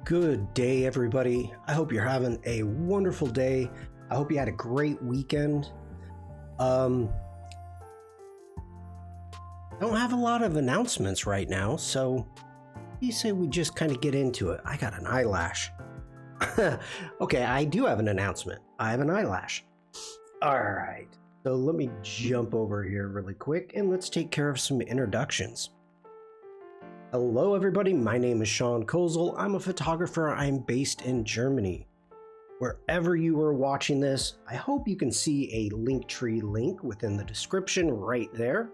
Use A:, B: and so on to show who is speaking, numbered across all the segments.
A: Good day, everybody. I hope you're having a wonderful day. I hope you had a great weekend. Don't have a lot of announcements right now, so you say we just kind of get into it. I got an eyelash. Okay, I do have an announcement. I have an eyelash. All right, so let me jump over here really quick and let's take care of some introductions. Hello everybody, my name is Shawn. I'm a photographer. I'm based in Germany. Wherever you are watching this, I hope you can see a Linktree link within the description right there.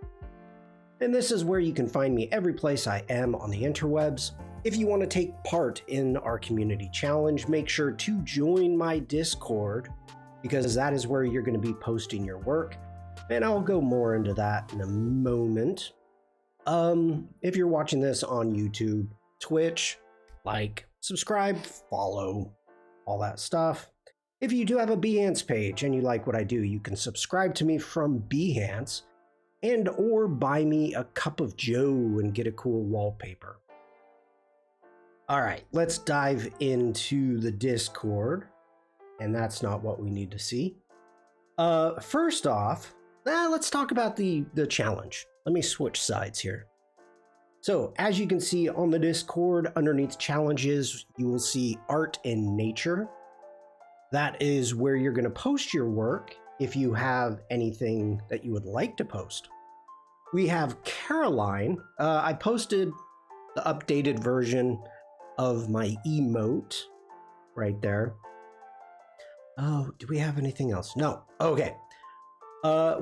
A: And this is where you can find me every place I am on the interwebs. If you want to take part in our community challenge, make sure to join my Discord, because that is where you're going to be posting your work. And I'll go more into that in a moment. If you're watching this on YouTube, Twitch, like, subscribe, follow, all that stuff. If you do have a Behance page and you like what I do, you can subscribe to me from Behance and or buy me a cup of joe and get a cool wallpaper. All right, let's dive into the Discord, and that's not what we need to see. First off, let's talk about the challenge. Let me switch sides here. So as you can see on the Discord, underneath challenges, you will see art and nature. That is where you're going to post your work if you have anything that you would like to post. We have Caroline. I posted the updated version of my emote right there. Oh, do we have anything else? No. Okay.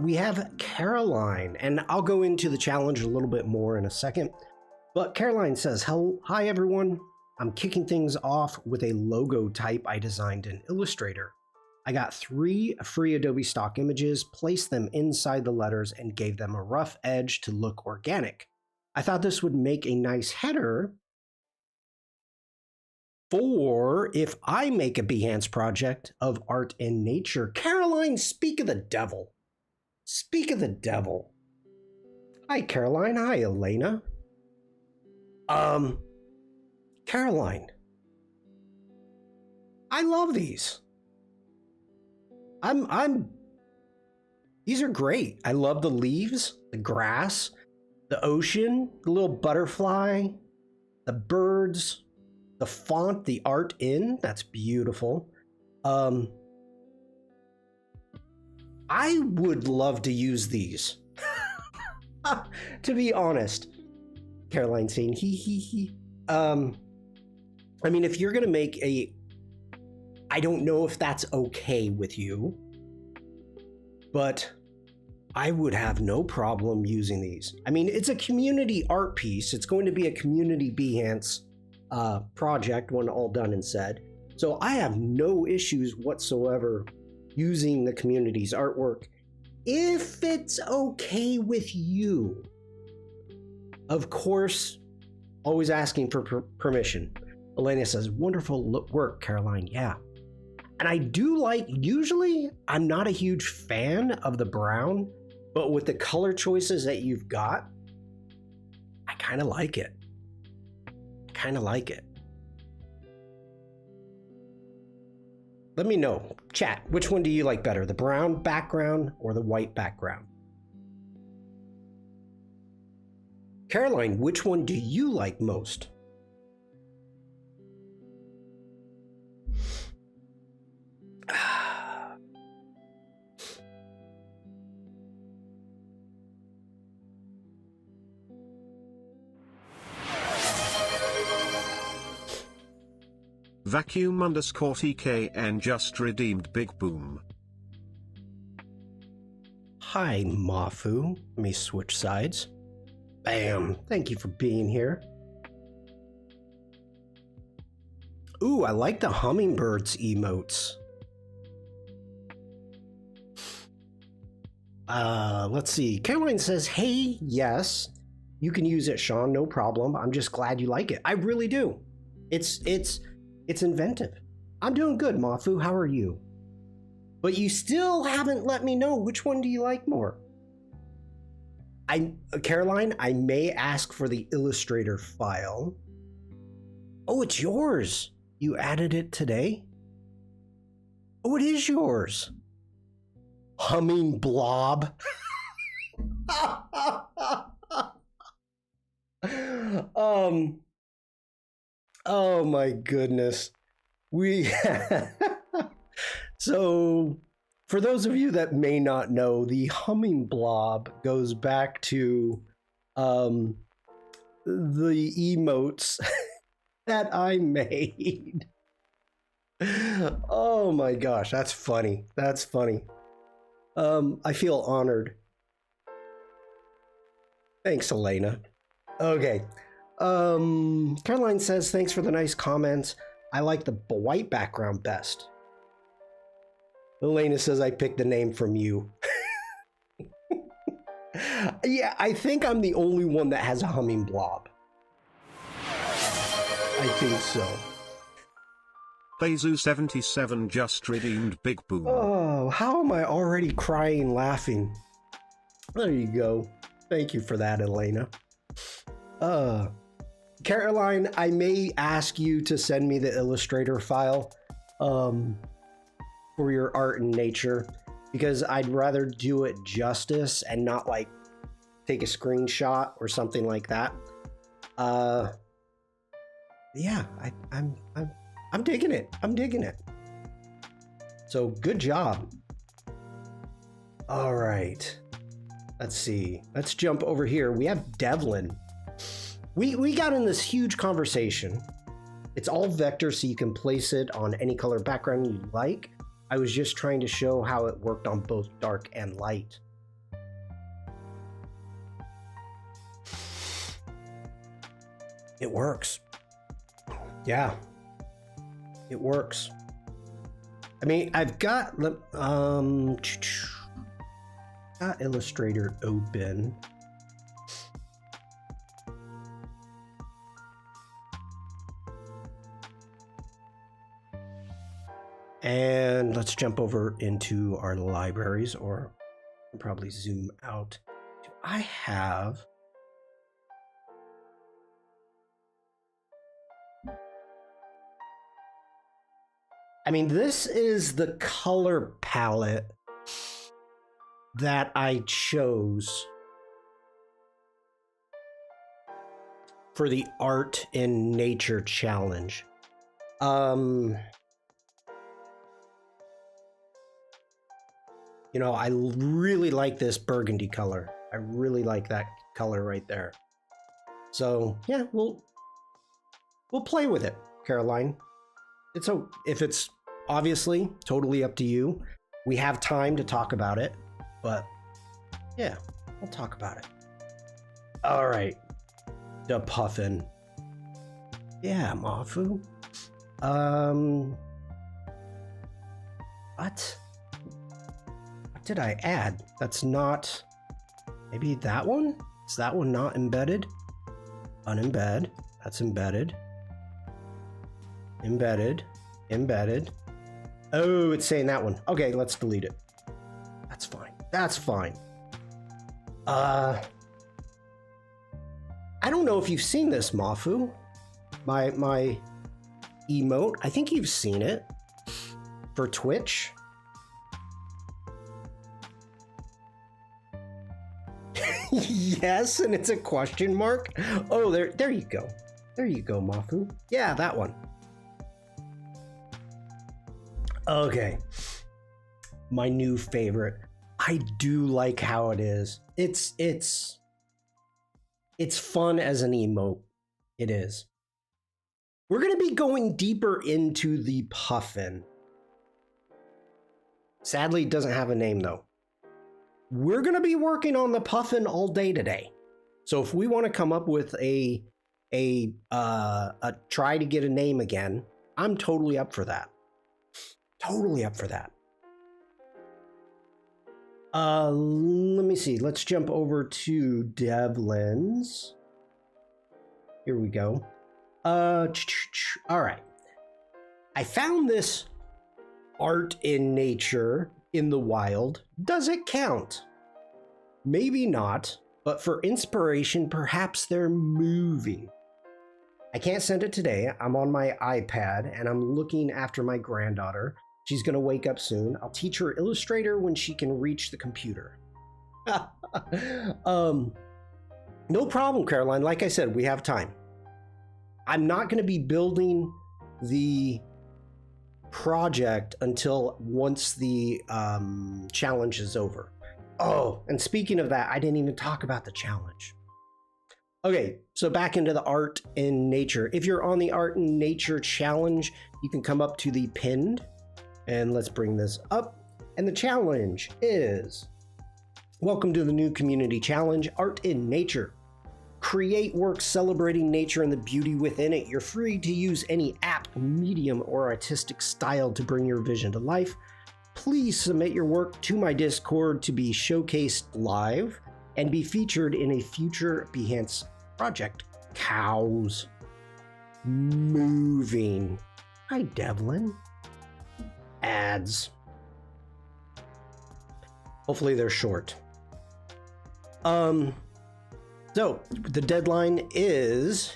A: We have Caroline, and I'll go into the challenge a little bit more in a second. But Caroline says, hi everyone. I'm kicking things off with a logo type I designed in Illustrator. I got 3 free Adobe stock images, placed them inside the letters, and gave them a rough edge to look organic. I thought this would make a nice header for if I make a Behance project of art and nature. Caroline, speak of the devil. Speak of the devil. Hi, Caroline. Hi, Elena. Caroline. I love these. These are great. I love the leaves, the grass, the ocean, the little butterfly, the birds, the font, the art in. That's beautiful. I would love to use these. To be honest. Caroline saying he. I mean, if you're gonna make I don't know if that's okay with you, but I would have no problem using these. I mean, it's a community art piece. It's going to be a community Behance project when all done and said. So I have no issues whatsoever using the community's artwork if it's okay with you. Of course, always asking for permission. Elena says, wonderful work, Caroline. Yeah. And I do like, usually I'm not a huge fan of the brown, but with the color choices that you've got, I kind of like it. Let me know, chat, which one do you like better, the brown background or the white background? Caroline, which one do you like most?
B: Vacuum_TKN just redeemed Big Boom.
A: Hi, Mafu. Let me switch sides. Bam. Thank you for being here. Ooh, I like the hummingbirds emotes. Let's see. Caroline says, hey, yes, you can use it, Shawn, no problem. I'm just glad you like it. I really do. It's inventive. I'm doing good, Mafu. How are you? But you still haven't let me know which one do you like more. Caroline, I may ask for the Illustrator file. Oh, it's yours. You added it today? Oh, it is yours. Humming blob. Oh my goodness. We So for those of you that may not know, the humming blob goes back to the emotes that I made. Oh my gosh, that's funny. That's funny. I feel honored. Thanks, Elena. Okay. Caroline says, thanks for the nice comments. I like the white background best. Elena says, I picked the name from you. Yeah, I think I'm the only one that has a humming blob. I think so.
B: Bezu77 just redeemed Big Boom.
A: Oh, how am I already crying laughing? There you go. Thank you for that, Elena. Caroline, I may ask you to send me the Illustrator file for your art and nature, because I'd rather do it justice and not like take a screenshot or something like that. Yeah, I'm digging it. I'm digging it. So good job. All right. Let's see. Let's jump over here. We have Devlin. We got in this huge conversation. It's all vector, so you can place it on any color background you like. I was just trying to show how it worked on both dark and light. It works. Yeah. It works. I mean, I've got Illustrator open. And let's jump over into our libraries, or I'll probably zoom out. Do I have... I mean, this is the color palette that I chose for the Art in Nature challenge. You know, I really like this burgundy color. I really like that color right there. So yeah, we'll play with it, Caroline. If it's obviously totally up to you. We have time to talk about it, but yeah, we'll talk about it. All right, the Puffin. Yeah, Mafu. What did I add? That's not, maybe that one? Is that one not embedded? Unembed, that's embedded. Embedded, embedded. Oh, it's saying that one. Okay, let's delete it. That's fine. That's fine. I don't know if you've seen this, Mafu. My emote. I think you've seen it for Twitch. Yes, and it's a question mark. Oh, there you go. There you go, Mafu. Yeah, that one. Okay. My new favorite. I do like how it is. It's fun as an emote. It is. We're going to be going deeper into the Puffin. Sadly, it doesn't have a name though. We're going to be working on the Puffin all day today. So if we want to come up with a try to get a name again, I'm totally up for that. Totally up for that. Let me see. Let's jump over to Devlin's. Here we go. All right. I found this art in nature in the wild. Does it count? Maybe not, but for inspiration, perhaps they're moving. I can't send it today. I'm on my iPad and I'm looking after my granddaughter. She's going to wake up soon. I'll teach her Illustrator when she can reach the computer. No problem, Caroline. Like I said, we have time. I'm not going to be building the project until once the challenge is over. Oh, and speaking of that, I didn't even talk about the challenge. Okay, so back into the art in nature. If you're on the art in nature challenge, you can come up to the pinned, and let's bring this up. And the challenge is, welcome to the new community challenge, Art in Nature. Create work celebrating nature and the beauty within it. You're free to use any app, medium, or artistic style to bring your vision to life. Please submit your work to my Discord to be showcased live and be featured in a future Behance project. Cows moving. Hi, Devlin. Ads. Hopefully they're short. So the deadline is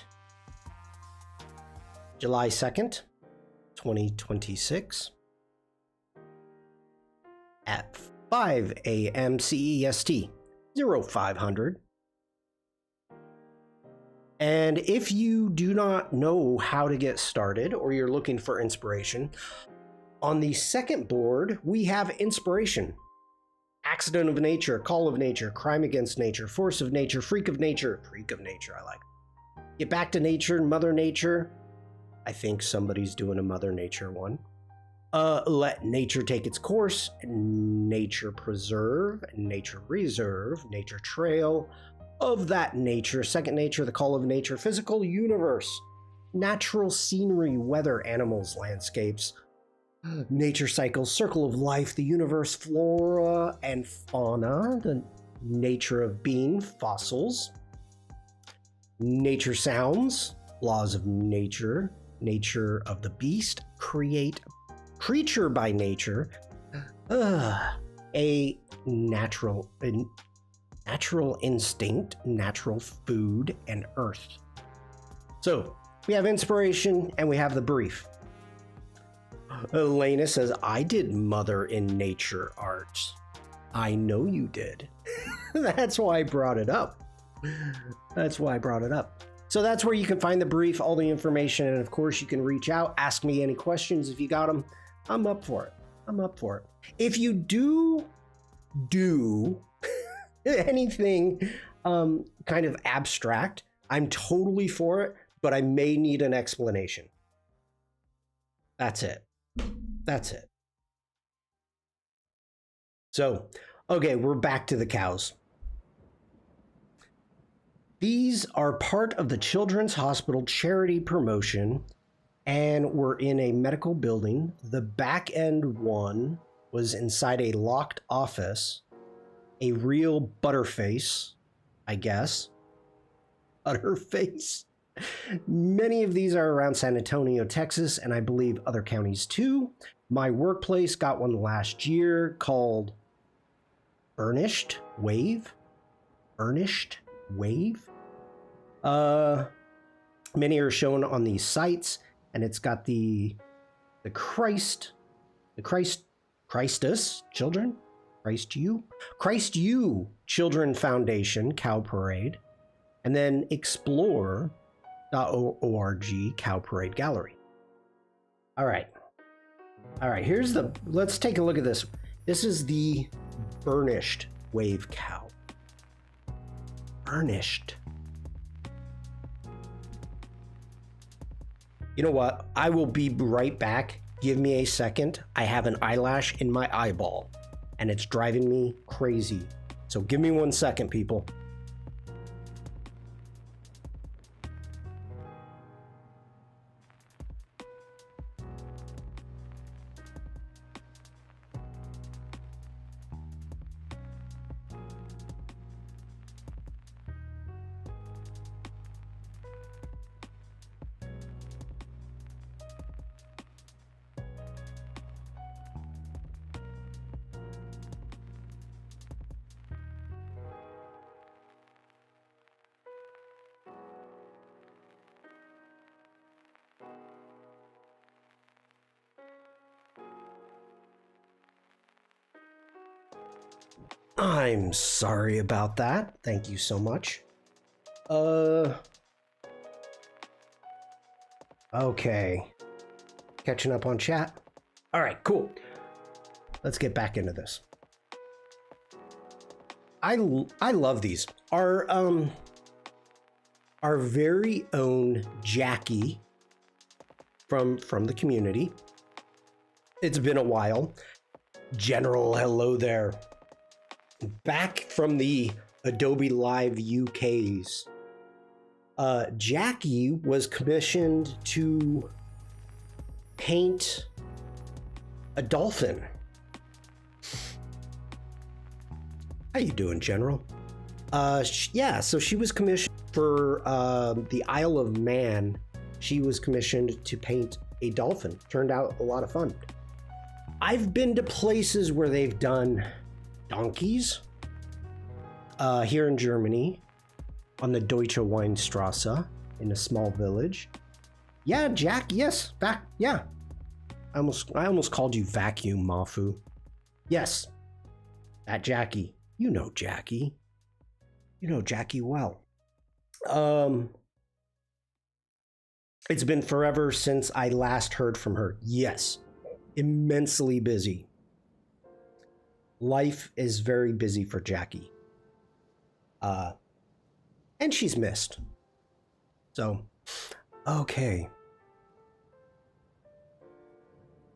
A: July 2nd, 2026 at 5 a.m. CEST, 0500. And if you do not know how to get started or you're looking for inspiration, on the second board, we have inspiration. Accident of nature, call of nature, crime against nature, force of nature, freak of nature, I like. Get back to nature, mother nature. I think somebody's doing a mother nature one. Let nature take its course, nature preserve, nature reserve, nature trail, of that nature, second nature, the call of nature, physical universe, natural scenery, weather, animals, landscapes, nature cycles, circle of life, the universe, flora and fauna, the nature of being, fossils, nature sounds, laws of nature, nature of the beast, create creature by nature, a natural instinct, natural food, and earth. So we have inspiration and we have the brief. Elena says, I did mother in nature arts. I know you did. That's why I brought it up. So that's where you can find the brief, all the information, and of course you can reach out, ask me any questions if you got them. I'm up for it. If you do anything kind of abstract, I'm totally for it, but I may need an explanation. That's it. So, okay, we're back to the cows. These are part of the Children's Hospital charity promotion, and we're in a medical building. The back end one was inside a locked office. A real butterface, I guess. Butterface. Many of these are around San Antonio, Texas, and I believe other counties too. My workplace got one last year called Burnished Wave. Many are shown on these sites, and it's got the Christus children. Christ You Children Foundation Cow Parade, and then explore.org Cow Parade Gallery. All right, let's take a look at this. This is the burnished wave cow. Burnished. You know what? I will be right back. Give me a second. I have an eyelash in my eyeball, and it's driving me crazy. So give me 1 second, people. I'm sorry about that. Thank you so much. Okay. Catching up on chat. All right, cool. Let's get back into this. I love these. Our very own Jackie from the community. It's been a while. General, hello there. Back from the Adobe Live UK's. Jackie was commissioned to paint a dolphin. How you doing, General? Yeah, so she was commissioned for the Isle of Man. She was commissioned to paint a dolphin. Turned out a lot of fun. I've been to places where they've done donkeys. Here in Germany, on the Deutsche Weinstrasse, in a small village. Yeah, Jack, yes, back, yeah. I almost called you Vacuum, Mafu. Yes, that Jackie. You know Jackie. You know Jackie well. It's been forever since I last heard from her. Yes, immensely busy. Life is very busy for Jackie. And she's missed. So, okay.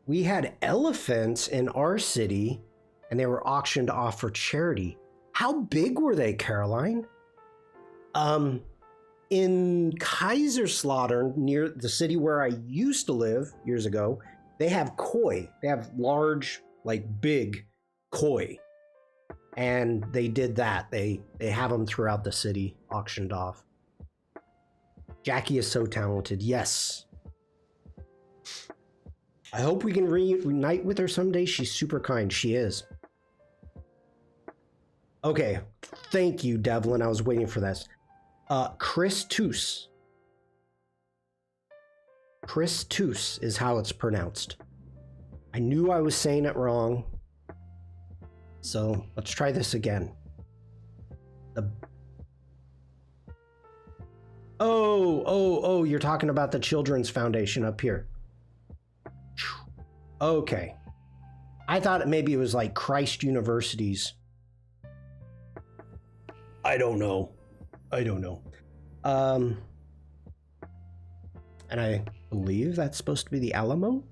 A: We had elephants in our city, and they were auctioned off for charity. How big were they, Caroline? In Kaiserslautern, near the city where I used to live years ago, they have koi. They have large, like big koi. And they did that. They have them throughout the city, auctioned off. Jackie is so talented. Yes. I hope we can reunite with her someday. She's super kind. She is. Okay. Thank you, Devlin. I was waiting for this. Chris Toos. Chris Toos is how it's pronounced. I knew I was saying it wrong. So let's try this again. Oh, you're talking about the Children's Foundation up here. Okay. I thought maybe it was like Christ University's. I don't know. And I believe that's supposed to be the Alamo.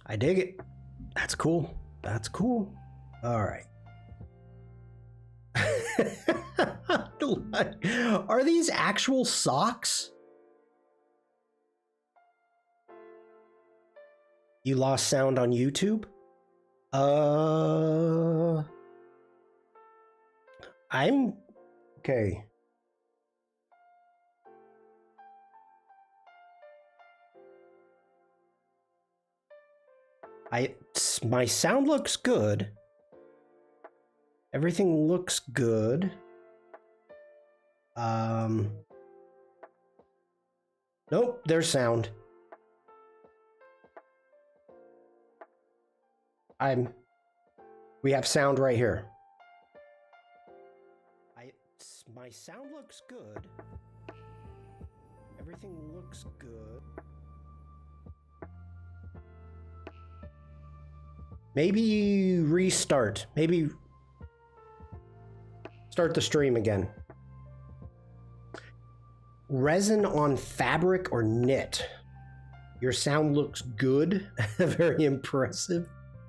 A: I dig it. That's cool. That's cool. All right. Are these actual socks? You lost sound on YouTube? I'm okay. My sound looks good. Everything looks good. Nope, there's sound. We have sound right here. My sound looks good. Everything looks good. Maybe restart. Maybe start the stream again. Resin on fabric or knit? Your sound looks good. Very impressive.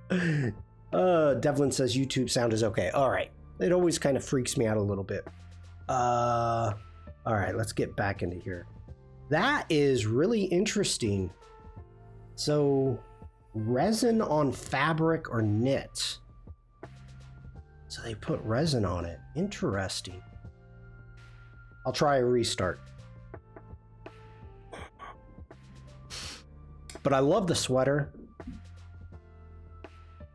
A: Devlin says YouTube sound is okay. All right. It always kind of freaks me out a little bit. All right, let's get back into here. That is really interesting. So, resin on fabric or knit. So they put resin on it. Interesting. I'll try a restart. But I love the sweater.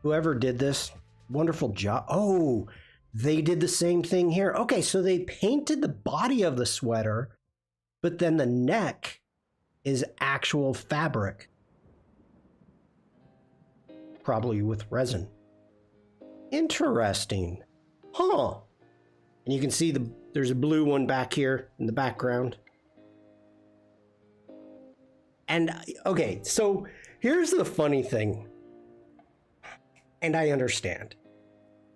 A: Whoever did this, wonderful job. Oh, they did the same thing here. Okay, so they painted the body of the sweater, but then the neck is actual fabric. Probably with resin. Interesting. Huh. And you can see there's a blue one back here in the background. And okay, so here's the funny thing. And I understand.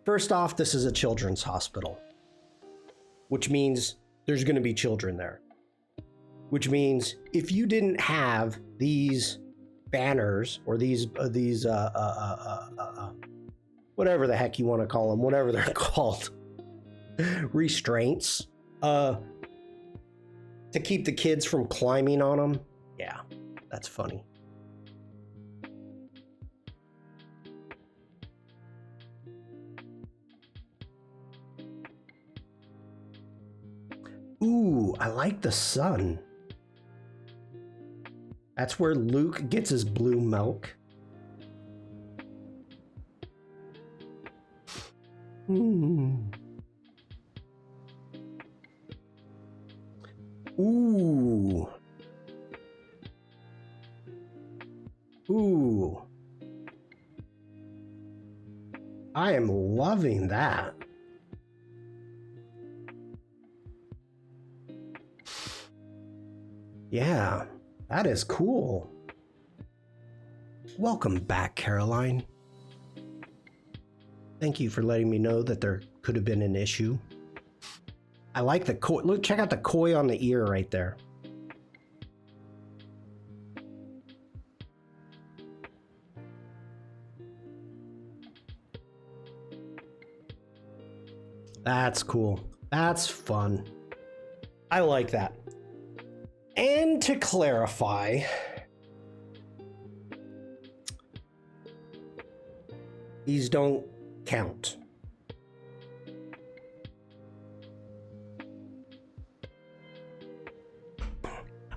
A: First off, this is a children's hospital, which means there's going to be children there. Which means if you didn't have these banners or these whatever the heck you want to call them, whatever they're called, restraints, to keep the kids from climbing on them. Yeah, that's funny. Ooh, I like the sun. That's where Luke gets his blue milk. Ooh. Ooh. Ooh. I am loving that. Yeah, that is cool. Welcome back, Caroline. Thank you for letting me know that there could have been an issue. I like the koi. Look, check out the koi on the ear right there. That's cool. That's fun. I like that. And to clarify, these don't count.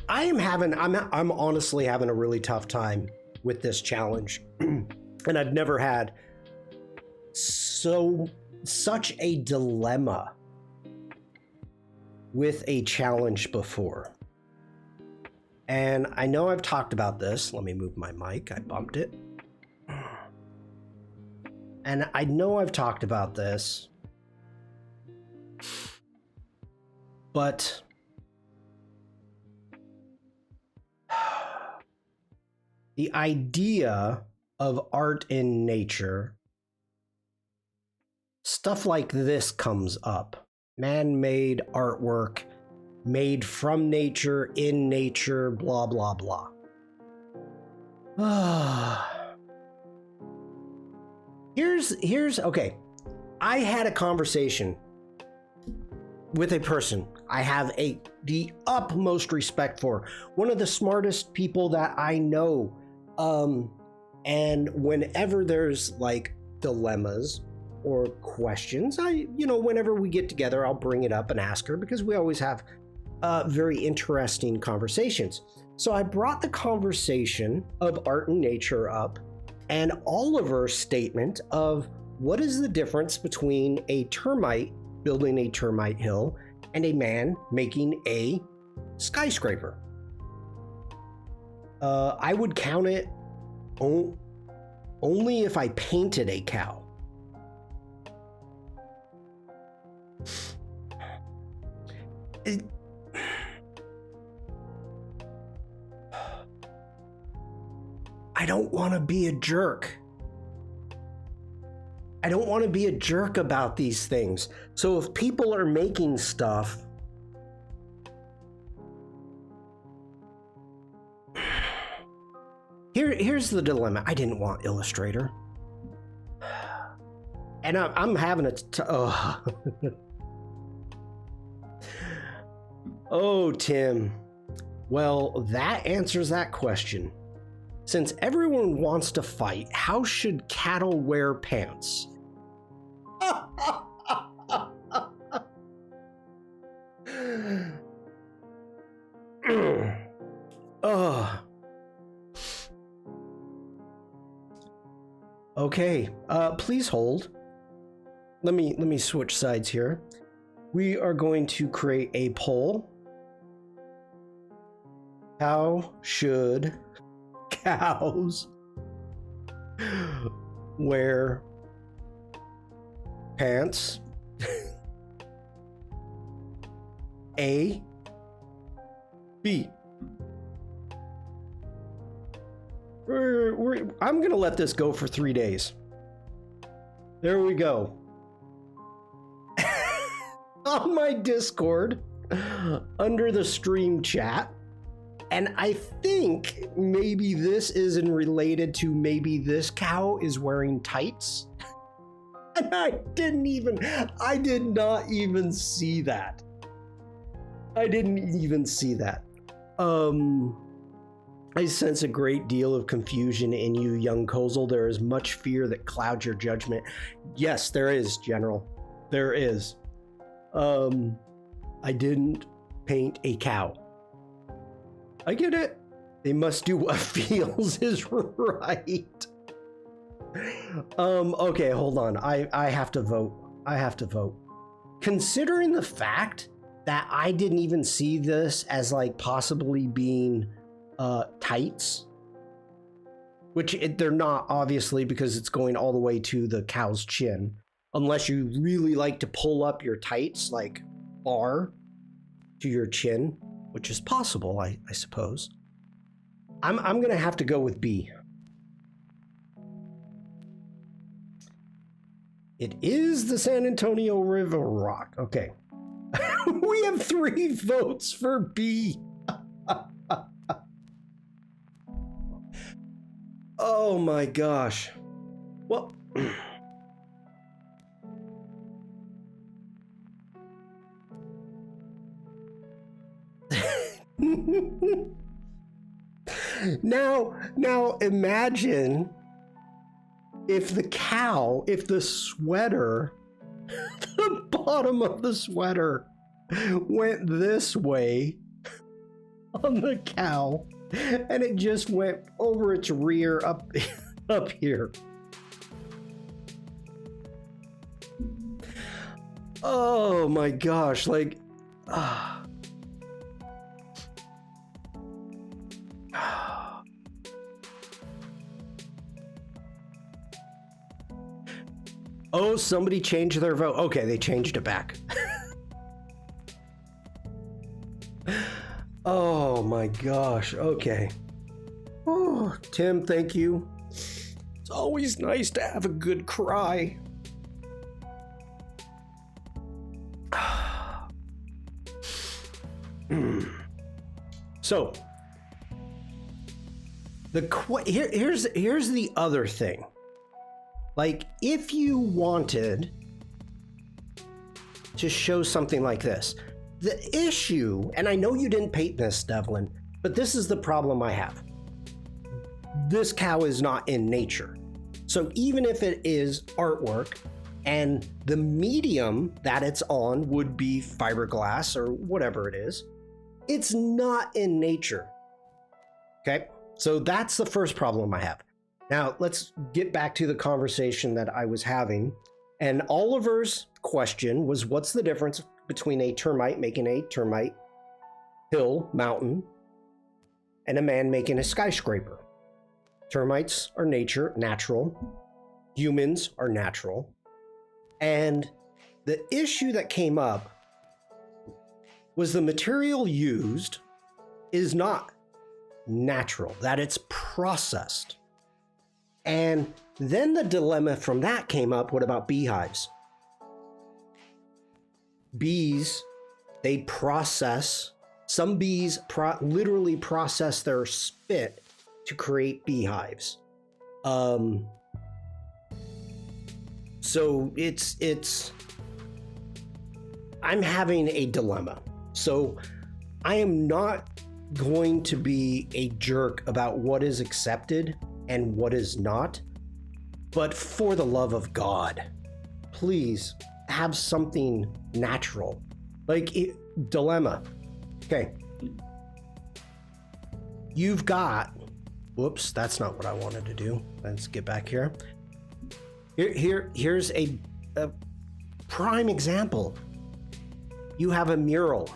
A: I'm honestly having a really tough time with this challenge. And I've never had such a dilemma with a challenge before. And I know I've talked about this. Let me move my mic. I bumped it. And I know I've talked about this. But the idea of art in nature, stuff like this comes up. Man-made artwork, made from nature, in nature, blah, blah, blah. Okay. I had a conversation with a person I have the utmost respect for, one of the smartest people that I know. And whenever there's like dilemmas or questions, whenever we get together, I'll bring it up and ask her, because we always have very interesting conversations. So I brought the conversation of art and nature up, and Oliver's statement of what is the difference between a termite building a termite hill and a man making a skyscraper. I would count it only if I painted a cow. I don't want to be a jerk. I don't want to be a jerk about these things. So if people are making stuff, here's the dilemma. I didn't want Illustrator. And I'm having Oh, Tim. Well, that answers that question. Since everyone wants to fight, how should cattle wear pants? Okay, please hold. Let me switch sides here. We are going to create a poll. How should cows wear pants? A, B. I'm gonna let this go for 3 days. There we go. On my Discord, under the stream chat, and I think maybe this isn't related to maybe this cow is wearing tights. And I did not even see that. I didn't even see that. I sense a great deal of confusion in you, young Kozel. There is much fear that clouds your judgment. Yes, there is, General. There is. I didn't paint a cow. I get it. They must do what feels is right. Okay, hold on. I have to vote. I have to vote. Considering the fact that I didn't even see this as like possibly being tights, which they're not, obviously, because it's going all the way to the cow's chin, unless you really like to pull up your tights like bar to your chin, which is possible, I suppose. I'm gonna have to go with B. It is the San Antonio River Rock. Okay. We have 3 votes for B. Oh my gosh. Well, now imagine if the sweater, the bottom of the sweater went this way on the cow, and it just went over its rear up here. Oh my gosh, like oh, somebody changed their vote. Okay, they changed it back. Oh my gosh. Okay. Oh, Tim, thank you. It's always nice to have a good cry. So, here's the other thing. Like, if you wanted to show something like this, the issue, and I know you didn't paint this, Devlin, but this is the problem I have. This cow is not in nature. So even if it is artwork and the medium that it's on would be fiberglass or whatever it is, it's not in nature. Okay, so that's the first problem I have. Now, let's get back to the conversation that I was having. And Oliver's question was, what's the difference between a termite making a termite hill, mountain, and a man making a skyscraper? Termites are natural. Humans are natural. And the issue that came up was the material used is not natural, that it's processed. And then the dilemma from that came up, what about beehives? Bees, they process, some bees literally process their spit to create beehives. So it's I'm having a dilemma. So I am not going to be a jerk about what is accepted and what is not, but for the love of God, please have something natural. Like, dilemma. Okay. You've got, whoops, that's not what I wanted to do. Let's get back here. Here's a prime example. You have a mural,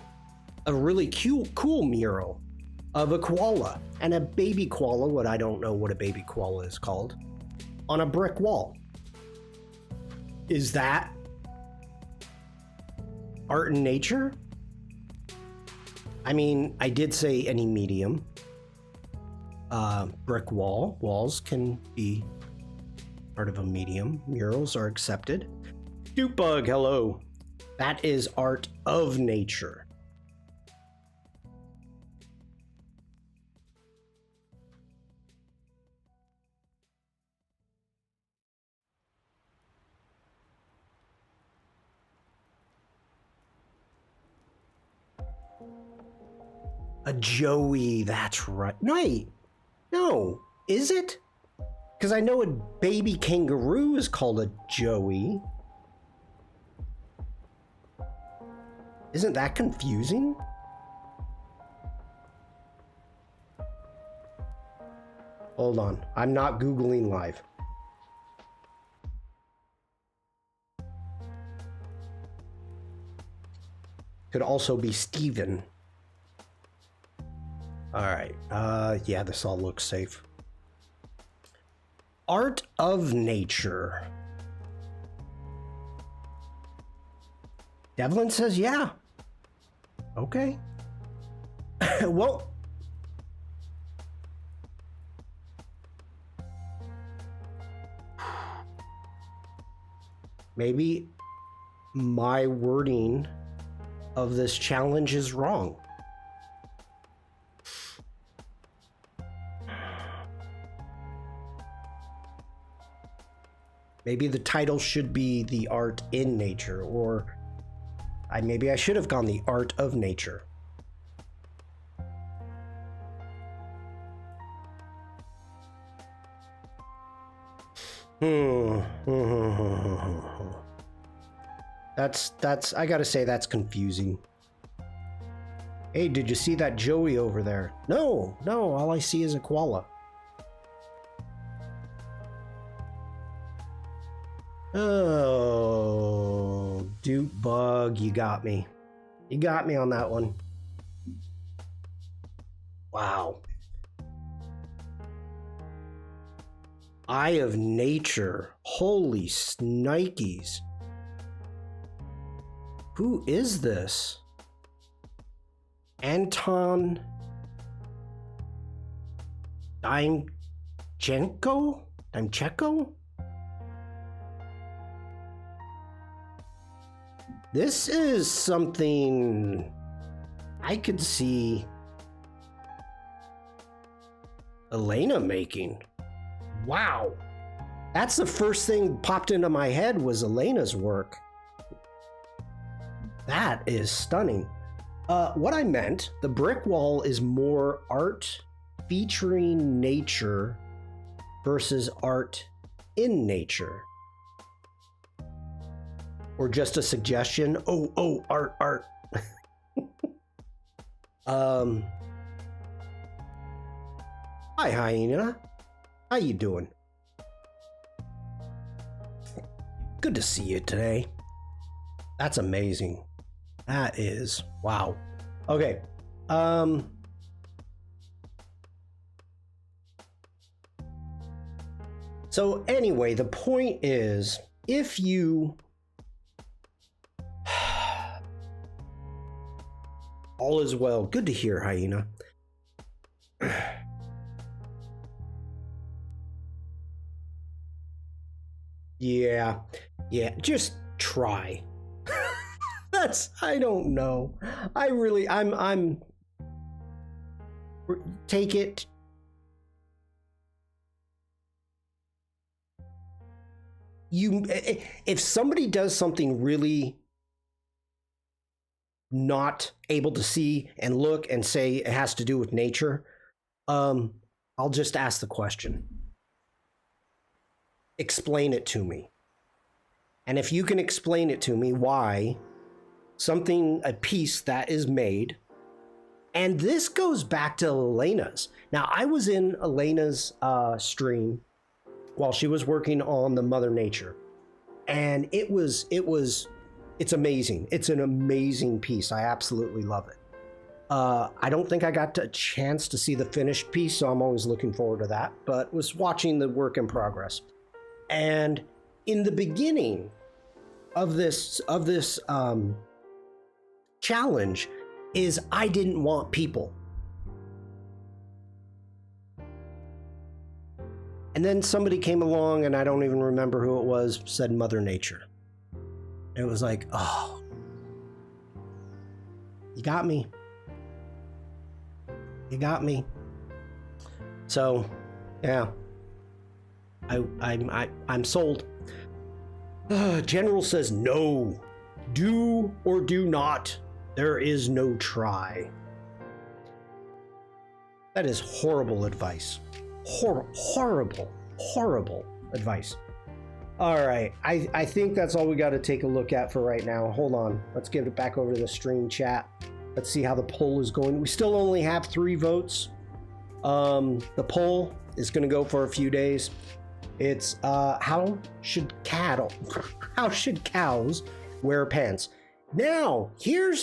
A: a really cool mural, of a koala and a baby koala, what I don't know what a baby koala is called, on a brick wall. Is that art in nature? I mean, I did say any medium. Brick walls can be part of a medium. Murals are accepted. Doopbug, hello. That is art of nature. A joey, that's right. No, is it? Because I know a baby kangaroo is called a joey. Isn't that confusing? Hold on, I'm not Googling live. Could also be Steven. All right, yeah, this all looks safe. Art of nature. Devlin says, yeah. Okay. Well, maybe my wording of this challenge is wrong. Maybe the title should be The Art in Nature, or maybe I should have gone The Art of Nature. That's I gotta say that's confusing. Hey, did you see that joey over there? No, all I see is a koala. Oh, Doopbug, you got me. You got me on that one. Wow. Eye of nature. Holy snikes. Who is this? Anton Dimchenko? This is something I could see Elena making. Wow. That's the first thing popped into my head was Elena's work. That is stunning. What I meant, the brick wall is more art featuring nature versus art in nature. Or just a suggestion. Oh, art. Hi, Hyena. How you doing? Good to see you today. That's amazing. That is, wow. Okay. So anyway, the point is, if you all is well. Good to hear, Hyena. Yeah, just try. I don't know. I'm take it. If somebody does something really not able to see and look and say it has to do with nature, I'll just ask the question. Explain it to me. And if you can explain it to me why a piece that is made, and this goes back to Elena's. Now, I was in Elena's stream while she was working on the Mother Nature, and it's amazing. It's an amazing piece. I absolutely love it. I don't think I got a chance to see the finished piece, so I'm always looking forward to that, but was watching the work in progress. And in the beginning of this challenge is I didn't want people. And then somebody came along, and I don't even remember who it was, said Mother Nature. It was like, oh, you got me. You got me. So, yeah, I'm sold. General says no. Do or do not. There is no try. That is horrible advice. Horrible advice. All right, I think that's all we got to take a look at for right now. Hold on, let's give it back over to the stream chat. Let's see how the poll is going. We still only have 3 votes. The poll is going to go for a few days. It's how should cows wear pants? Now,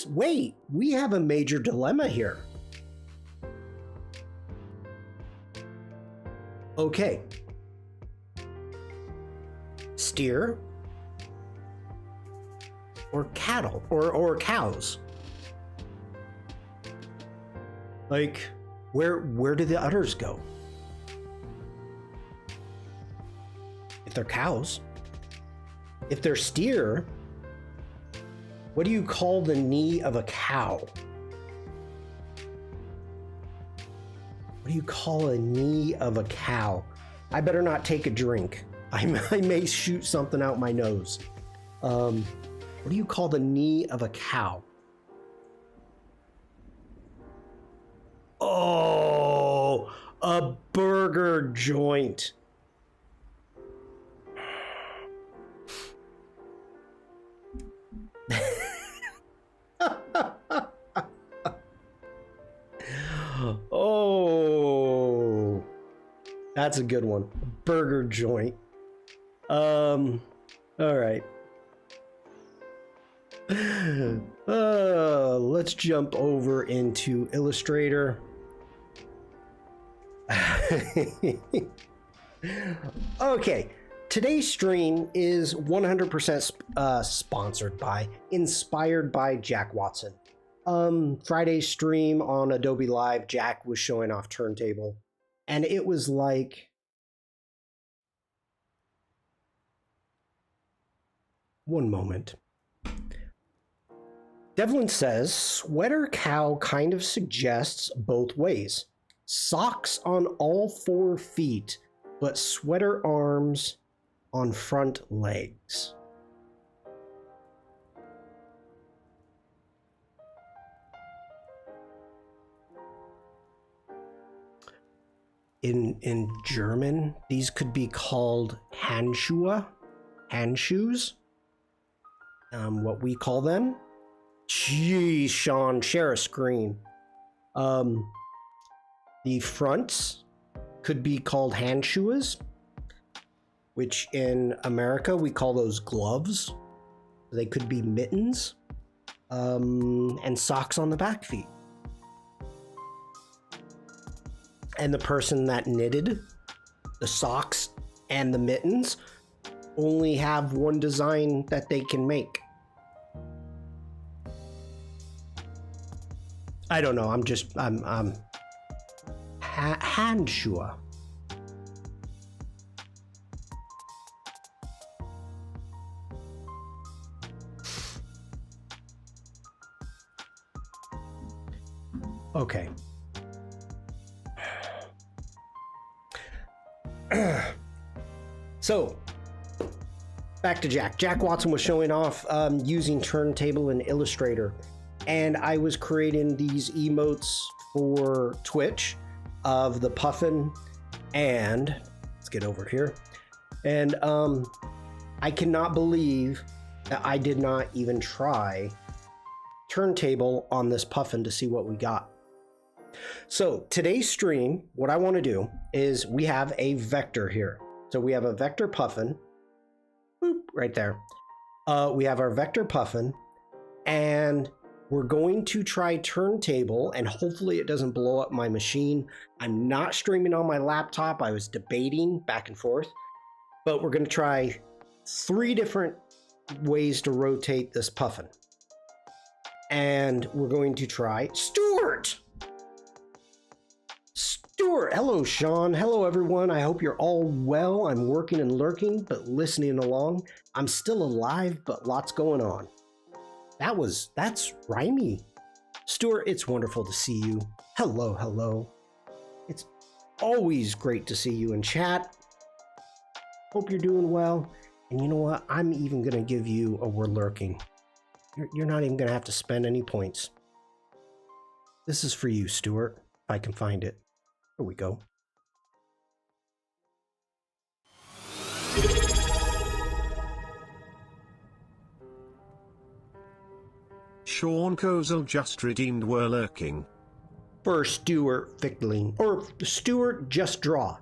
A: wait, we have a major dilemma here. Okay. Steer or cattle or cows? Like, where do the udders go? If they're cows. If they're steer, what do you call the knee of a cow? What do you call a knee of a cow? I better not take a drink. I may shoot something out my nose. What do you call the knee of a cow? Oh, a burger joint. Oh, that's a good one. Burger joint. All right. Let's jump over into Illustrator. Okay, today's stream is 100% inspired by Jack Watson. Friday's stream on Adobe Live, Jack was showing off Turntable, and it was like, one moment. Devlin says, sweater cow kind of suggests both ways. Socks on all 4 feet, but sweater arms on front legs. In German, these could be called Handschuhe, handshoes, what we call them. Geez, Shawn, share a screen. The fronts could be called handschuhes, which in America we call those gloves. They could be mittens, and socks on the back feet. And the person that knitted the socks and the mittens only have one design that they can make. I don't know. I'm Handschuhe. Okay. So, back to Jack. Jack Watson was showing off using Turntable and Illustrator, and I was creating these emotes for Twitch of the Puffin, and let's get over here. And I cannot believe that I did not even try Turntable on this Puffin to see what we got. So today's stream, what I want to do is we have a vector here. So we have a vector Puffin, boop, right there. We have our vector Puffin, and We're going to try Turntable, and hopefully it doesn't blow up my machine. I'm not streaming on my laptop. I was debating back and forth, but we're going to try 3 different ways to rotate this Puffin. And we're going to try Stuart. Stuart, hello Shawn, hello everyone. I hope you're all well. I'm working and lurking, but listening along. I'm still alive, but lots going on. That's rhymey. Stuart, it's wonderful to see you. Hello, hello. It's always great to see you in chat. Hope you're doing well. And you know what? I'm even gonna give you a we're lurking. You're not even gonna have to spend any points. This is for you, Stuart, if I can find it. Here we go.
B: Shawn Kozel just redeemed were lurking.
A: For Stuart Fickling, or Stuart Just Draw.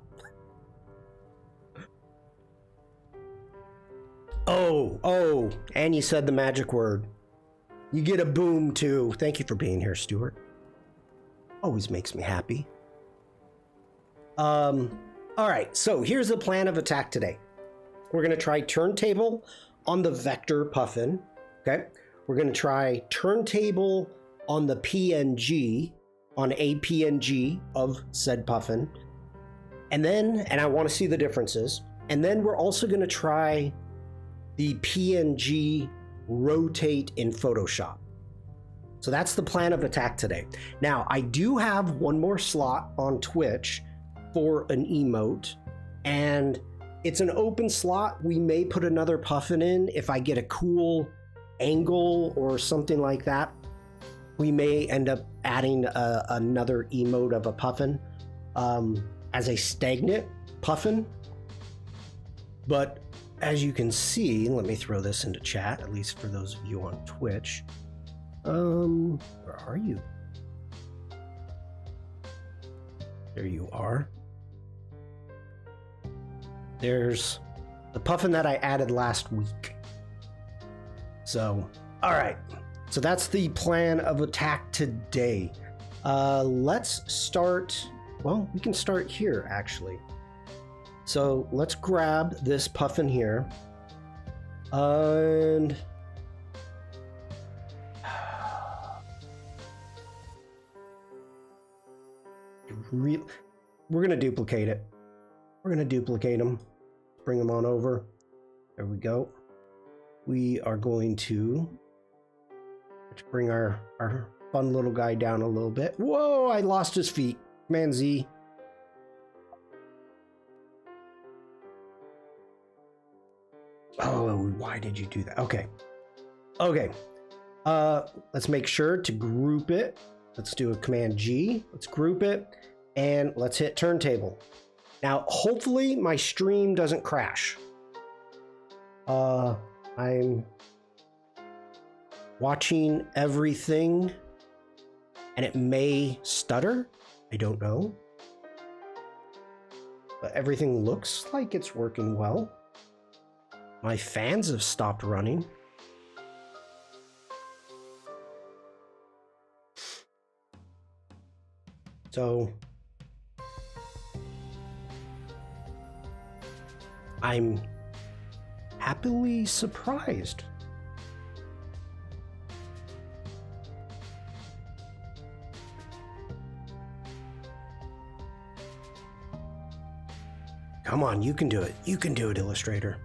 A: Oh, and you said the magic word. You get a boom too. Thank you for being here, Stuart. Always makes me happy. All right, so here's the plan of attack today. We're gonna try Turntable on the vector Puffin, okay? We're gonna try Turntable on the PNG, on a PNG of said Puffin. And I wanna see the differences. And then we're also gonna try the PNG rotate in Photoshop. So that's the plan of attack today. Now, I do have one more slot on Twitch for an emote, and it's an open slot. We may put another Puffin in if I get a cool angle or something like that. We may end up adding another emote of a Puffin as a stagnant Puffin. But as you can see, let me throw this into chat, at least for those of you on Twitch. Where are you? There you are. There's the Puffin that I added last week. So, all right. So that's the plan of attack today. Let's start. Well, we can start here actually. So let's grab this Puffin here. And we're going to duplicate it. We're going to duplicate them. Bring them on over. There we go. We are going to bring our fun little guy down a little bit. Whoa, I lost his feet. Man Z. Oh, why did you do that? Okay. Let's make sure to group it. Let's do a Command G. Let's group it. And let's hit Turntable. Now, hopefully my stream doesn't crash. I'm watching everything and it may stutter. I don't know. But everything looks like it's working well. My fans have stopped running. So I'm happily surprised. Come on, you can do it. You can do it, Illustrator.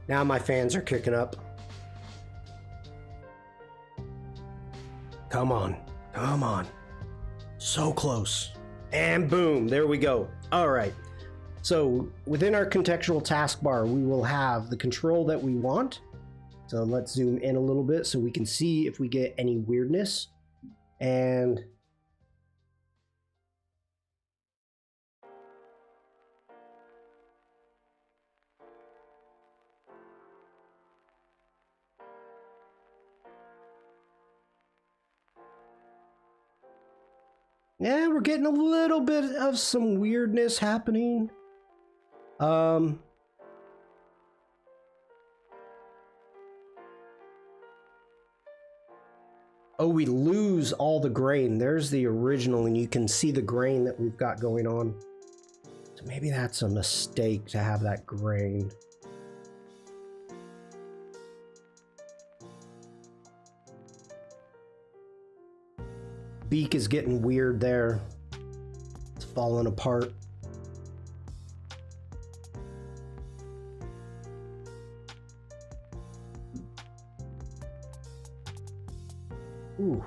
A: Now my fans are kicking up. Come on, come on. So close. And boom, there we go. All right. So within our contextual taskbar, we will have the control that we want. So let's zoom in a little bit so we can see if we get any weirdness. And yeah, we're getting a little bit of some weirdness happening. Oh, we lose all the grain. There's the original, and you can see the grain that we've got going on. So maybe that's a mistake to have that grain. Beak is getting weird there. It's falling apart. Ooh.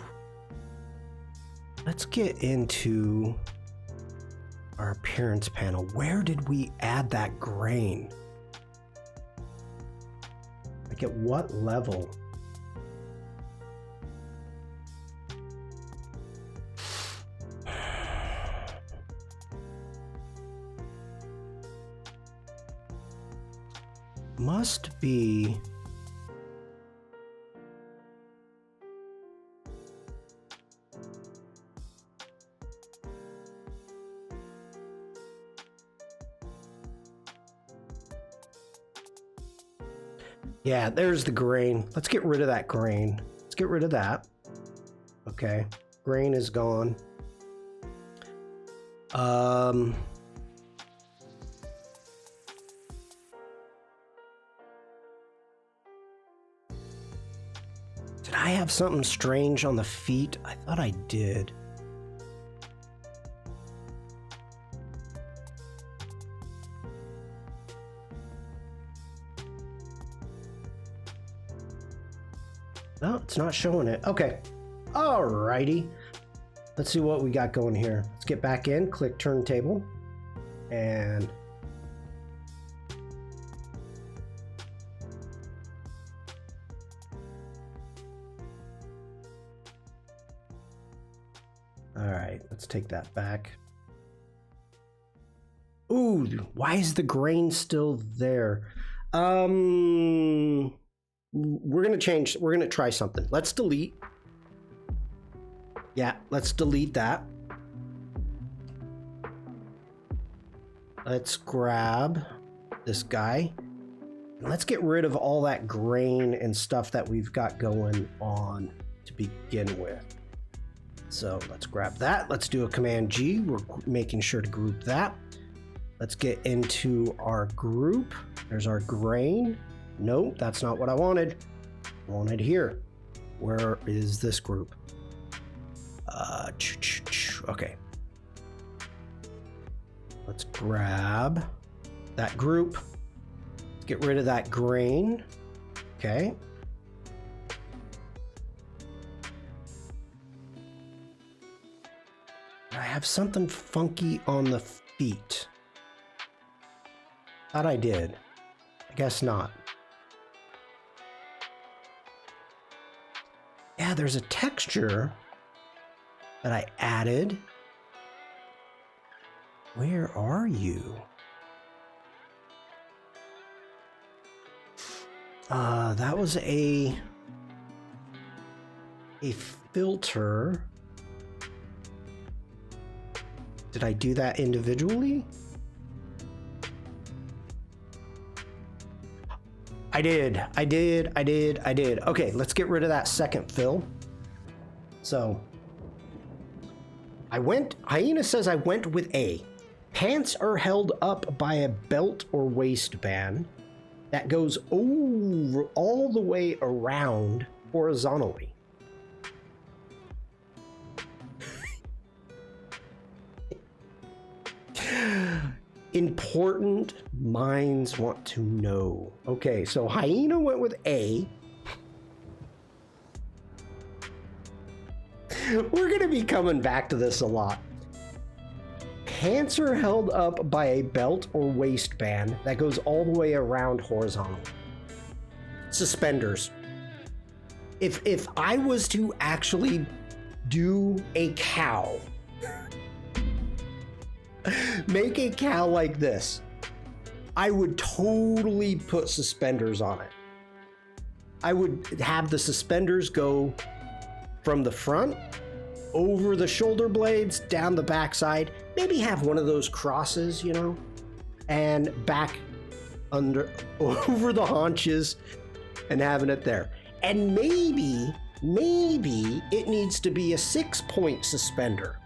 A: Let's get into our appearance panel. Where did we add that grain? Like at what level? Must be yeah, there's the grain. Let's get rid of that grain. Let's get rid of that. Okay, grain is gone. Did I have something strange on the feet? I thought I did. No, it's not showing it. Okay. Alrighty. Let's see what we got going here. Let's get back in, click Turntable, and alright, let's take that back. Ooh, why is the grain still there? We're gonna change, we're gonna try something. Let's delete. Yeah, let's delete that. Let's grab this guy. And let's get rid of all that grain and stuff that we've got going on to begin with. So let's grab that. Let's do a Command G. We're making sure to group that. Let's get into our group. There's our grain. Nope, that's not what I wanted. I wanted here. Where is this group? Okay. Let's grab that group. Let's get rid of that grain. Okay. I have something funky on the feet. Thought I did. I guess not. Yeah, there's a texture that I added. Where are you? That was a filter. Did I do that individually? I did. Okay, let's get rid of that second fill. So Hyena says I went with A. Pants are held up by a belt or waistband that goes over all the way around horizontally. Important minds want to know. Okay, so Hyena went with A. We're going to be coming back to this a lot. Pants are held up by a belt or waistband that goes all the way around horizontal. Suspenders. If I was to actually do a cow, make a cow like this, I would totally put suspenders on it. I would have the suspenders go from the front, over the shoulder blades, down the backside, maybe have one of those crosses, you know, and back under, over the haunches and having it there. And maybe maybe it needs to be a 6-point suspender.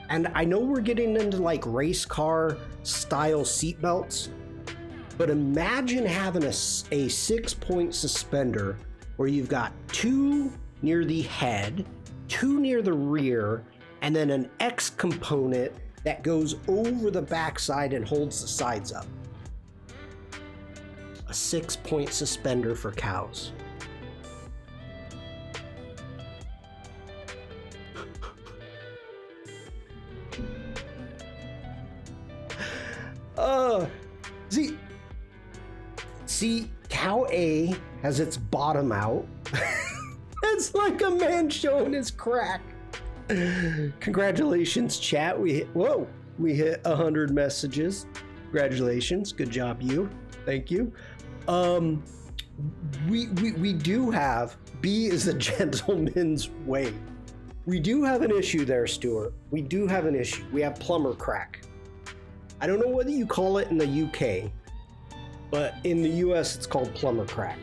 A: And I know we're getting into like race car style seatbelts, but imagine having a 6-point suspender where you've got 2 near the head, 2 near the rear, and then an X component that goes over the backside and holds the sides up. A 6-point suspender for cows. See, cow A has its bottom out. It's like a man showing his crack. Congratulations, chat. We hit 100 messages. Congratulations. Good job, you. Thank you. We do have B is a gentleman's way. We do have an issue there, Stuart. We do have an issue. We have plumber crack. I don't know whether you call it in the UK, but in the US it's called plumber crack.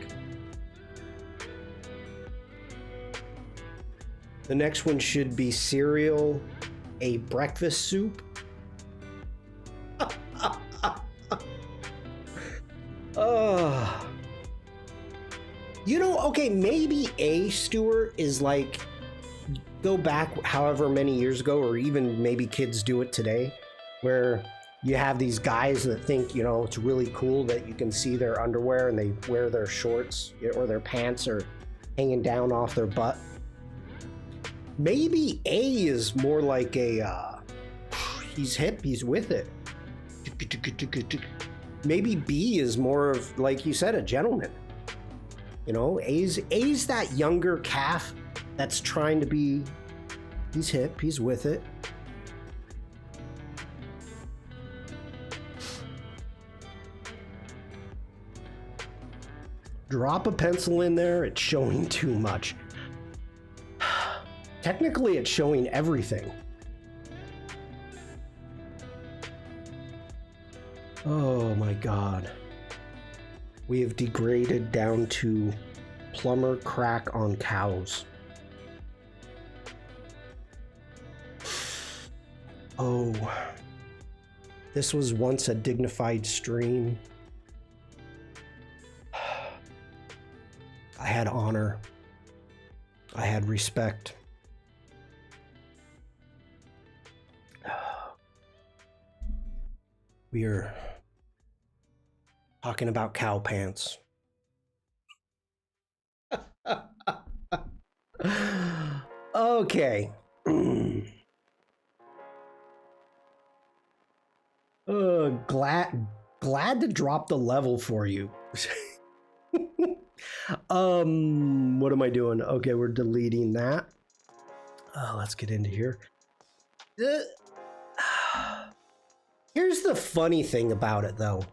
A: The next one should be cereal, a breakfast soup. You know, okay, maybe A, Stuart, is like, go back however many years ago, or even maybe kids do it today, where you have these guys that think, you know, it's really cool that you can see their underwear and they wear their shorts or their pants are hanging down off their butt. Maybe A is more like a, he's hip, he's with it. Maybe B is more of, like you said, a gentleman. You know, A's that younger calf that's trying to be, he's hip, he's with it. Drop a pencil in there, it's showing too much. Technically, it's showing everything. Oh my God. We have degraded down to plumber crack on cows. Oh, this was once a dignified stream. I had honor. I had respect. We are talking about cow pants. Okay. Glad to drop the level for you. What am I doing? Okay, we're deleting that. Let's get into here. Here's the funny thing about it, though.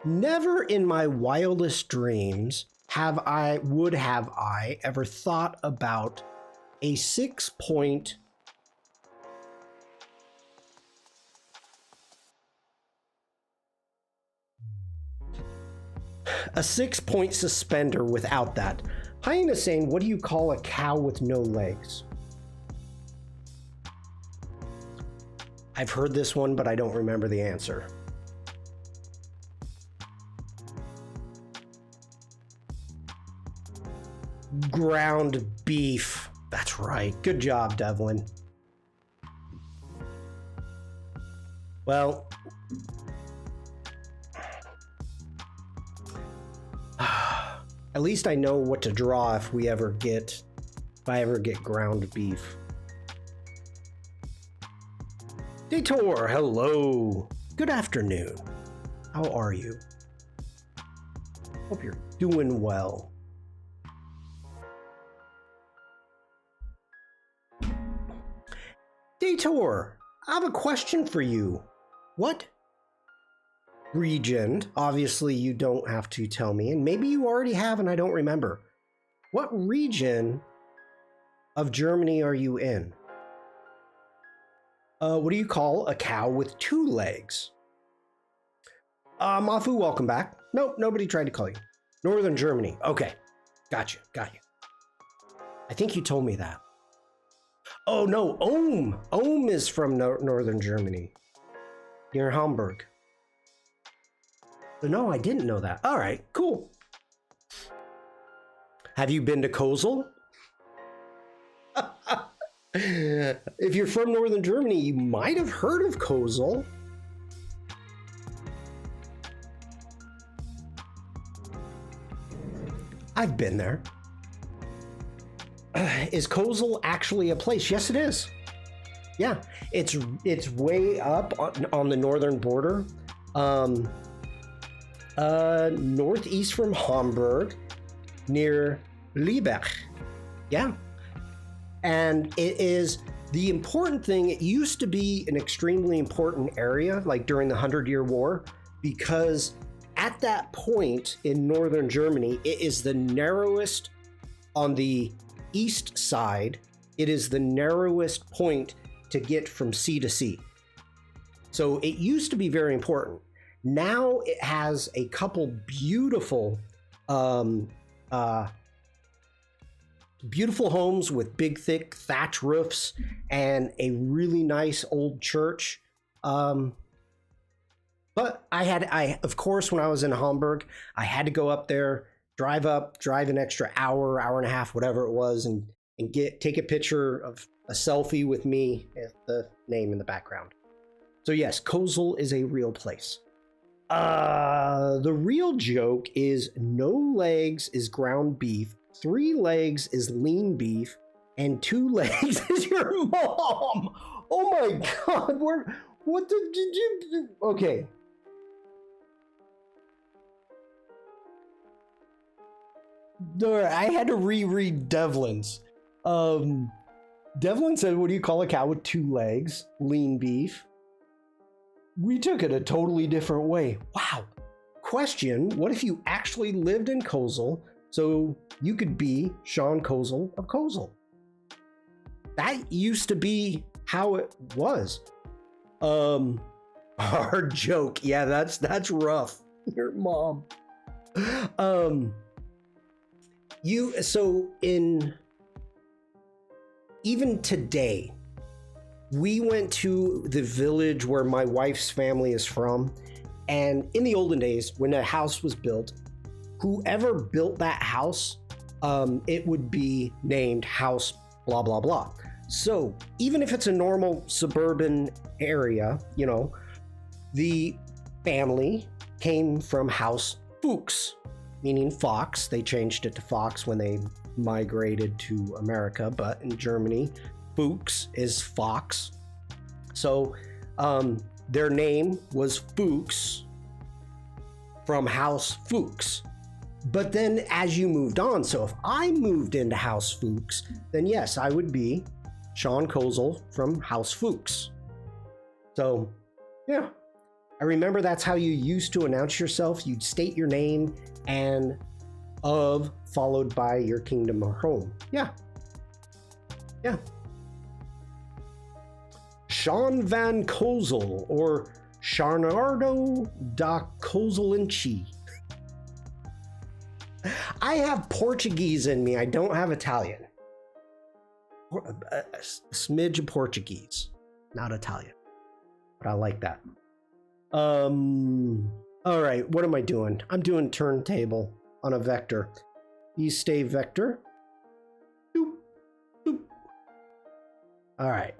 A: Never in my wildest dreams would have I ever thought about a 6-point suspender without that. Hyena saying, what do you call a cow with no legs? I've heard this one, but I don't remember the answer. Ground beef. That's right. Good job, Devlin. Well, at least I know what to draw if I ever get ground beef. Detour, hello. Good afternoon. How are you? Hope you're doing well. Detour, I have a question for you. What region, obviously you don't have to tell me, and maybe you already have and I don't remember. What region of Germany are you in? What do you call a cow with 2 legs? Mafu, welcome back. Nope, nobody tried to call you. Northern Germany. Okay. Gotcha. Got you. I think you told me that. Oh no, Ohm. Ohm is from northern Germany, near Hamburg. No, I didn't know that. All right, cool. Have you been to Kosel? If you're from northern Germany, you might have heard of Kosel. I've been there. Is Kosel actually a place? Yes, it is. Yeah, it's way up on the northern border, northeast from Hamburg, near Liebach. Yeah, and it is the important thing. It used to be an extremely important area, like during the 100-Year War, because at that point in northern Germany, it is the narrowest on the east side. It is the narrowest point to get from sea to sea. So it used to be very important. Now it has a couple beautiful beautiful homes with big thick thatch roofs and a really nice old church. But I of course, when I was in Hamburg, I had to go up there, drive an extra hour and a half, whatever it was, and take a picture of a selfie with me at the name in the background. So yes, Kosel is a real place. The real joke is no legs is ground beef, 3 legs is lean beef, and 2 legs is your mom. Oh my God, what did you do? Okay. I had to reread Devlin's. Devlin said, what do you call a cow with 2 legs? Lean beef. We took it a totally different way. Wow. Question, what if you actually lived in Kosel so you could be Shawn Kosel of Kosel? That used to be how it was. Hard joke. Yeah, that's rough. Your mom. Even today, we went to the village where my wife's family is from, and in the olden days, when a house was built, whoever built that house, it would be named House blah blah blah. So even if it's a normal suburban area, you know, the family came from House Fuchs, meaning fox. They changed it to Fox when they migrated to America, but in Germany, Fuchs is fox. So their name was Fuchs from House Fuchs. But then as you moved on, so if I moved into House Fuchs, then yes, I would be Shawn Kosel from House Fuchs. So yeah, I remember that's how you used to announce yourself. You'd state your name and of followed by your kingdom or home. Yeah. Shawn van Kosel, or Sharnardo da Koselinci. I have Portuguese in me. I don't have Italian. A smidge of Portuguese, not Italian. But I like that. All right, what am I doing? I'm doing turntable on a vector. You stay vector. Boop, boop. All right.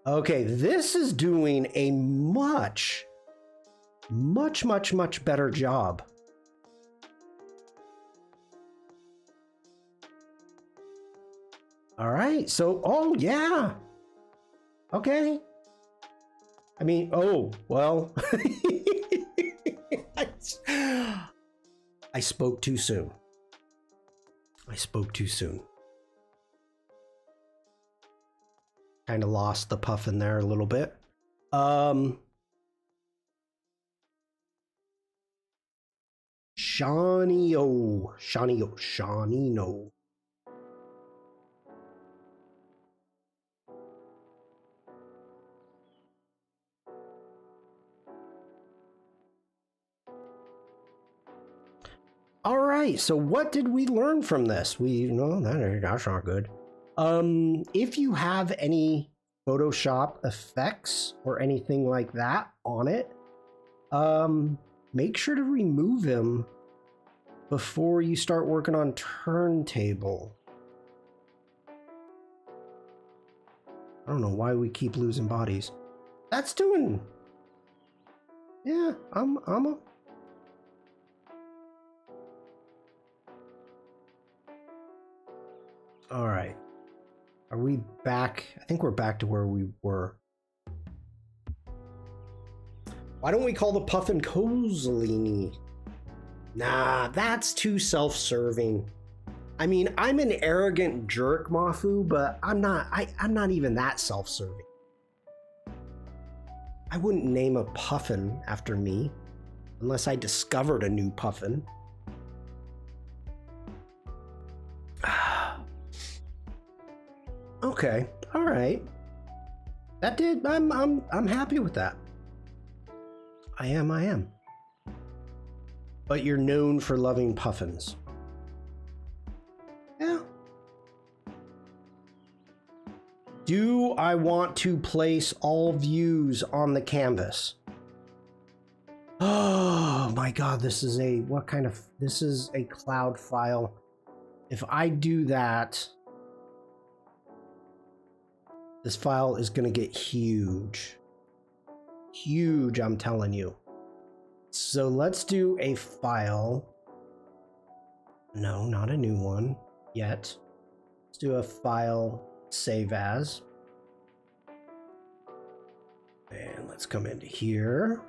A: Okay, this is doing a much better job. All right, so, oh yeah. Okay. I mean, oh, well. I spoke too soon. Kind of lost the Puffin there a little bit. Shawnino. right, so what did we learn from this? That's not good. If you have any Photoshop effects or anything like that on it, make sure to remove him before you start working on Turntable. I don't know why we keep losing bodies. That's doing... Yeah, I'm a... All right. Are we back? I think we're back to where we were. Why don't we call the Puffin Cozzolini? Nah, that's too self-serving. I mean, I'm an arrogant jerk, Mafu, but I'm not even that self-serving. I wouldn't name a Puffin after me unless I discovered a new Puffin. Okay, all right. That did. I'm happy with that. I am. But you're known for loving Puffins. Yeah. Do I want to place all views on the canvas? Oh my God, this is a cloud file. If I do that, this file is gonna get huge. Huge, I'm telling you. So let's do a file. No, not a new one yet. Let's do a file, save as. And let's come into here.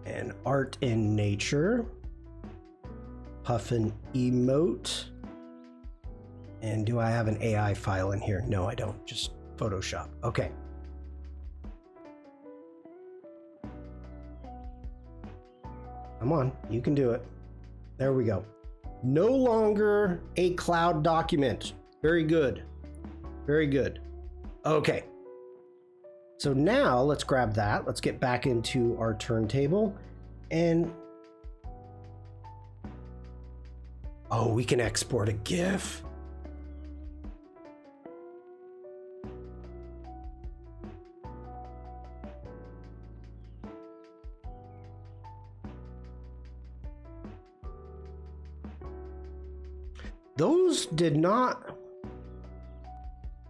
A: And art in nature. Puffin emote. And do I have an AI file in here? No, I don't. Just Photoshop. Okay. Come on, you can do it. There we go. No longer a cloud document. Very good. Very good. Okay. So now let's grab that. Let's get back into our turntable and... Oh, we can export a GIF. Those did not...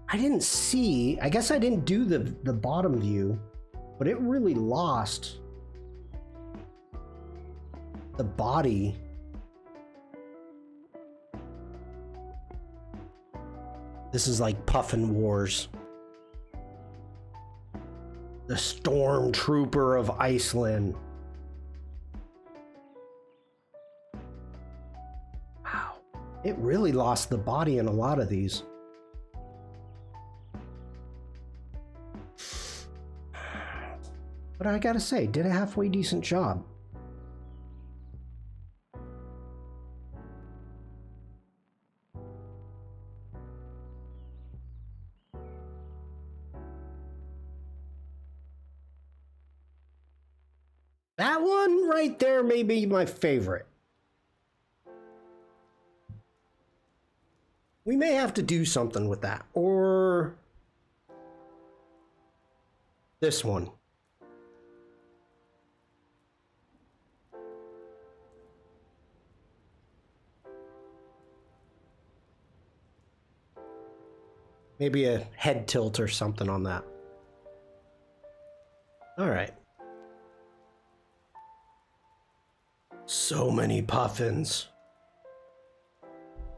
A: I didn't see... I guess I didn't do the bottom view, but it really lost the body. This is like Puffin Wars. The Stormtrooper of Iceland. Wow. It really lost the body in a lot of these. But I gotta say, did a halfway decent job. That one right there may be my favorite. We may have to do something with that. Or this one. Maybe a head tilt or something on that. All right. So many puffins.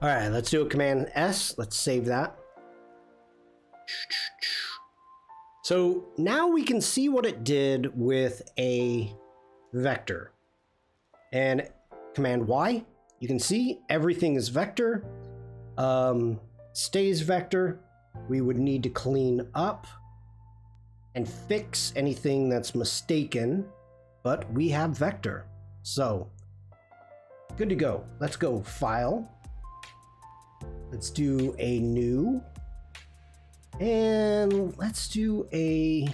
A: All right, let's do a Command S. Let's save that. So now we can see what it did with a vector. And Command Y, you can see everything is vector. Stays vector. We would need to clean up and fix anything that's mistaken, but we have vector. So, good to go. Let's go File. Let's do a new. And let's do a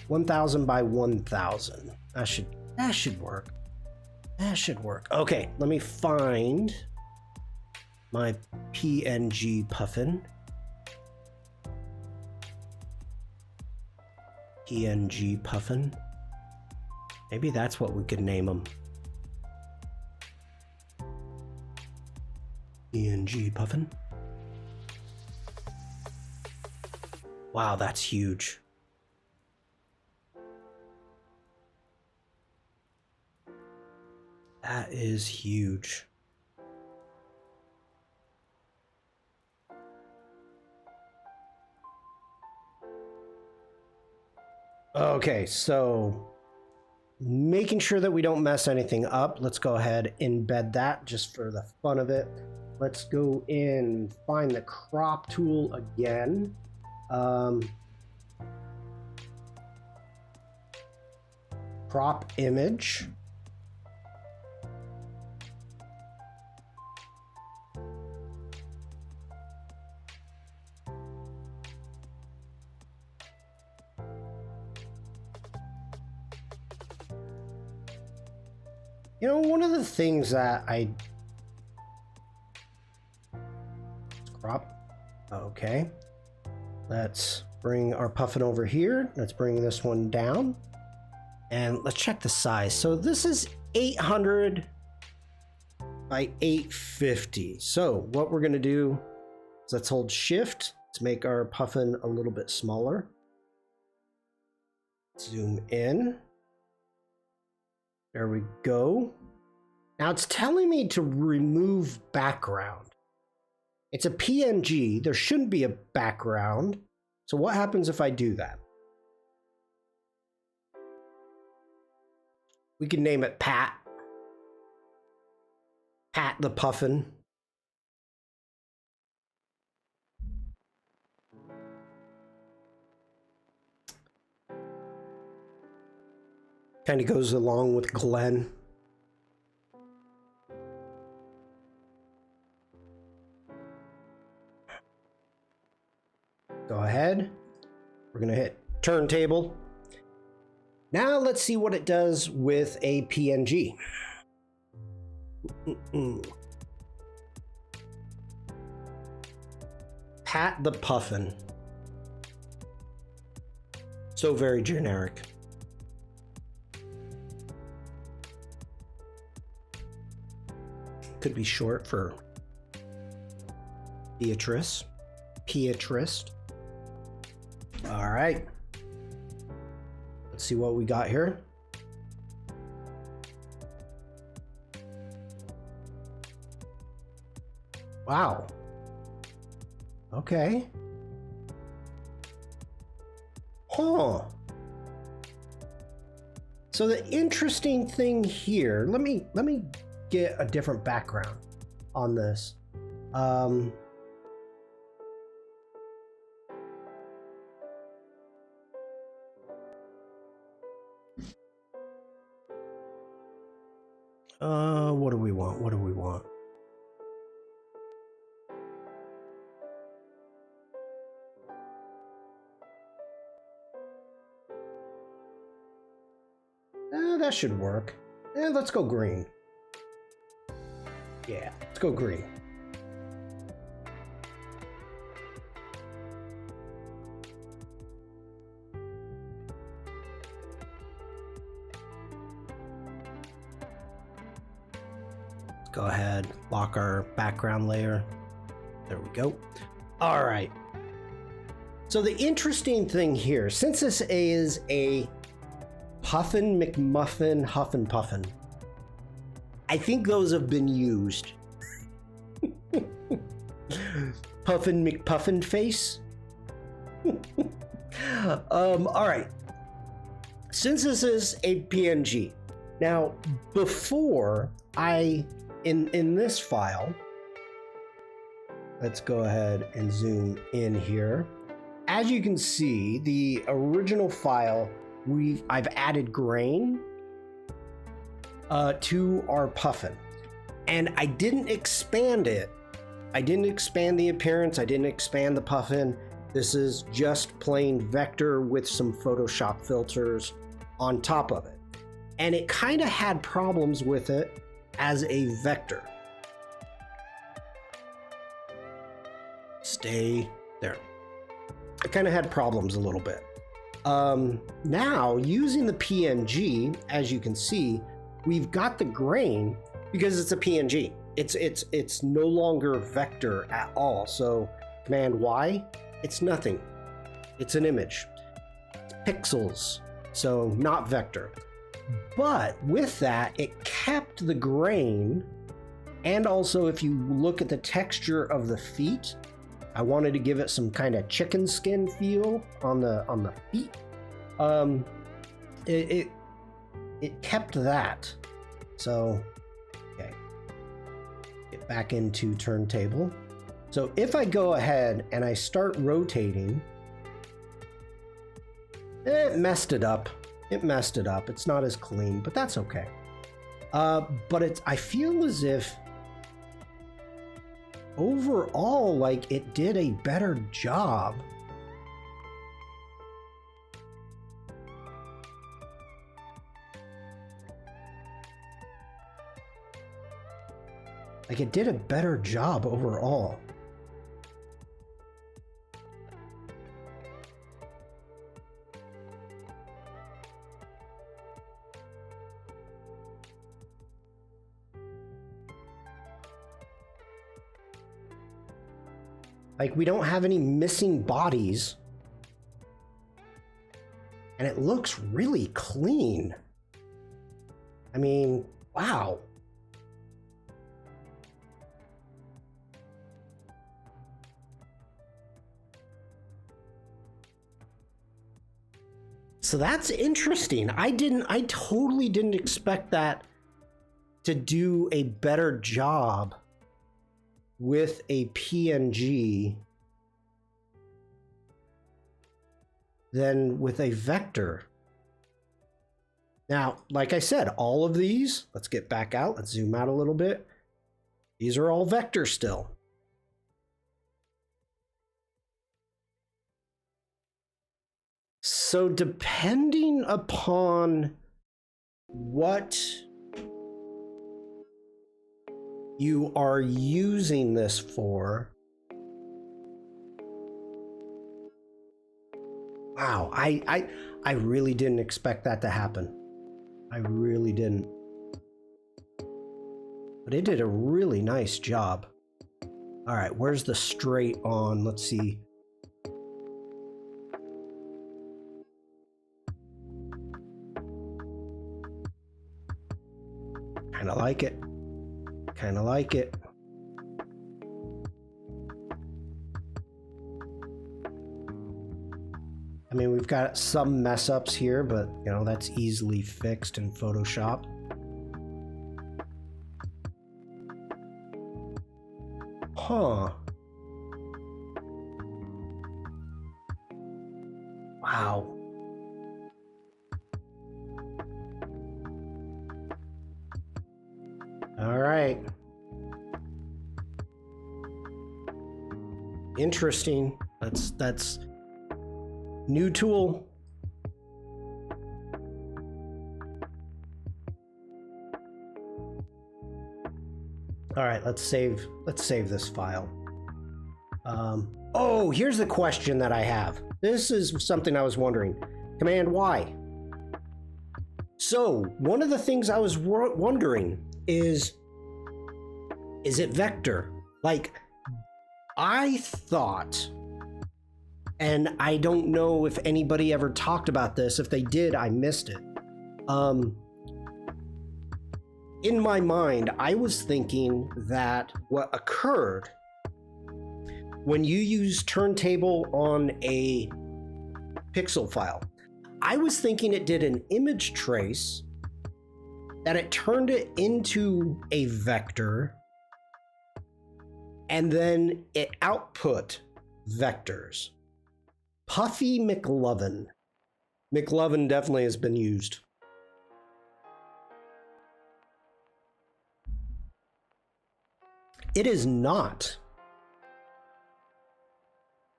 A: 1000 by 1000. That should That should work. That should work. Okay, let me find my PNG Puffin. PNG Puffin. Maybe that's what we could name him. PNG Puffin. Wow, that's huge. That is huge. Okay, so making sure that we don't mess anything up, let's go ahead and embed that just for the fun of it. Let's go in, find the crop tool again. Crop image. You know, one of the things that I crop. Okay. Let's bring our Puffin over here. Let's bring this one down. And let's check the size. So this is 800 by 850. So what we're going to do is let's hold shift to make our Puffin a little bit smaller. Zoom in. There we go. Now it's telling me to remove background. It's a PNG. There shouldn't be a background. So what happens if I do that? We can name it Pat. Pat the Puffin. Kind of goes along with Glenn. Go ahead. We're going to hit Turntable. Now let's see what it does with a PNG. Pat the Puffin. So very generic. Could be short for Beatrice. Pietrist. All right. Let's see what we got here. Wow. Okay. Huh. So the interesting thing here, let me get a different background on this. What do we want? What do we want? That should work. Let's go green. Yeah, let's go green. Let's go ahead, lock our background layer. There we go. All right. So the interesting thing here, since this is a Puffin McMuffin Huffin Puffin, I think those have been used. Puffin McPuffin face. All right. Since this is a PNG, now before in this file, let's go ahead and zoom in here. As you can see, the original file, I've added grain to our Puffin, and I didn't expand it. I didn't expand the appearance. I didn't expand the Puffin. This is just plain vector with some Photoshop filters on top of it. and it kind of had problems with it as a vector. Stay there. It kind of had problems a little bit. Now, using the PNG, as you can see, we've got the grain because it's a PNG. It's no longer vector at all. So Command Y, it's nothing. It's an image. It's pixels, so not vector. But with that, it kept the grain, and also if you look at the texture of the feet, I wanted to give it some kind of chicken skin feel on the feet. It kept that. So, okay. Get back into Turntable. So if I go ahead and I start rotating, it messed it up. It messed it up. It's not as clean, but that's okay. But I feel as if overall, like, it did a better job. Like, it did a better job overall. Like, we don't have any missing bodies. And it looks really clean. I mean, wow. So that's interesting. I totally didn't expect that to do a better job with a PNG than with a vector. Now, like I said, all of these, let's get back out, let's zoom out a little bit. These are all vector still. So depending upon what you are using this for, wow, I really didn't expect that to happen. I really didn't. But it did a really nice job. All right, where's the straight on? Let's see. Kind of like it. Kind of like it. I mean, we've got some mess ups here, but you know, that's easily fixed in Photoshop. Huh. Wow. All right. Interesting. That's new tool. All right, let's save this file. Oh, here's the question that I have. This is something I was wondering. Command Y. So one of the things I was wondering is it vector? Like, I thought, and I don't know if anybody ever talked about this. If they did, I missed it. In my mind, I was thinking that what occurred when you use Turntable on a pixel file, I was thinking it did an image trace, that it turned it into a vector, and then it output vectors. Puffy McLovin. McLovin definitely has been used. It is not.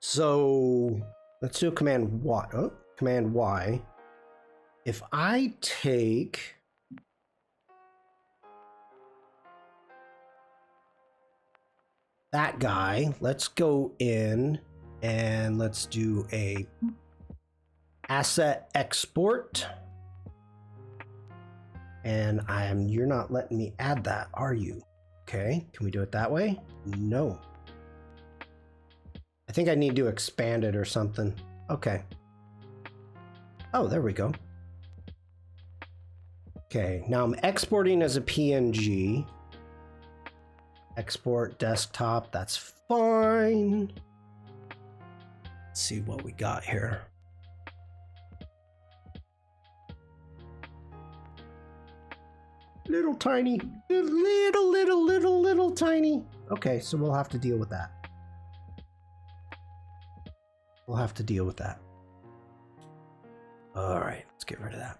A: So let's do Command Y. Oh, Command Y. If I take that guy. Let's go in and let's do a asset export. And you're not letting me add that, are you? Okay, can we do it that way? No. I think I need to expand it or something. Okay. Oh, there we go. Okay, now I'm exporting as a PNG. Export desktop, that's fine. Let's see what we got here. Little tiny, little tiny. Okay, so we'll have to deal with that. We'll have to deal with that. All right, let's get rid of that.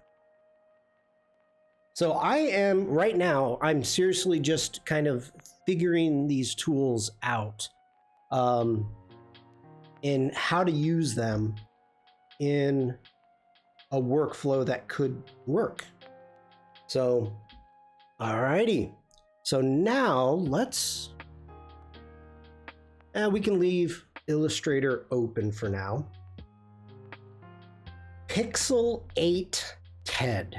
A: So right now, I'm seriously just kind of figuring these tools out in how to use them in a workflow that could work. So, alrighty. So now we can leave Illustrator open for now. Pixel 8 TED.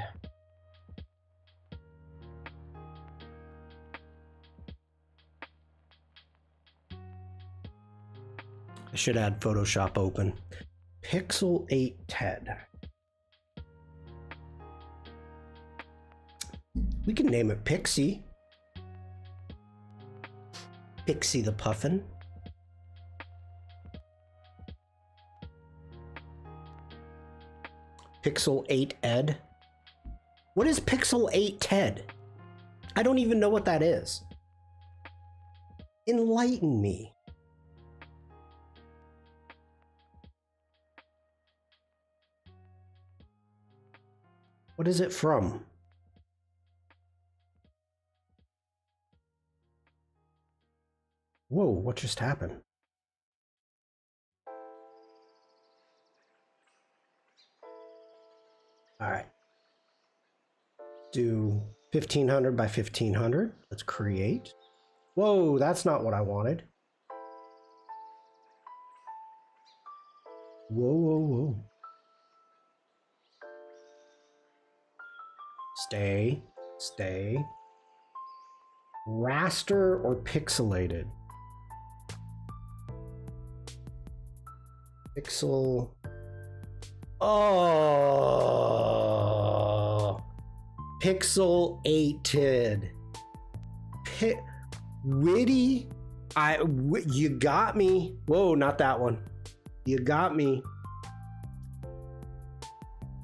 A: I should add Photoshop open. Pixel 8 TED. We can name it Pixie. Pixie the Puffin. Pixel 8 Ed. What is Pixel 8 TED? I don't even know what that is. Enlighten me. What is it from? Whoa, what just happened? All right. Do 1500 by 1500. Let's create. Whoa, that's not what I wanted. Whoa. Stay. Raster or pixelated? Pixel. Oh, pixelated. Witty. You got me. Whoa, not that one. You got me.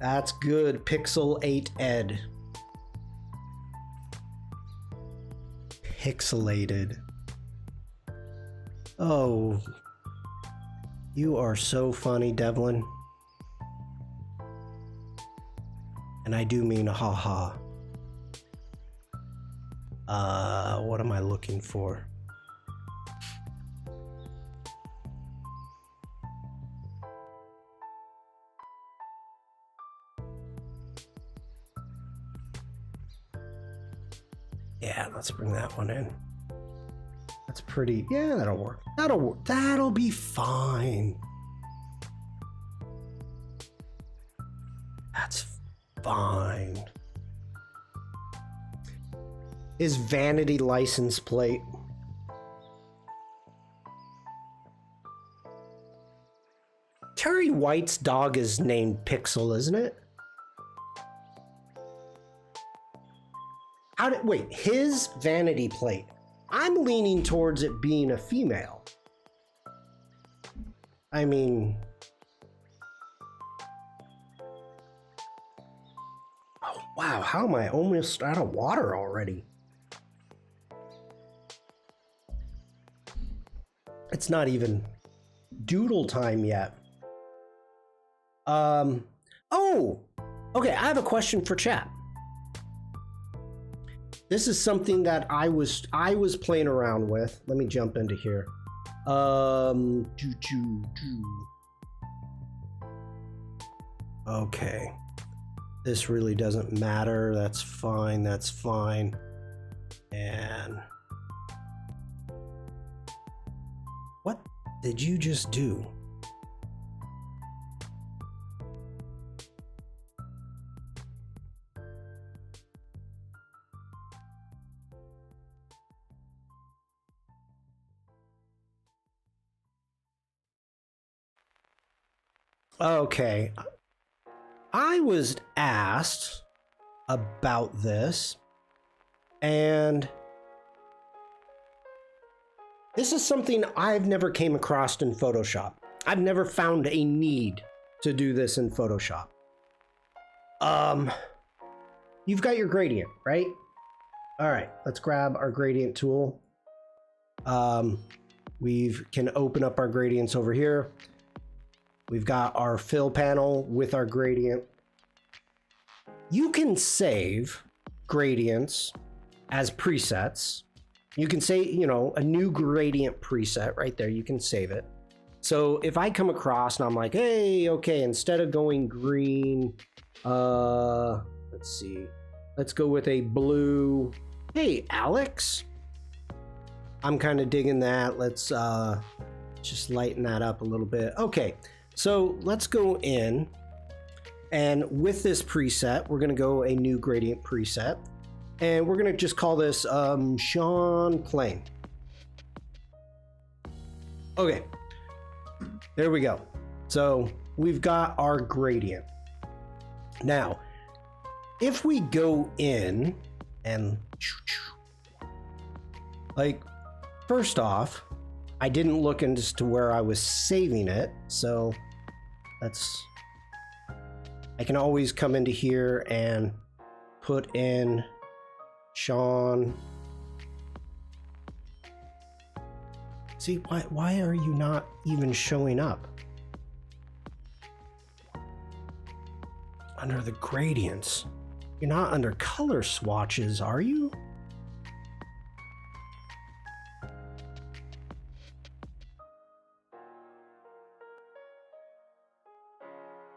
A: That's good. Pixel 8 Ed. Pixelated. Oh, you are so funny, Devlin. And I do mean haha. What am I looking for? Yeah, let's bring that one in. That's pretty. Yeah, that'll work. That'll be fine. That's fine. His vanity license plate. Terry White's dog is named Pixel, isn't it? Wait, his vanity plate. I'm leaning towards it being a female. I mean, oh wow, how am I almost out of water already? It's not even doodle time yet. Oh, okay, I have a question for chat. This is something that I was playing around with. Let me jump into here. Okay. This really doesn't matter. That's fine. That's fine. And What did you just do? Okay. I was asked about this, and this is something I've never came across in Photoshop. I've never found a need to do this in Photoshop. You've got your gradient, right? All right, let's grab our gradient tool. We can open up our gradients over here. We've got our fill panel with our gradient. You can save gradients as presets. You can say, you know, a new gradient preset right there. You can save it. So if I come across and I'm like, hey, okay, instead of going green, let's see, let's go with a blue. Hey, Alex. I'm kind of digging that. Let's just lighten that up a little bit. Okay, so let's go in. And with this preset, we're going to go a new gradient preset. And we're going to just call this Shawn Plain. Okay, there we go. So we've got our gradient. Now, if we go in and like, first off, I didn't look into where I was saving it. So I can always come into here and put in Shawn. See, why are you not even showing up? Under the gradients. You're not under color swatches, are you?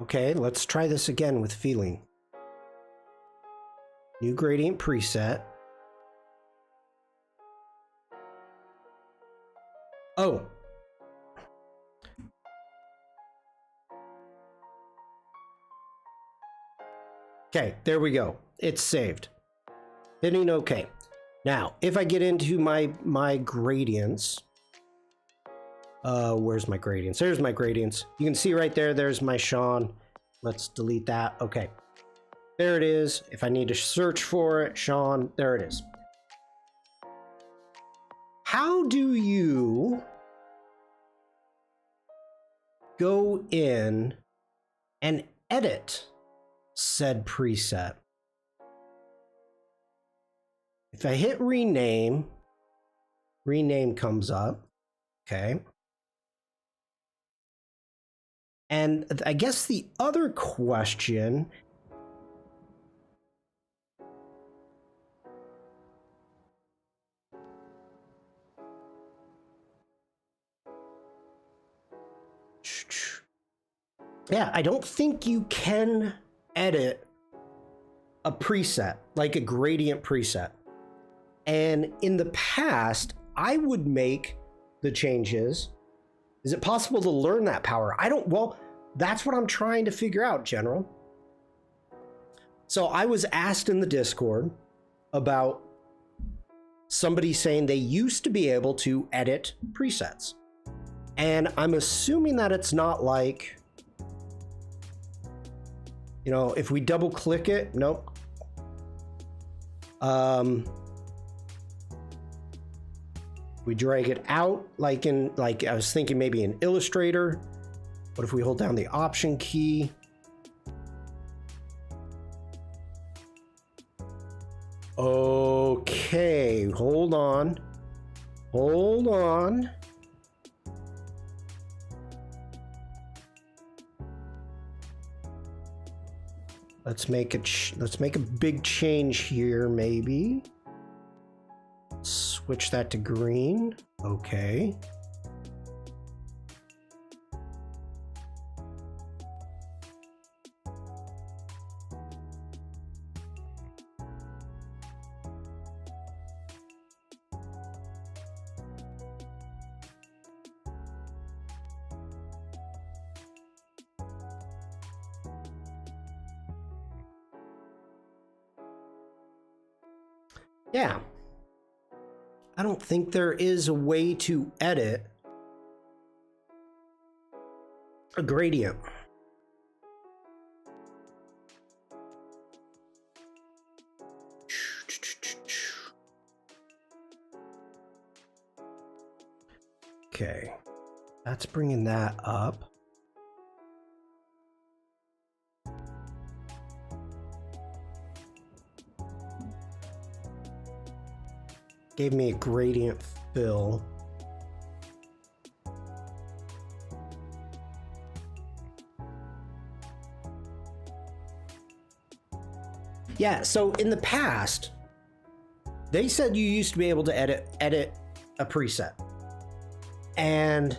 A: Okay, let's try this again with feeling. New gradient preset. Oh. Okay, there we go. It's saved. Hitting OK. Now, if I get into my gradients, where's my gradients? There's my gradients. You can see right there, there's my Shawn. Let's delete that. Okay. There it is. If I need to search for it, Shawn, there it is. How do you go in and edit said preset? If I hit rename, rename comes up. Okay. And I guess the other question, yeah, I don't think you can edit a preset, like a gradient preset. And in the past, I would make the changes. Is it possible to learn that power? Well, that's what I'm trying to figure out, General. So I was asked in the Discord about somebody saying they used to be able to edit presets. And I'm assuming that it's not like, you know, if we double click it, nope. We drag it out like I was thinking maybe in Illustrator. What if we hold down the Option key? Okay, hold on. Hold on. Let's make a big change here, maybe. Switch that to green. Okay. Yeah. I don't think there is a way to edit a gradient. Okay, that's bringing that up. Gave me a gradient fill. Yeah, so in the past, they said you used to be able to edit a preset. And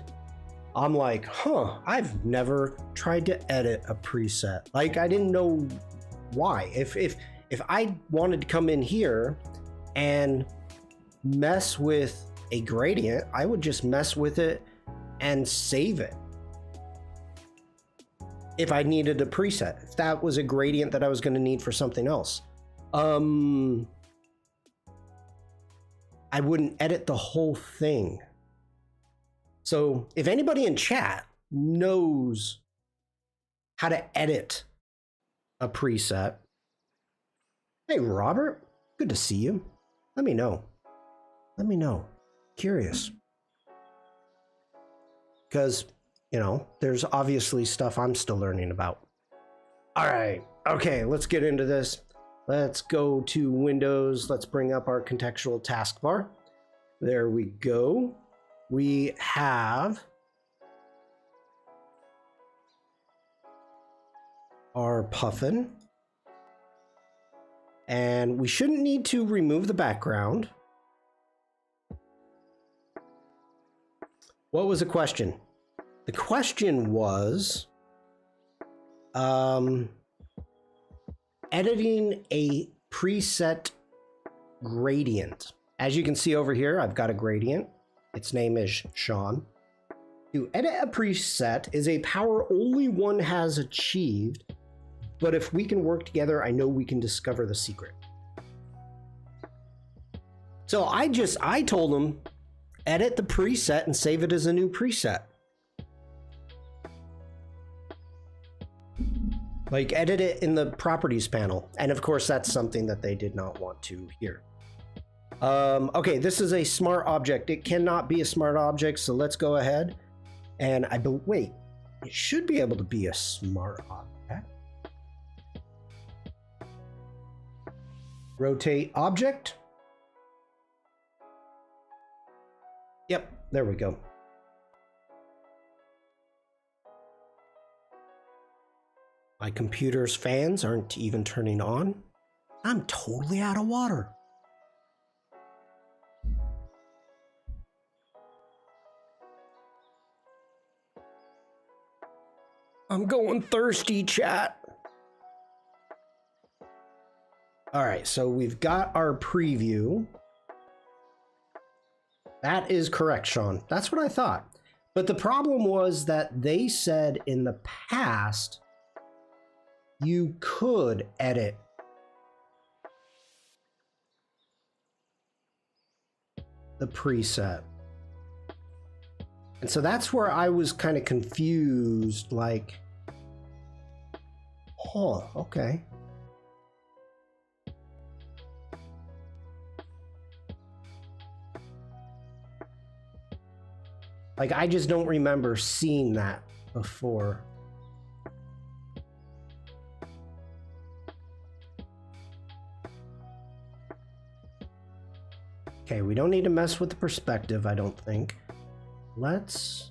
A: I'm like, huh, I've never tried to edit a preset. Like, I didn't know why. If I wanted to come in here and mess with a gradient, I would just mess with it and save it. If I needed a preset, if that was a gradient that I was going to need for something else. I wouldn't edit the whole thing. So if anybody in chat knows how to edit a preset, hey, Robert, good to see you. Let me know. Let me know. Curious. Because, you know, there's obviously stuff I'm still learning about. All right. Okay, let's get into this. Let's go to Windows. Let's bring up our contextual taskbar. There we go. We have our Puffin. And we shouldn't need to remove the background. What was the question? The question was editing a preset gradient. As you can see over here, I've got a gradient. Its name is Shawn. To edit a preset is a power only one has achieved, but if we can work together, I know we can discover the secret. So I told him, edit the preset and save it as a new preset. Like, edit it in the properties panel. And of course, that's something that they did not want to hear. Okay, this is a smart object. It cannot be a smart object, so let's go ahead. And wait, it should be able to be a smart object. Rotate object. Yep, there we go. My computer's fans aren't even turning on. I'm totally out of water. I'm going thirsty, chat. All right, so we've got our preview. That is correct, Shawn. That's what I thought. But the problem was that they said in the past, you could edit the preset. And so that's where I was kind of confused, like, oh, okay. Like, I just don't remember seeing that before. Okay, we don't need to mess with the perspective, I don't think. Let's...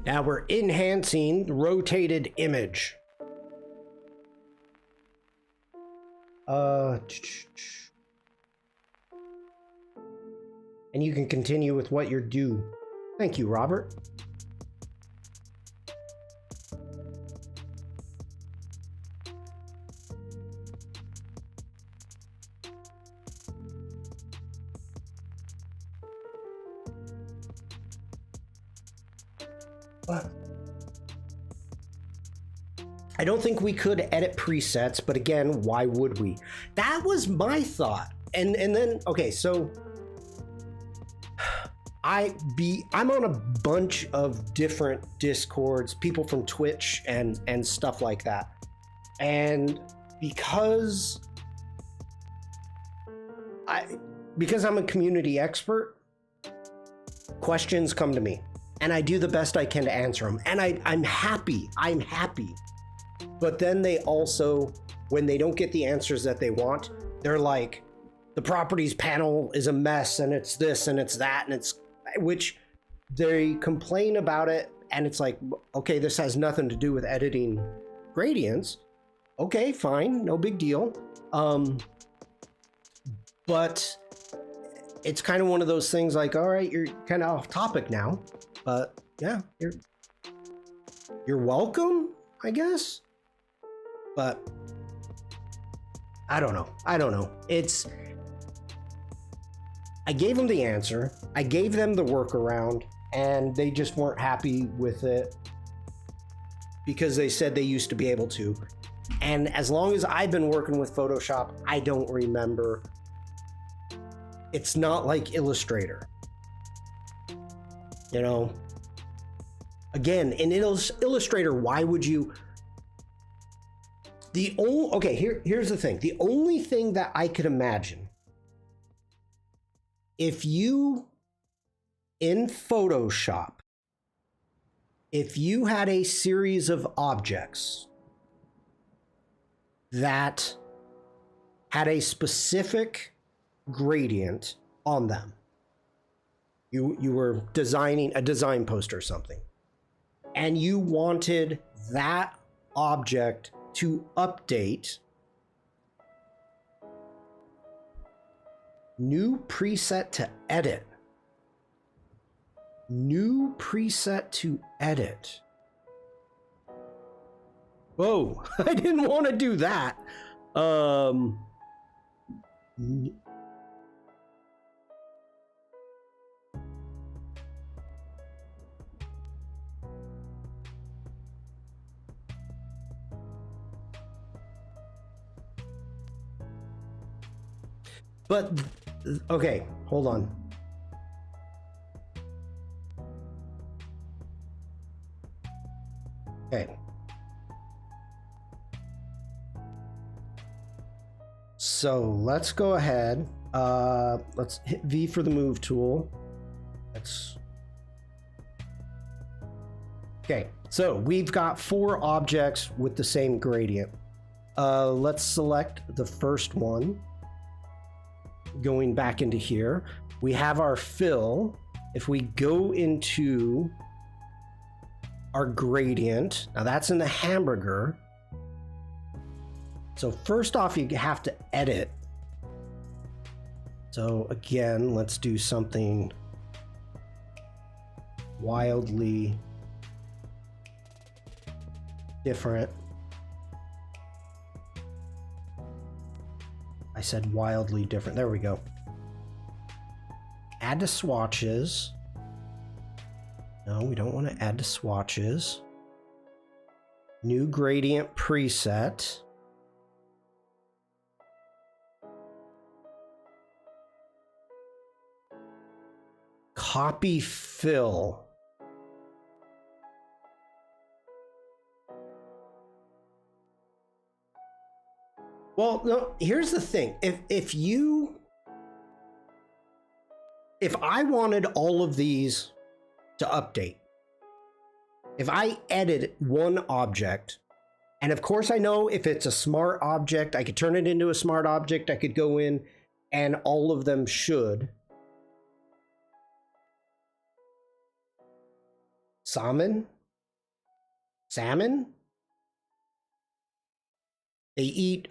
A: Now we're enhancing the rotated image. And you can continue with what you're due. Thank you, Robert. I don't think we could edit presets, but again, why would we? That was my thought. And then, okay, so I'm on a bunch of different Discords, people from Twitch and stuff like that. And because I'm a community expert, questions come to me and I do the best I can to answer them. And I'm happy. But then they also, when they don't get the answers that they want, they're like, the properties panel is a mess and it's this and it's that and it's, which they complain about it. And it's like, okay, this has nothing to do with editing gradients. Okay, fine, no big deal. But it's kind of one of those things like, all right, you're kind of off topic now, but yeah, you're welcome, I guess. But I don't know. I gave them the answer. I gave them the workaround and they just weren't happy with it because they said they used to be able to. And as long as I've been working with Photoshop, I don't remember. It's not like Illustrator. You know, again, in Illustrator, why would you? Here's the thing. The only thing that I could imagine, if you, in Photoshop, if you had a series of objects that had a specific gradient on them, you were designing a design post or something, and you wanted that object to update, new preset to edit. New preset to edit. Whoa, I didn't want to do that. But, okay, hold on. Okay. So let's go ahead. Let's hit V for the move tool. Okay, so we've got 4 objects with the same gradient. Let's select the first one. Going back into here, we have our fill. If we go into our gradient, now that's in the hamburger. So first off, you have to edit. So again, let's do something wildly different. I said wildly different. There we go. Add to swatches. No, we don't want to add to swatches. New gradient preset. Copy fill. Well, no, here's the thing. If I wanted all of these to update, if I edit one object, and of course I know if it's a smart object, I could turn it into a smart object, I could go in and all of them should. Salmon? They eat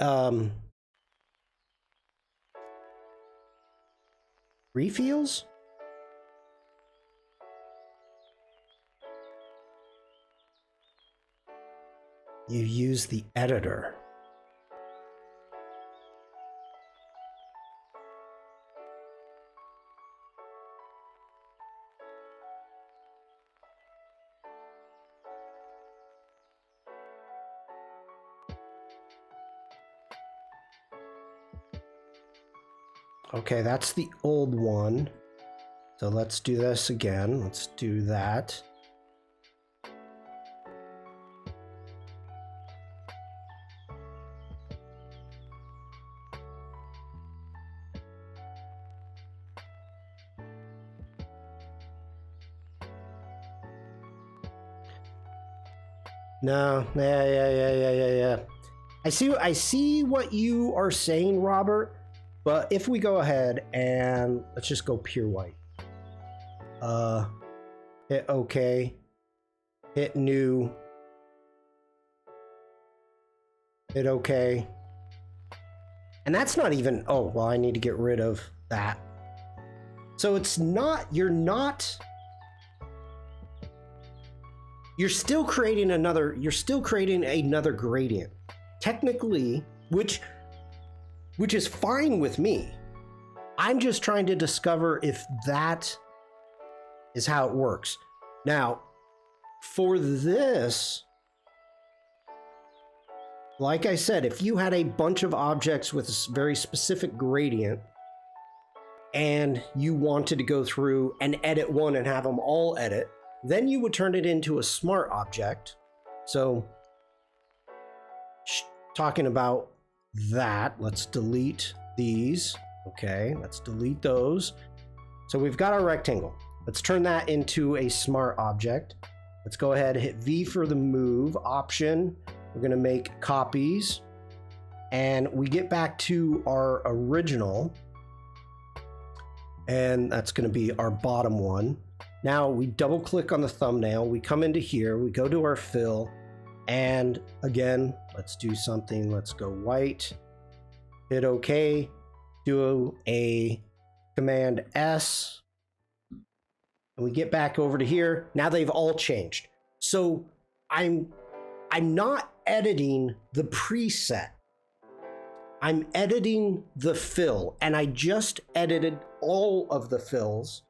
A: refills? You use the editor. Okay, that's the old one. So let's do this again. Let's do that. No, yeah. I see what you are saying, Robert. But if we go ahead and let's just go pure white. Hit OK. Hit new. Hit OK. And that's not even, oh, well, I need to get rid of that. So it's not, you're still creating another gradient. Technically, which is fine with me. I'm just trying to discover if that is how it works. Now, for this, like I said, if you had a bunch of objects with a very specific gradient and you wanted to go through and edit one and have them all edit, then you would turn it into a smart object. So, talking about that, let's delete these. Okay, let's delete those. So we've got our rectangle. Let's turn that into a smart object. Let's go ahead and hit V for the move option. We're going to make copies. And we get back to our original. And that's going to be our bottom one. Now we double click on the thumbnail. We come into here. We go to our fill. And again, let's do something. Let's go white. Hit OK. Do a Command S. And we get back over to here. Now they've all changed. So I'm not editing the preset. I'm editing the fill. And I just edited all of the fills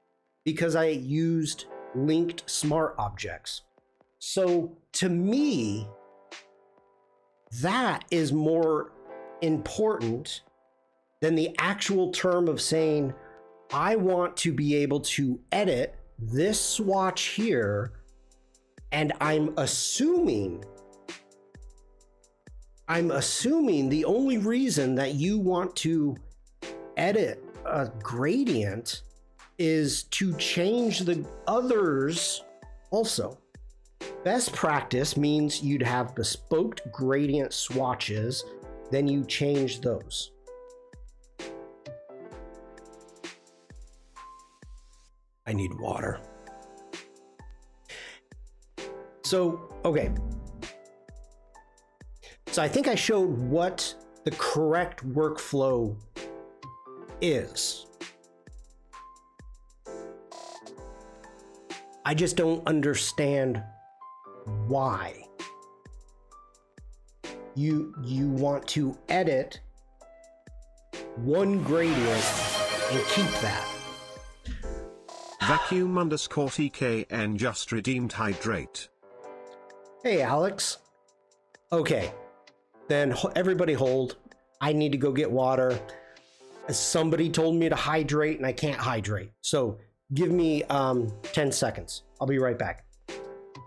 A: because I used linked smart objects. So to me, that is more important than the actual term of saying, I want to be able to edit this swatch here, and I'm assuming the only reason that you want to edit a gradient is to change the others also. Best practice means you'd have bespoke gradient swatches, then you change those. I need water. So, okay. So I think I showed what the correct workflow is. I just don't understand why you want to edit one gradient and keep that.
B: Vacuum_TK and just redeemed hydrate.
A: Hey, Alex. Okay, then everybody hold. I need to go get water. Somebody told me to hydrate and I can't hydrate. So give me 10 seconds. I'll be right back.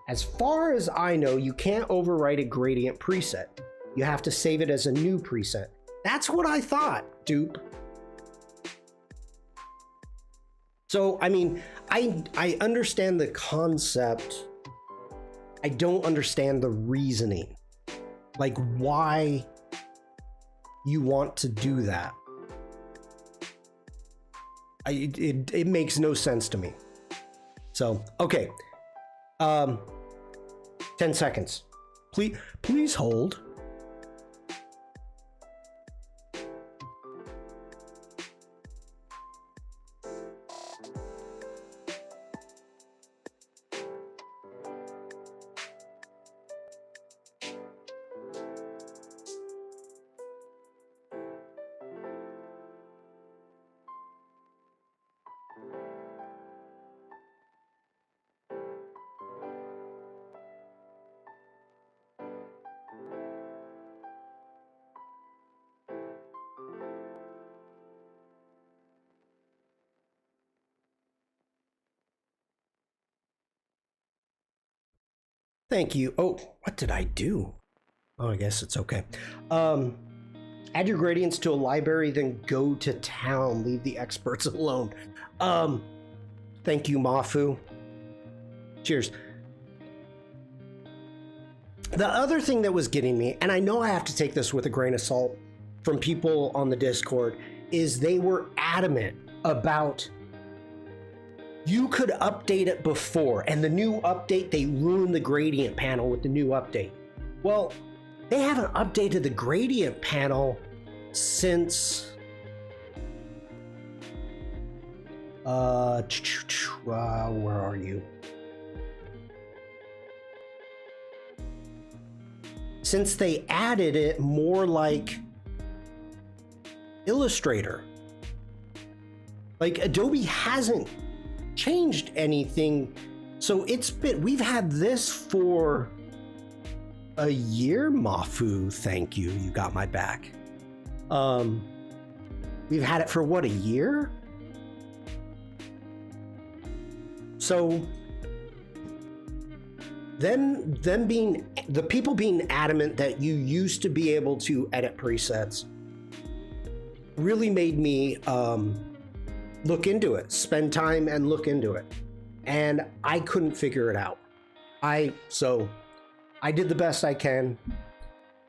A: As far as I know, you can't overwrite a gradient preset. You have to save it as a new preset. That's what I thought, dupe. So, I mean, I understand the concept. I don't understand the reasoning. Like, why you want to do that. It makes no sense to me. So, okay. 10 seconds. Please hold. Thank you. Oh, what did I do? Oh, I guess it's okay. Add your gradients to a library, then go to town. Leave the experts alone. Thank you, Mafu. Cheers. The other thing that was getting me, and I know I have to take this with a grain of salt from people on the Discord, is they were adamant about you could update it before, and the new update, they ruined the gradient panel with the new update. Well, they haven't updated the gradient panel since where are you? Since they added it more like Illustrator. Like Adobe hasn't changed anything. So we've had this for a year, Mafu. Thank you. You got my back. We've had it for what, a year? So the people being adamant that you used to be able to edit presets really made me look into it, spend time and look into it. And I couldn't figure it out. So I did the best I can.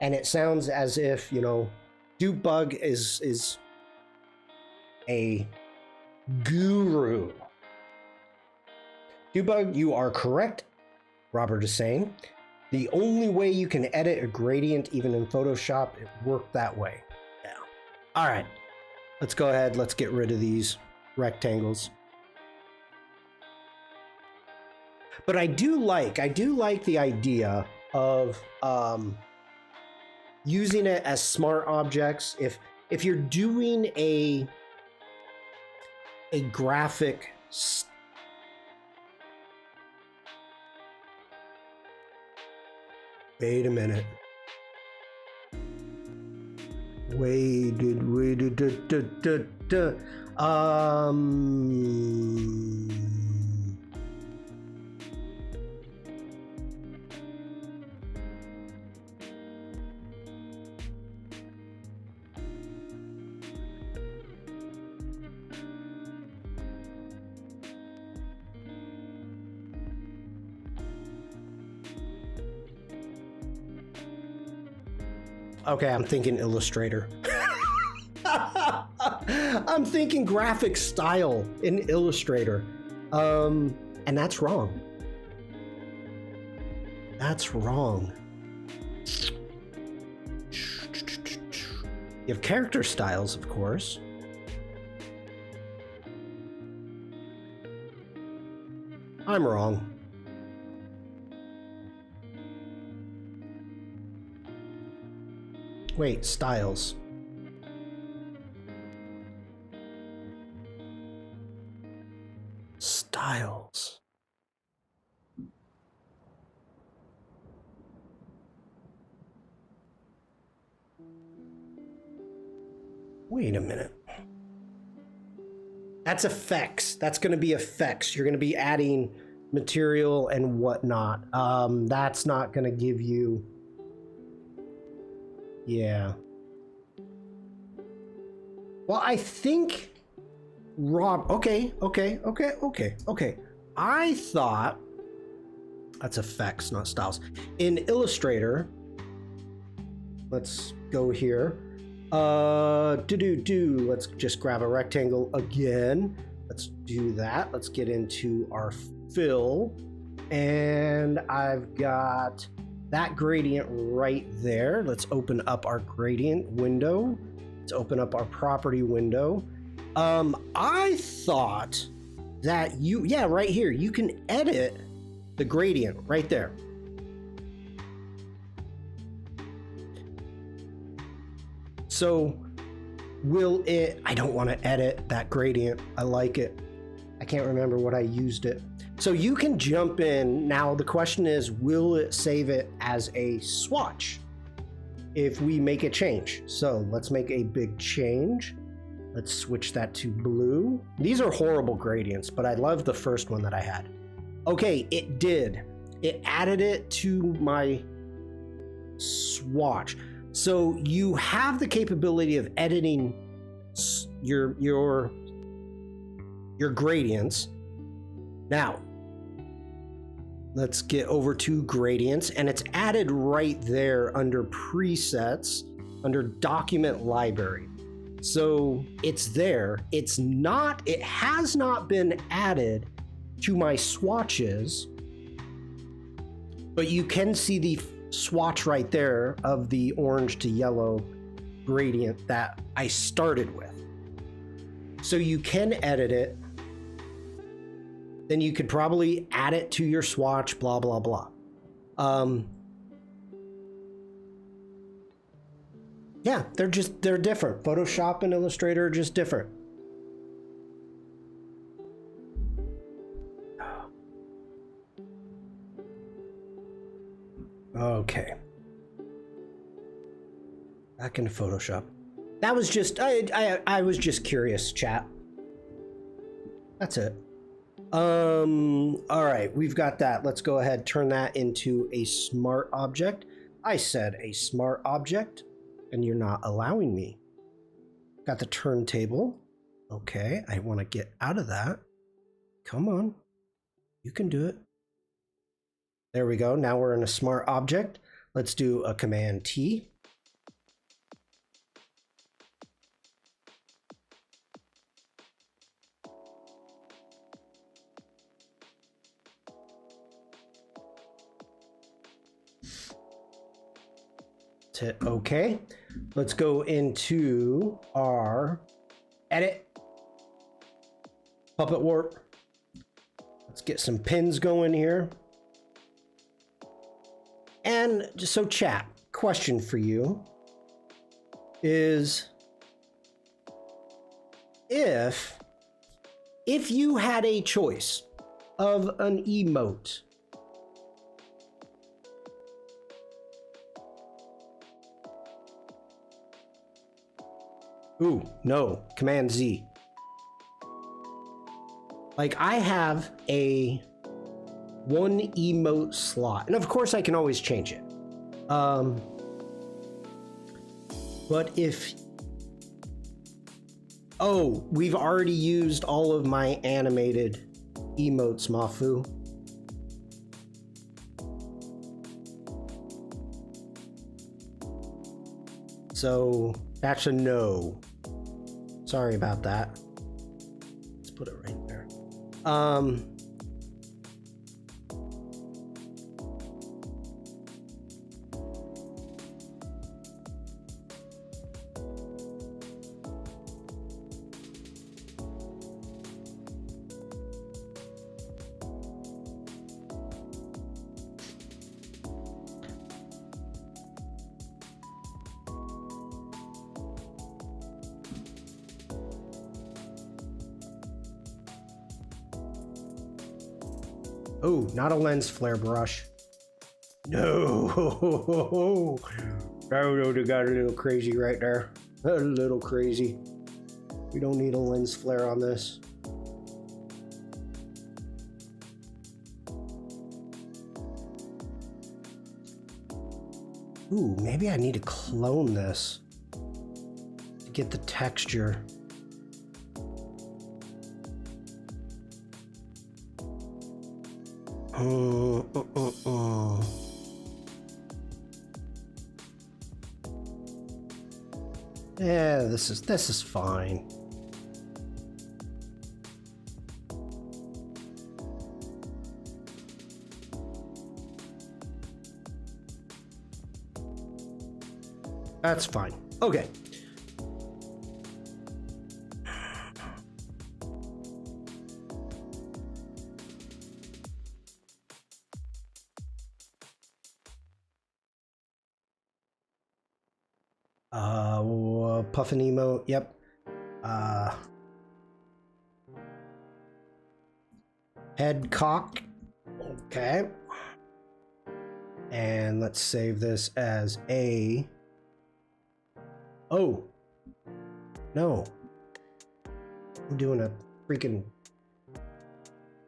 A: And it sounds as if, Dupebug is a guru. Dupebug, you are correct. Robert is saying the only way you can edit a gradient, even in Photoshop, it worked that way. Yeah. All right. Let's go ahead. Let's get rid of these rectangles. But I do like the idea of using it as smart objects. If you're doing a graphic wait a minute. Okay, I'm thinking Illustrator. I'm thinking graphic style in Illustrator. And that's wrong. That's wrong. You have character styles, of course. I'm wrong. Wait, styles. Styles. Wait a minute. That's effects. That's going to be effects. You're going to be adding material and whatnot. That's not going to give you... Yeah. Well, I think okay. I thought that's effects, not styles. In Illustrator, let's go here. Let's just grab a rectangle again. Let's do that. Let's get into our fill. And I've got that gradient right there. Let's open up our gradient window. Let's open up our property window. I thought that right here, you can edit the gradient right there. So I don't want to edit that gradient. I like it. I can't remember what I used it. So you can jump in. Now the question is, will it save it as a swatch if we make a change? So let's make a big change. Let's switch that to blue. These are horrible gradients, but I love the first one that I had. Okay, it did. it added it to my swatch. So you have the capability of editing your gradients. Now, let's get over to gradients, and it's added right there under presets, under document library. So it's there. It has not been added to my swatches, but you can see the swatch right there of the orange to yellow gradient that I started with. So you can edit it. Then you could probably add it to your swatch, blah, blah, blah. Yeah, they're different. Photoshop and Illustrator are just different. Okay. Back into Photoshop. That was just, I was just curious, chat. That's it. All right, we've got that. Let's go ahead, turn that into a smart object. I said a smart object, and you're not allowing me. Got the turntable. Okay, I want to get out of that. Come on, you can do it. There we go. Now we're in a smart object. Let's do a Command T. Hit OK. Let's go into our edit, puppet warp. Let's get some pins going here. And so chat, question for you is, if you had a choice of an emote, ooh, no, Command Z. Like, I have a one emote slot, and of course I can always change it. But if, oh, we've already used all of my animated emotes, Mafu. So that's a no. Sorry about that. Let's put it right there. Oh, not a lens flare brush. No. Oh, they got a little crazy right there. A little crazy. We don't need a lens flare on this. Ooh, maybe I need to clone this to get the texture. Yeah, this is fine. That's fine. Okay. Puffin emote, yep. Head cock. Okay. And let's save this as a... Oh. No. I'm doing a freaking...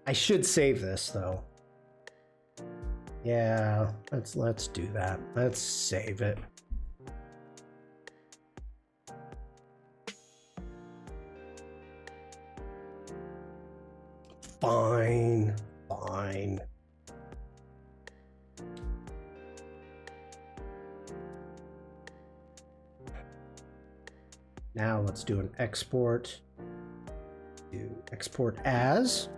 A: I should save this, though. Yeah, let's do that. Let's save it. Fine, fine. Now let's do an export. Do export as.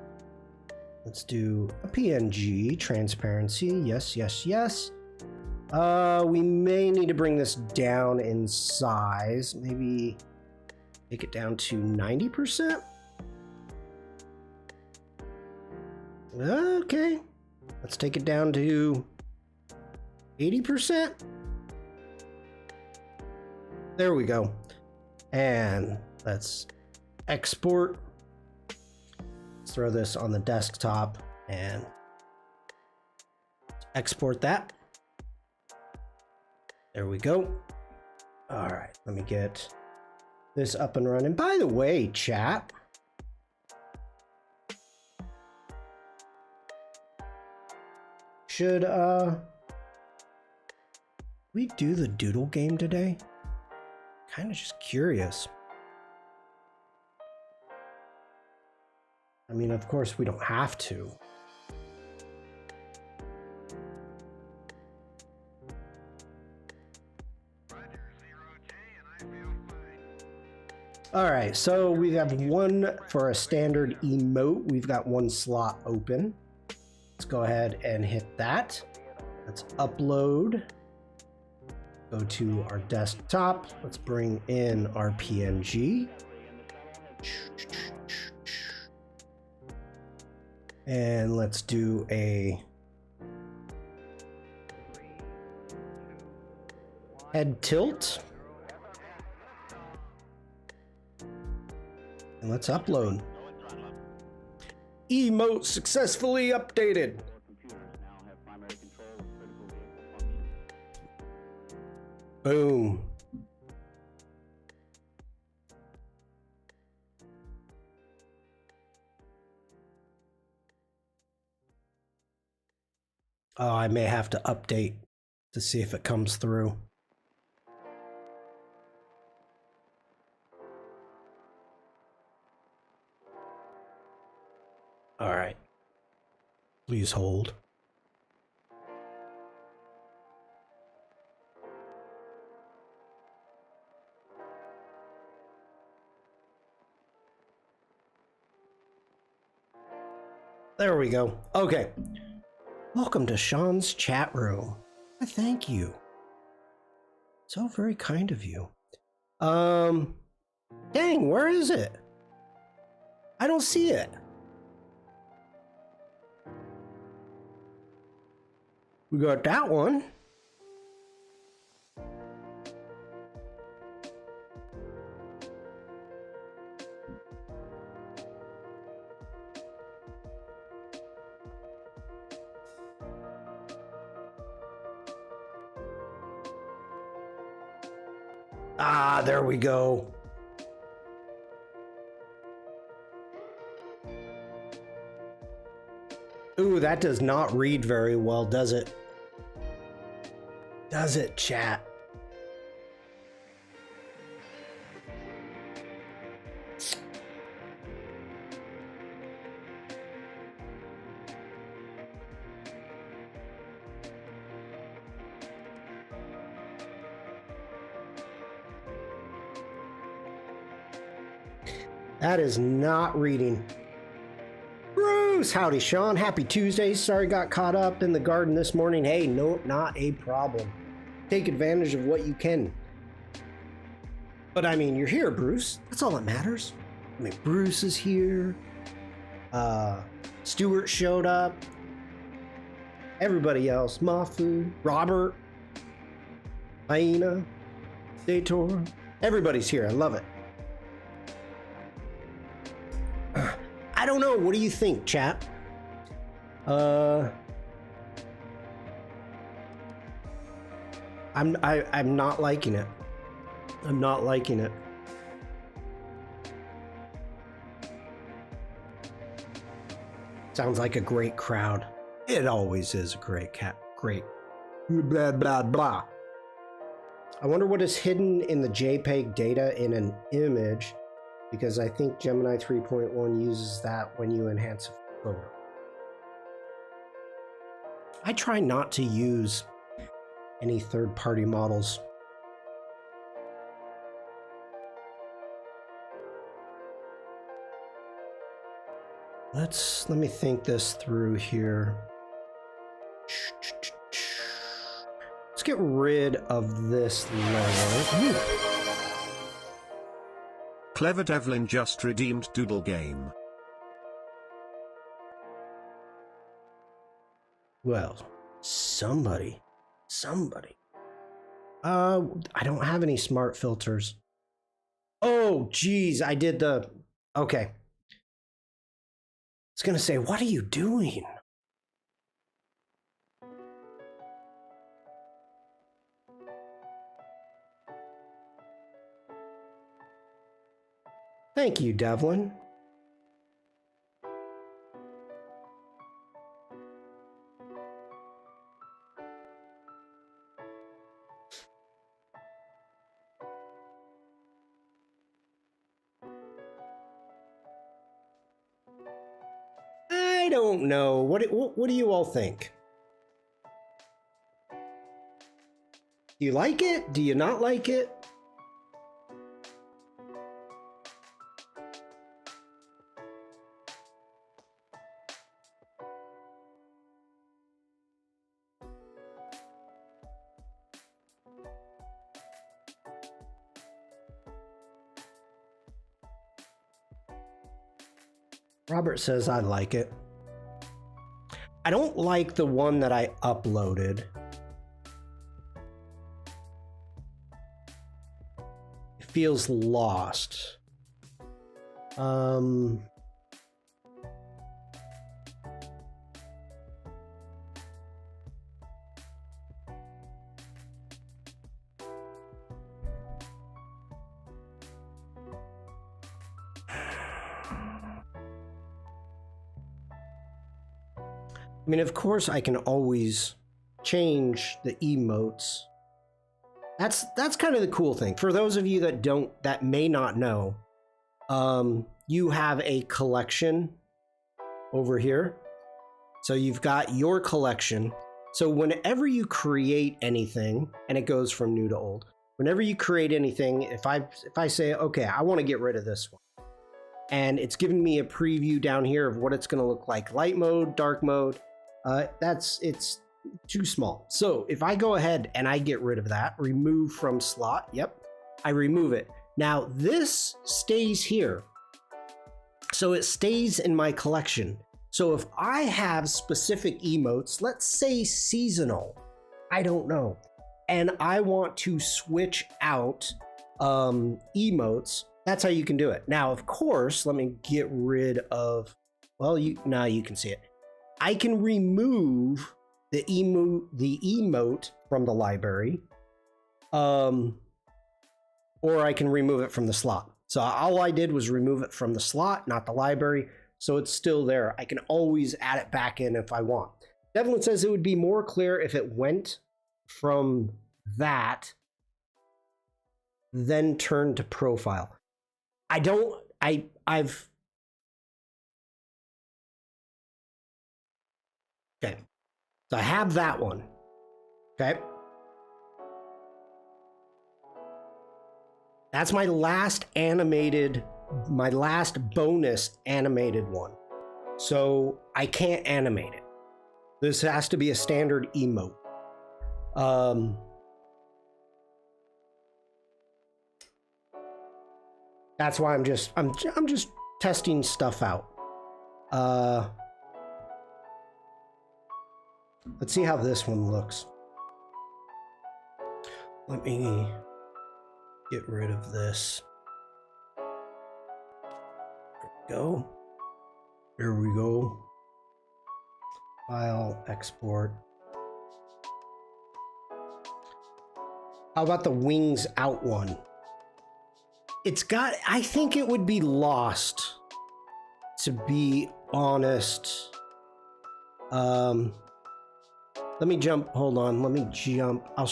A: Let's do a PNG transparency. Yes, yes, yes. We may need to bring this down in size. Maybe take it down to 90%. Okay. Let's take it down to 80%. There we go. And let's export. Let's throw this on the desktop and export that. There we go. All right, let me get this up and running. By the way, chat, should we do the doodle game today? Kind of just curious. I mean, of course, we don't have to. All right, so we have one for a standard emote. We've got one slot open. Let's go ahead and hit that. Let's upload. Go to our desktop. Let's bring in our PNG. And let's do a head tilt. And let's upload. Emote successfully updated. Boom. Oh, I may have to update to see if it comes through. All right. Please hold. There we go. Okay. Welcome to Shawn's chat room. I thank you. So very kind of you. Dang, where is it? I don't see it. We got that one. Ah, there we go. Ooh, that does not read very well, does it? Does it, chat? That is not reading. Bruce, howdy, Shawn. Happy Tuesday. Sorry got caught up in the garden this morning. Hey, no, not a problem. Take advantage of what you can. But I mean, you're here, Bruce. That's all that matters. I mean, Bruce is here. Stuart showed up. Everybody else. Mafu, Robert, Aina, Dator. Everybody's here. I love it. I don't know. What do you think, chat? I'm not liking it. I'm not liking it. Sounds like a great crowd. It always is a great cat. Great. Blah, blah, blah. I wonder what is hidden in the JPEG data in an image, because I think Gemini 3.1 uses that when you enhance a photo. I try not to use any third-party models. Let me think this through here. Let's get rid of this layer.
B: Clever Devlin just redeemed Doodle Game.
A: Well, somebody. I don't have any smart filters. Oh, geez, I did the... Okay. I was gonna say, what are you doing? Thank you, Devlin. I don't know. What do you all think? Do you like it? Do you not like it? Robert says I like it. I don't like the one that I uploaded. It feels lost. I mean, of course, I can always change the emotes. That's kind of the cool thing. For those of you that may not know, you have a collection over here. So you've got your collection. So whenever you create anything, and it goes from new to old, whenever you create anything, if I say, okay, I want to get rid of this one, and it's giving me a preview down here of what it's going to look like, light mode, dark mode. It's too small. So if I go ahead and I get rid of that, remove from slot, yep, I remove it. Now this stays here. So it stays in my collection. So if I have specific emotes, let's say seasonal, I don't know, and I want to switch out emotes, that's how you can do it. Now, of course, let me get rid of, well, now you can see it. I can remove the emote from the library, or I can remove it from the slot. So all I did was remove it from the slot, not the library, so it's still there. I can always add it back in if I want. Devlin says it would be more clear if it went from that, then turned to profile. Okay, so I have that one, okay? That's my last bonus animated one. So I can't animate it. This has to be a standard emote. That's why I'm just testing stuff out. Let's see how this one looks. Let me get rid of this. There we go. Here we go. File, export. How about the wings out one? I think it would be lost, to be honest. Let me jump. Hold on. Let me jump. I'll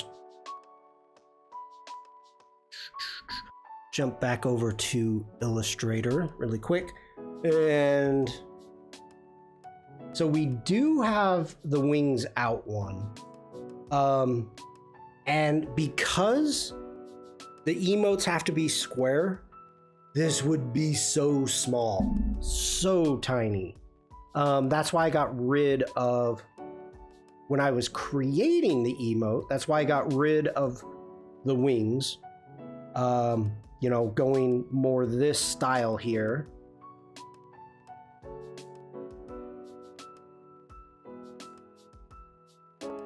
A: jump back over to Illustrator really quick. And so we do have the wings out one. And because the emotes have to be square, this would be so small, so tiny. That's why I got rid of, when I was creating the emote, that's why I got rid of the wings. You know, going more this style here.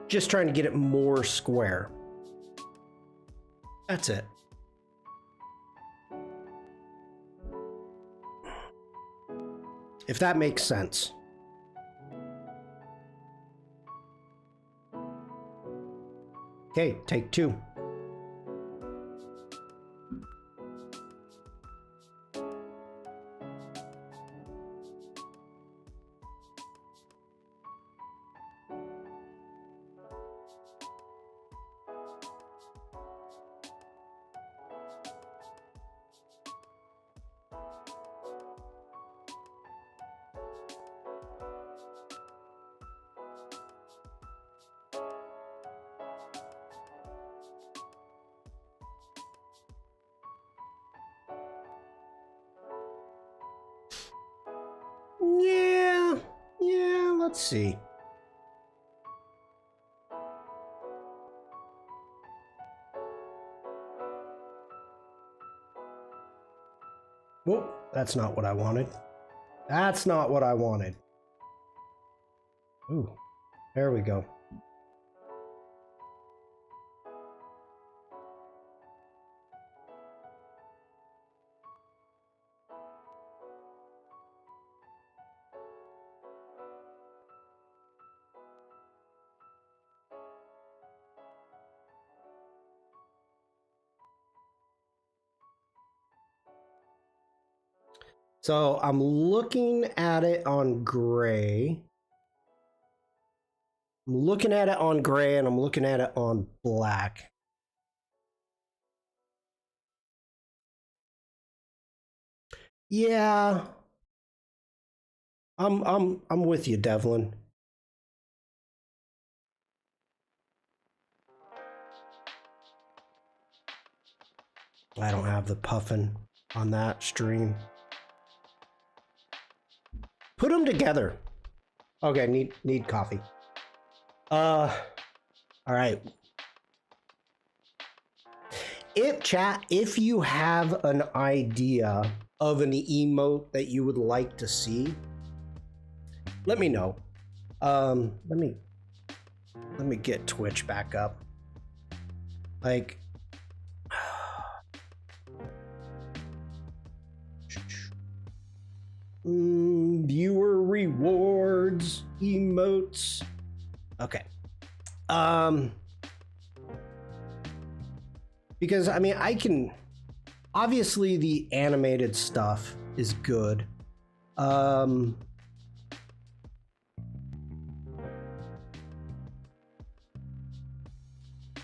A: Just trying to get it more square. That's it. If that makes sense. Okay, take two. Yeah, let's see. Whoa, that's not what I wanted. That's not what I wanted. Ooh, there we go. So I'm looking at it on gray. I'm looking at it on gray and I'm looking at it on black. Yeah. I'm with you, Devlin. I don't have the Puffin on that stream. Put them together. Okay, need coffee. All right. If you have an idea of an emote that you would like to see, let me know. Let me get Twitch back up. Like, viewer rewards, emotes. Okay. Because I mean, I can, obviously the animated stuff is good.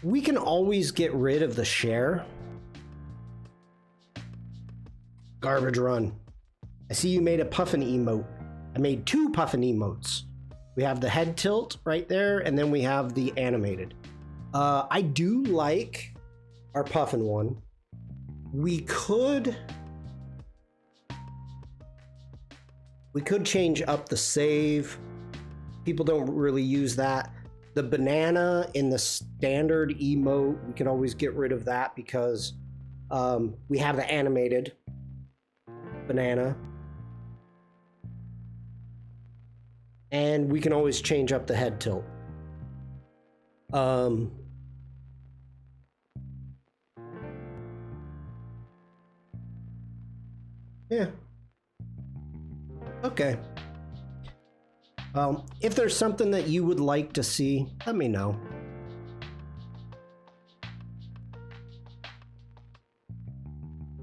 A: We can always get rid of the share. Garbage run. I see you made a Puffin emote. I made two Puffin emotes. We have the head tilt right there, and then we have the animated. I do like our Puffin one. We could change up the save. People don't really use that. The banana in the standard emote, we can always get rid of that because we have the animated banana. And we can always change up the head tilt. Yeah. Okay. If there's something that you would like to see, let me know.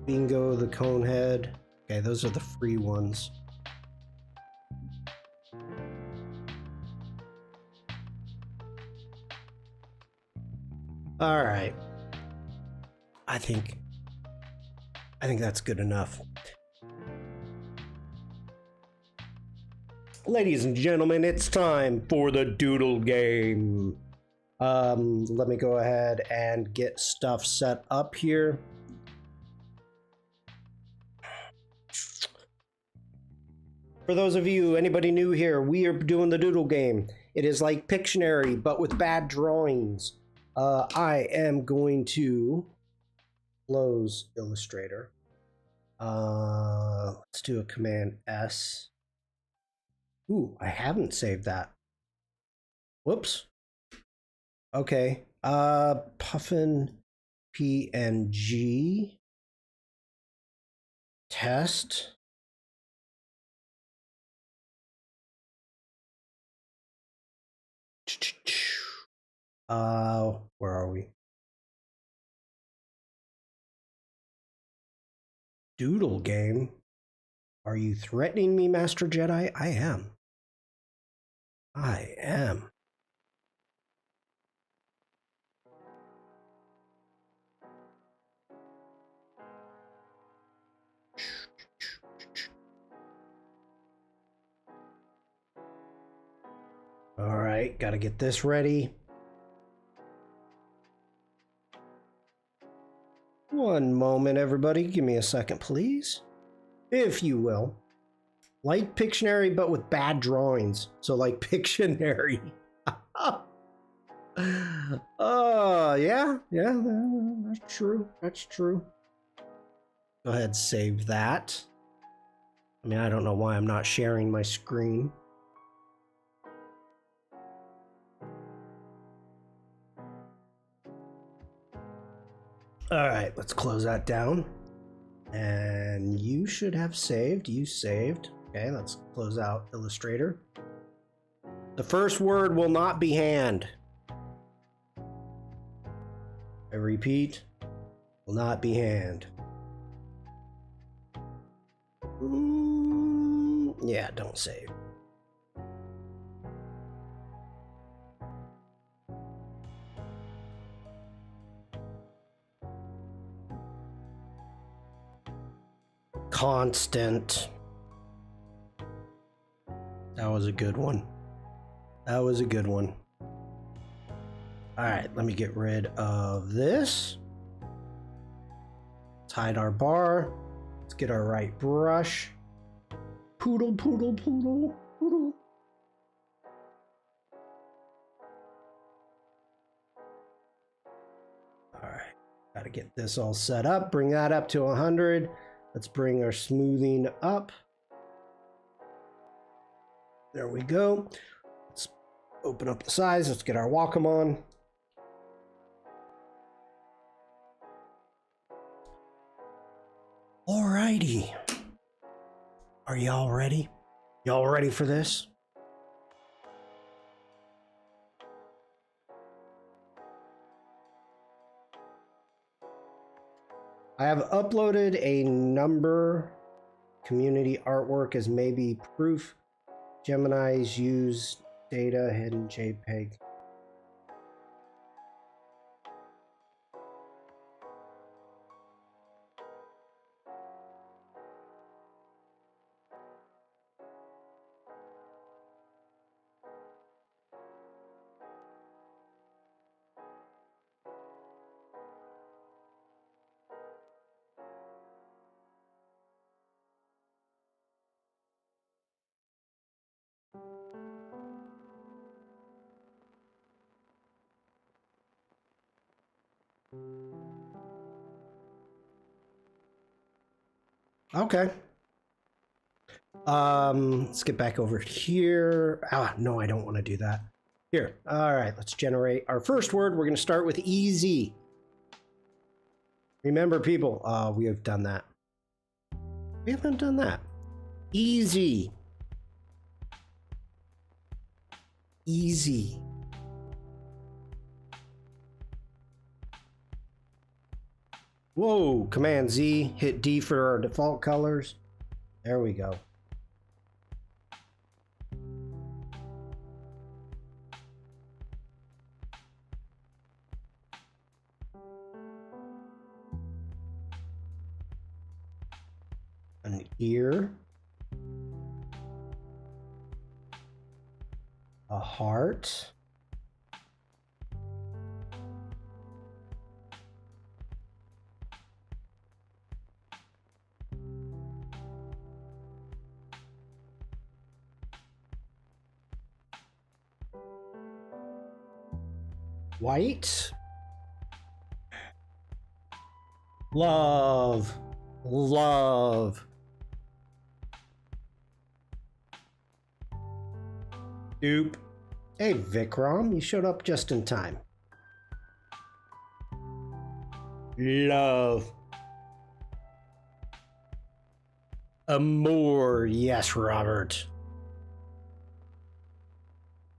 A: Bingo, the cone head. Okay, those are the free ones. All right. I think that's good enough. Ladies and gentlemen, it's time for the doodle game. Let me go ahead and get stuff set up here. For those of you, anybody new here, we are doing the doodle game. It is like Pictionary, but with bad drawings. I am going to close Illustrator. Let's do a Command S. Ooh, I haven't saved that. Whoops. Okay. Puffin PNG test. Where are we? Doodle game? Are you threatening me, Master Jedi? I am. I am. All right, gotta get this ready. One moment, everybody. Give me a second, please. If you will. Like Pictionary, but with bad drawings. So like Pictionary. Yeah, that's true. That's true. Go ahead, save that. I mean, I don't know why I'm not sharing my screen. All right, let's close that down. And you should have saved. You saved. Okay, let's close out Illustrator. The first word will not be hand. I repeat, will not be hand. Yeah, don't save. Constant. That was a good one. That was a good one. All right, let me get rid of this. Let's hide our bar. Let's get our right brush. Poodle, poodle, poodle, poodle. All right, gotta get this all set up. Bring that up to 100. Let's bring our smoothing up. There we go. Let's open up the size. Let's get our Wacom on. Alrighty. Are y'all ready? Y'all ready for this? I have uploaded a number community artwork as maybe proof. Gemini's use data hidden JPEG. Okay. Let's get back over here. No, I don't want to do that. Here. All right, let's generate our first word. We're going to start with easy. Remember, people, we have done that. We haven't done that. Easy. Easy. Whoa, Command Z, hit D for our default colors. There we go. An ear. A heart. White. Love. Love. Dupe. Hey, Vikram, you showed up just in time. Love. Amour. Yes, Robert.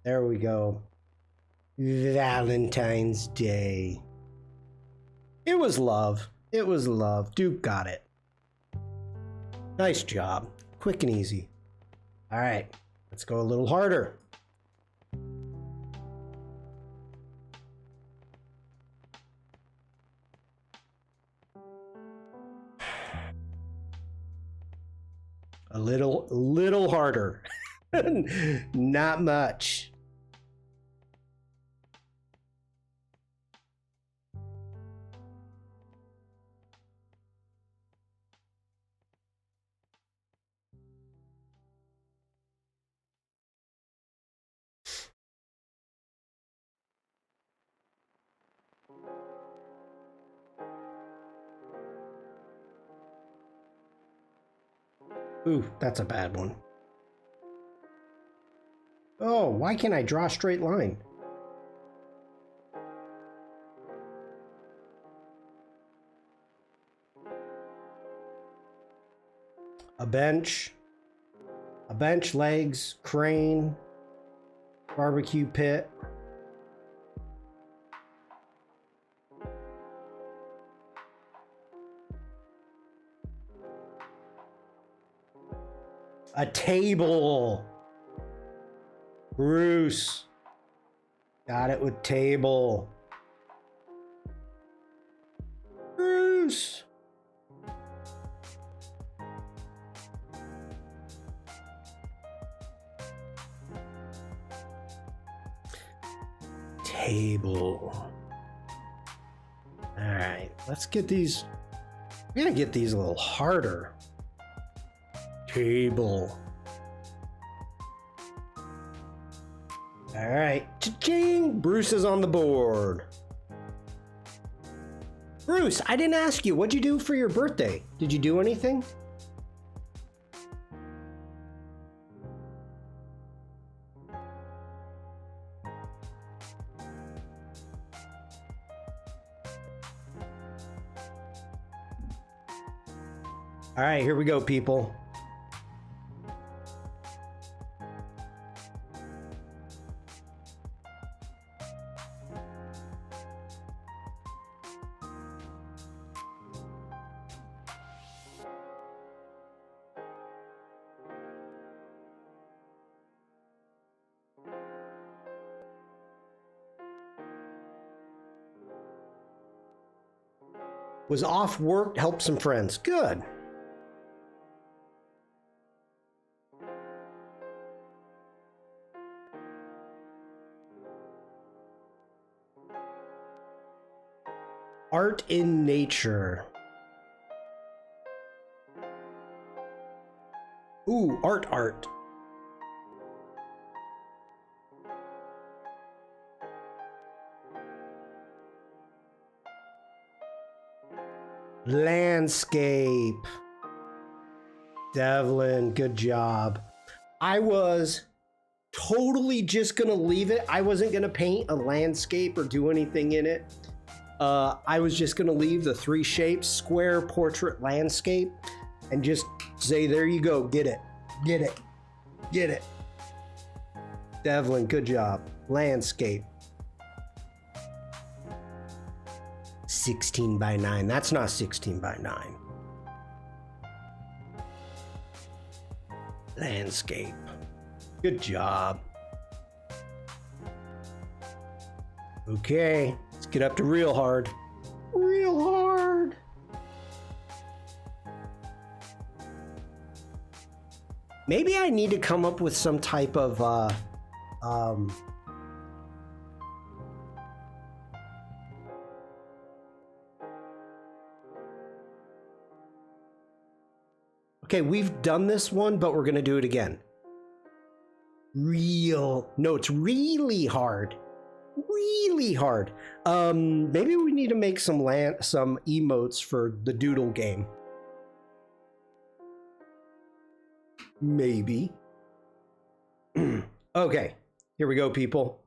A: There we go. Valentine's Day. It was love. It was love. Duke got it. Nice job. Quick and easy. All right, let's go a little harder. A little harder. Not much. Ooh, that's a bad one. Oh, why can't I draw a straight line? A bench, legs, crane, barbecue pit. A table. Bruce. Got it with table. Bruce. Table. All right, let's get these. We're gonna get these a little harder. Table. All right, cha-ching! Bruce is on the board. Bruce, I didn't ask you, what'd you do for your birthday? Did you do anything? All right, here we go, people. Was off work, helped some friends. Good. Art in nature. Ooh, art. Landscape. Devlin, good job. I was totally just gonna leave it. I wasn't gonna paint a landscape or do anything in it. I was just gonna leave the three shapes, square, portrait, landscape, and just say, there you go, get it. Devlin, good job. Landscape. 16 by 9. That's not 16 by 9. Landscape. Good job. Okay, let's get up to real hard. Real hard. Maybe I need to come up with some type of okay, we've done this one, but we're gonna do it again. No, it's really hard. Really hard. Maybe we need to make some emotes for the doodle game. Maybe. Okay, here we go, people.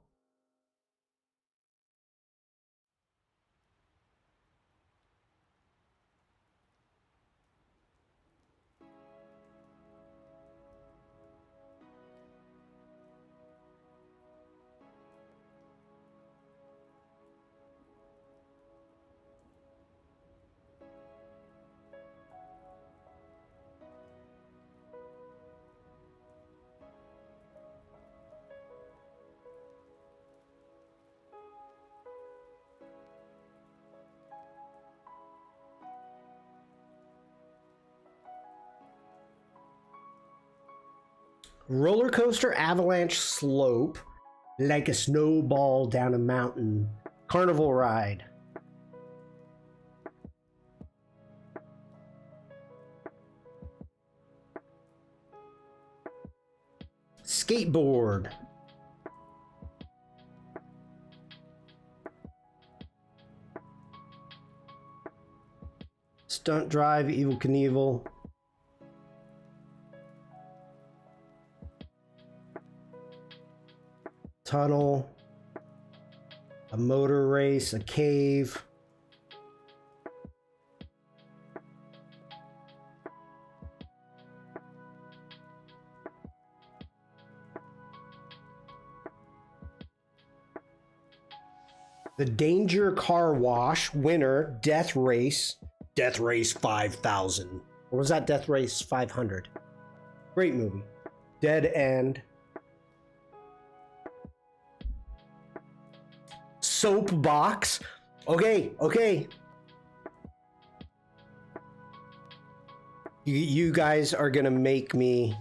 A: Roller coaster avalanche slope, like a snowball down a mountain. Carnival ride. Skateboard. Stunt drive, Evel Knievel. Tunnel. A motor race, a cave. The Danger Car Wash, winner, Death Race. Death Race 5000. Or was that Death Race 500? Great movie. Dead End. Soapbox. Okay, okay. You guys are gonna make me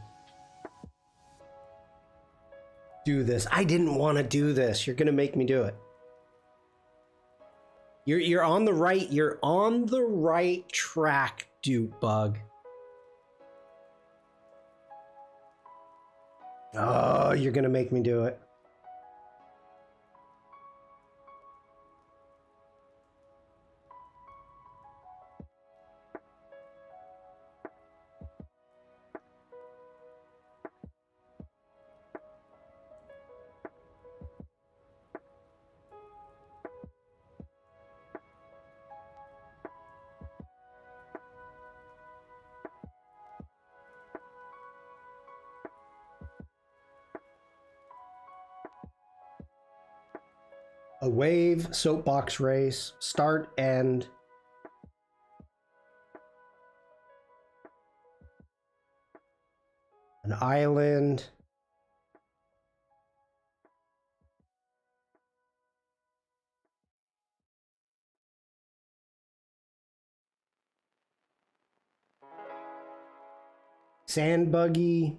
A: do this. I didn't want to do this. You're gonna make me do it. You're on the right. You're on the right track, Duke Bug. Oh, you're gonna make me do it. A wave, soapbox race, start, end. An island. Sand buggy.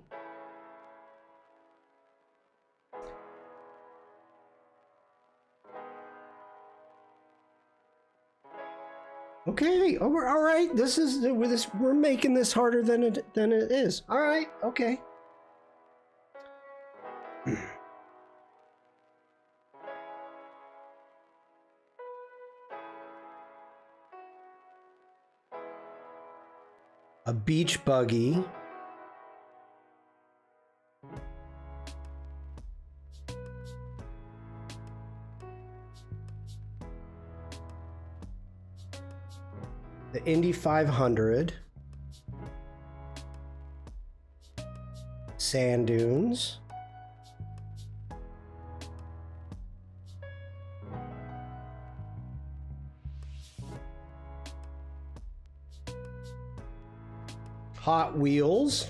A: Okay, oh, all right. We're making this harder than it is. All right, okay. A beach buggy. The Indy 500. Sand dunes. Hot Wheels.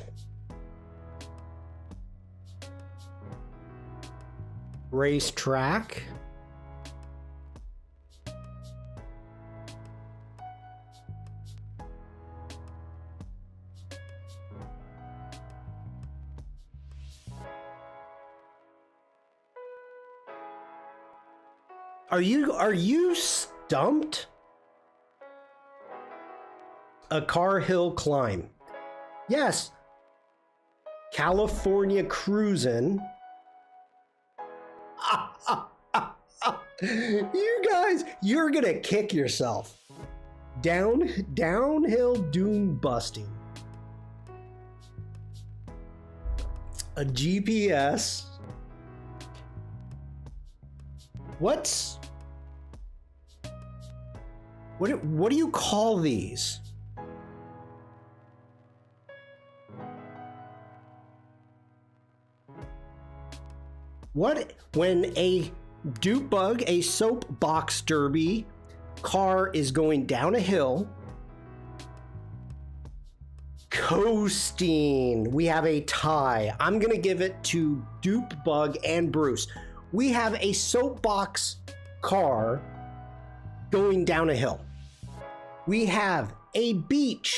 A: Racetrack. Are you stumped? A car hill climb. Yes. California cruising. You guys, you're gonna kick yourself. Downhill dune busting. A GPS. What do you call these? What when a dupe bug, a soapbox derby car is going down a hill, coasting? We have a tie. I'm gonna give it to Dupe Bug and Bruce. We have a soapbox car going down a hill. We have a beach.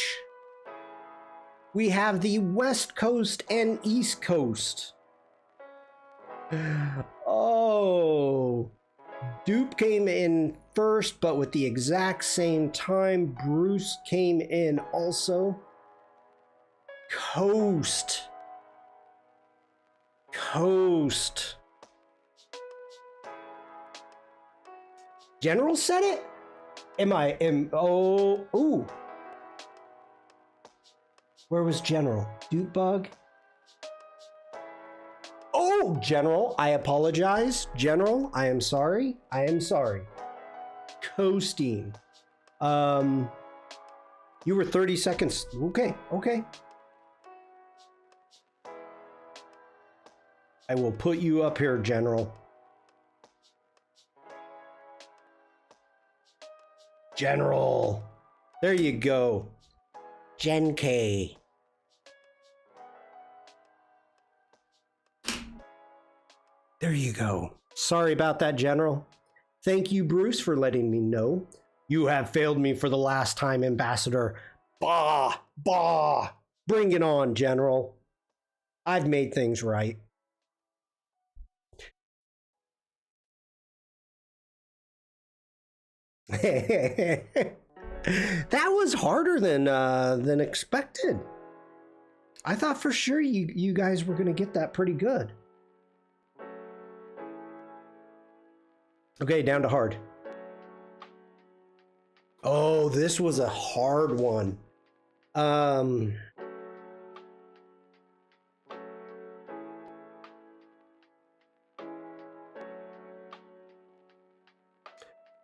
A: We have the West Coast and East Coast. Oh, Dupe came in first, but with the exact same time, Bruce came in also. Coast. General said it? Ooh. Where was General? Dupe Bug? Oh, General, I apologize. General, I am sorry. Coasting. You were 30 seconds. Okay. I will put you up here, General. General. There you go. Gen K. There you go. Sorry about that, General. Thank you, Bruce, for letting me know. You have failed me for the last time, Ambassador. Bah! Bring it on, General. I've made things right. That was harder than expected. I thought for sure you guys were gonna get that pretty good. Okay, down to hard. Oh, this was a hard one.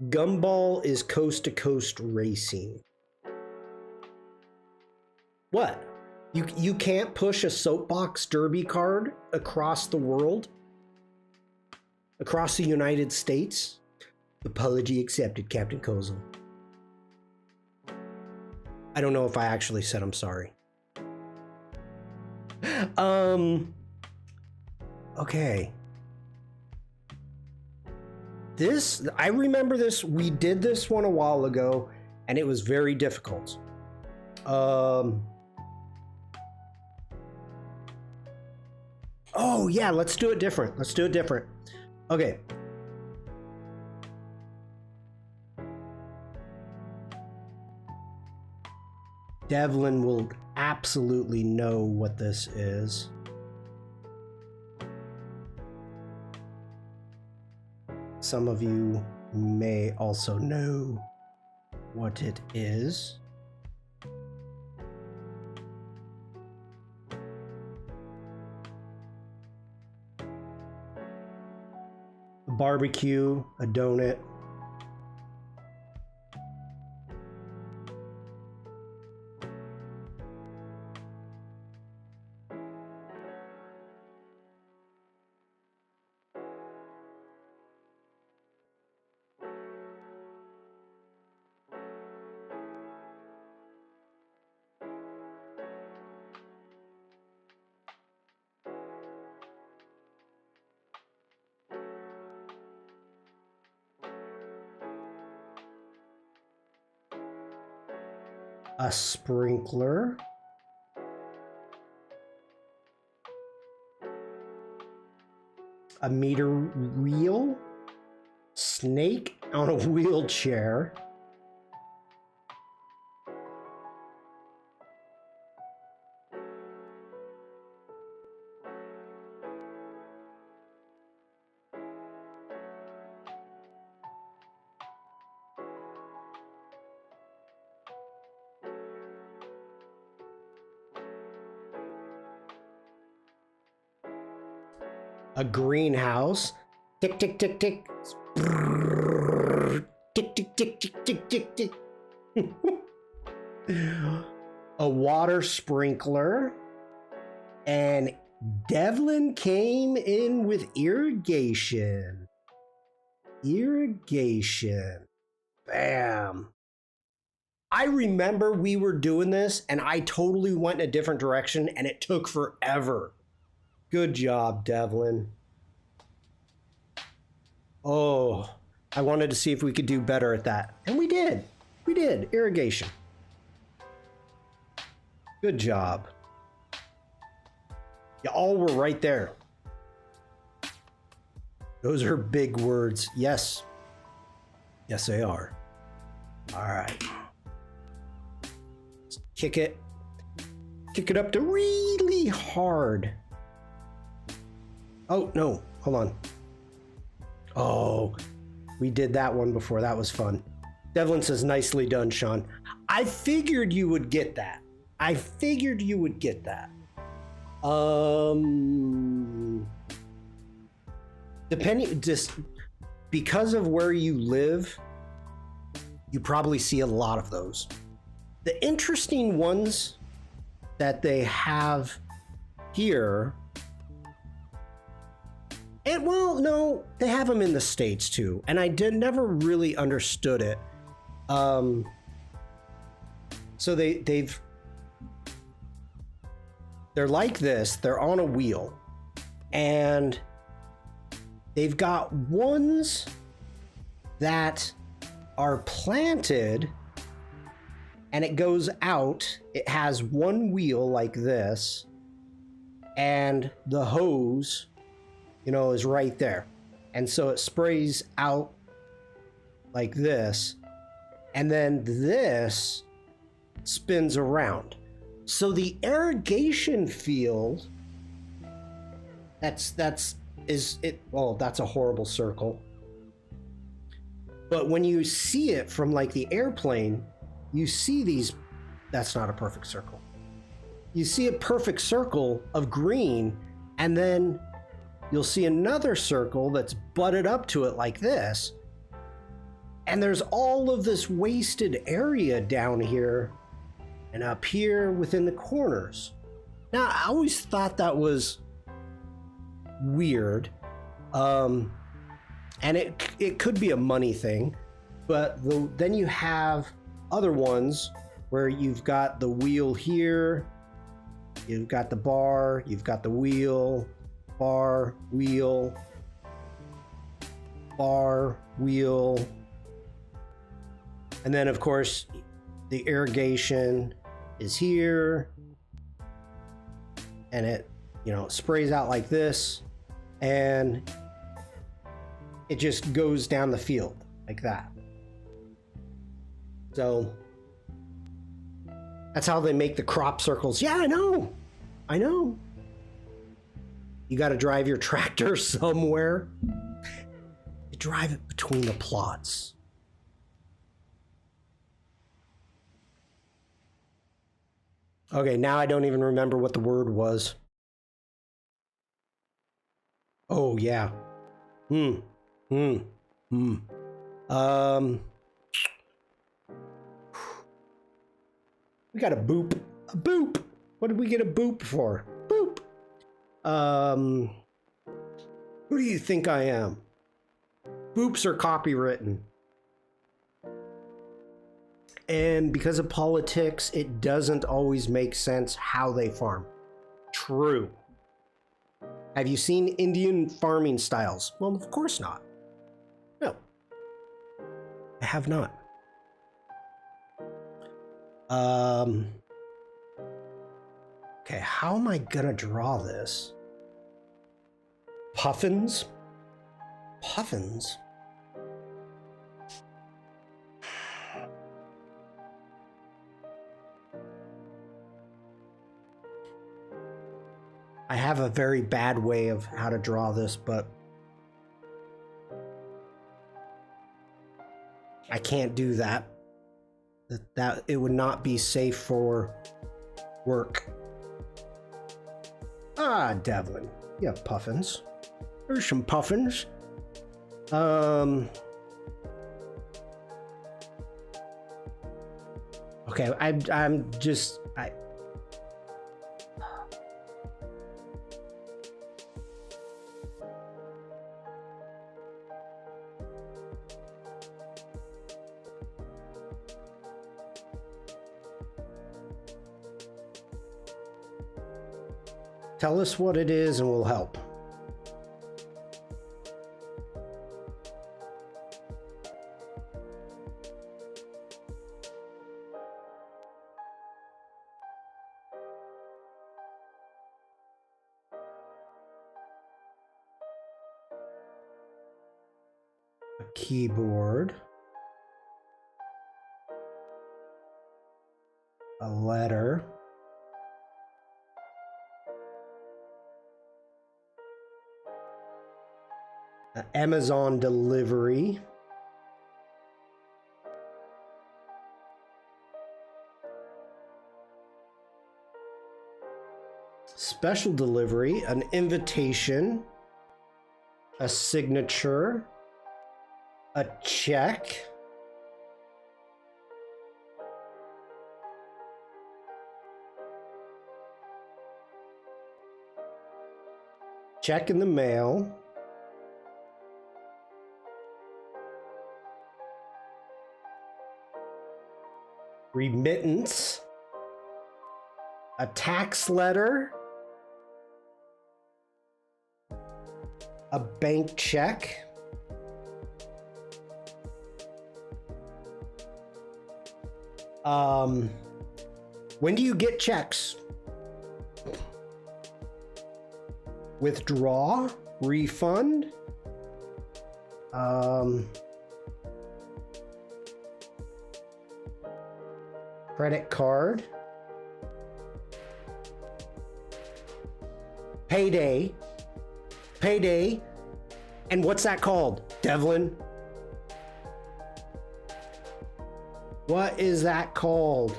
A: Gumball is coast to coast racing. What? You can't push a soapbox derby card across the world? Across the United States? Apology accepted, Captain Kozel. I don't know if I actually said I'm sorry. Okay. I remember this, we did this one a while ago, and it was very difficult. Oh yeah, let's do it different. Okay. Devlin will absolutely know what this is. Some of you may also know what it is. A barbecue, a donut. A sprinkler. A meter reel. snake on a wheelchair. A greenhouse. Tick, tick, tick, tick. Tick, tick, tick, tick, tick, tick, tick. A water sprinkler. And Devlin came in with irrigation. Irrigation. Bam. I remember we were doing this and I totally went in a different direction and it took forever. Good job, Devlin. Oh, I wanted to see if we could do better at that. And we did. We did. Irrigation. Good job. You all were right there. Those are big words. Yes. Yes, they are. All right. Let's kick it. Kick it up to really hard. Oh, no. Hold on. Oh, we did that one before. That was fun. Devlin says, nicely done, Shawn. I figured you would get that. I figured you would get that. Depending, just because of where you live, you probably see a lot of those. The interesting ones that they have here, and well, no, they have them in the States too, and I never really understood it. So they're like this. They're on a wheel, and they've got ones that are planted, and it goes out. It has one wheel like this, and the hose, you know, is right there. And so it sprays out like this, and then this spins around. So the irrigation field, that's a horrible circle. But when you see it from like the airplane, you see these, that's not a perfect circle. You see a perfect circle of green, and then you'll see another circle that's butted up to it like this. And there's all of this wasted area down here and up here within the corners. Now, I always thought that was weird. And it could be a money thing, but then you have other ones where you've got the wheel here, you've got the bar, you've got the wheel, bar, wheel, bar, wheel. And then of course the irrigation is here, and it, you know, sprays out like this, and it just goes down the field like that. So that's how they make the crop circles. Yeah, I know. You got to drive your tractor somewhere. You drive it between the plots. Okay, now I don't even remember what the word was. Oh, yeah. We got a boop. A boop. What did we get a boop for? Boop. Who do you think I am? Boops are copywritten. And because of politics, it doesn't always make sense how they farm. True. Have you seen Indian farming styles? Well, of course not. No. I have not. Okay, how am I gonna draw this? Puffins? Puffins? I have a very bad way of how to draw this, but I can't do that. That it would not be safe for work. Ah, Devlin, you have puffins. There's some puffins. Okay, I'm just tell us what it is and we'll help. A keyboard. A letter. An Amazon delivery. Special delivery, an invitation, a signature, a check, check in the mail, remittance, a tax letter, a bank check, when do you get checks? Withdraw, refund, credit card, payday, and what's that called, Devlin? What is that called?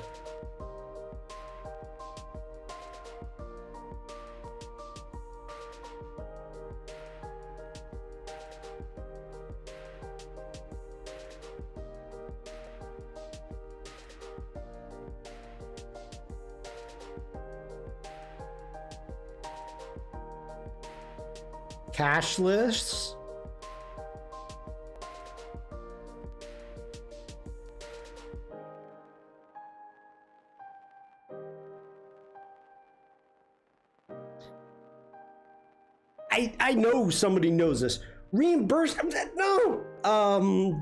A: Cashless. I know somebody knows this. Reimburse? No.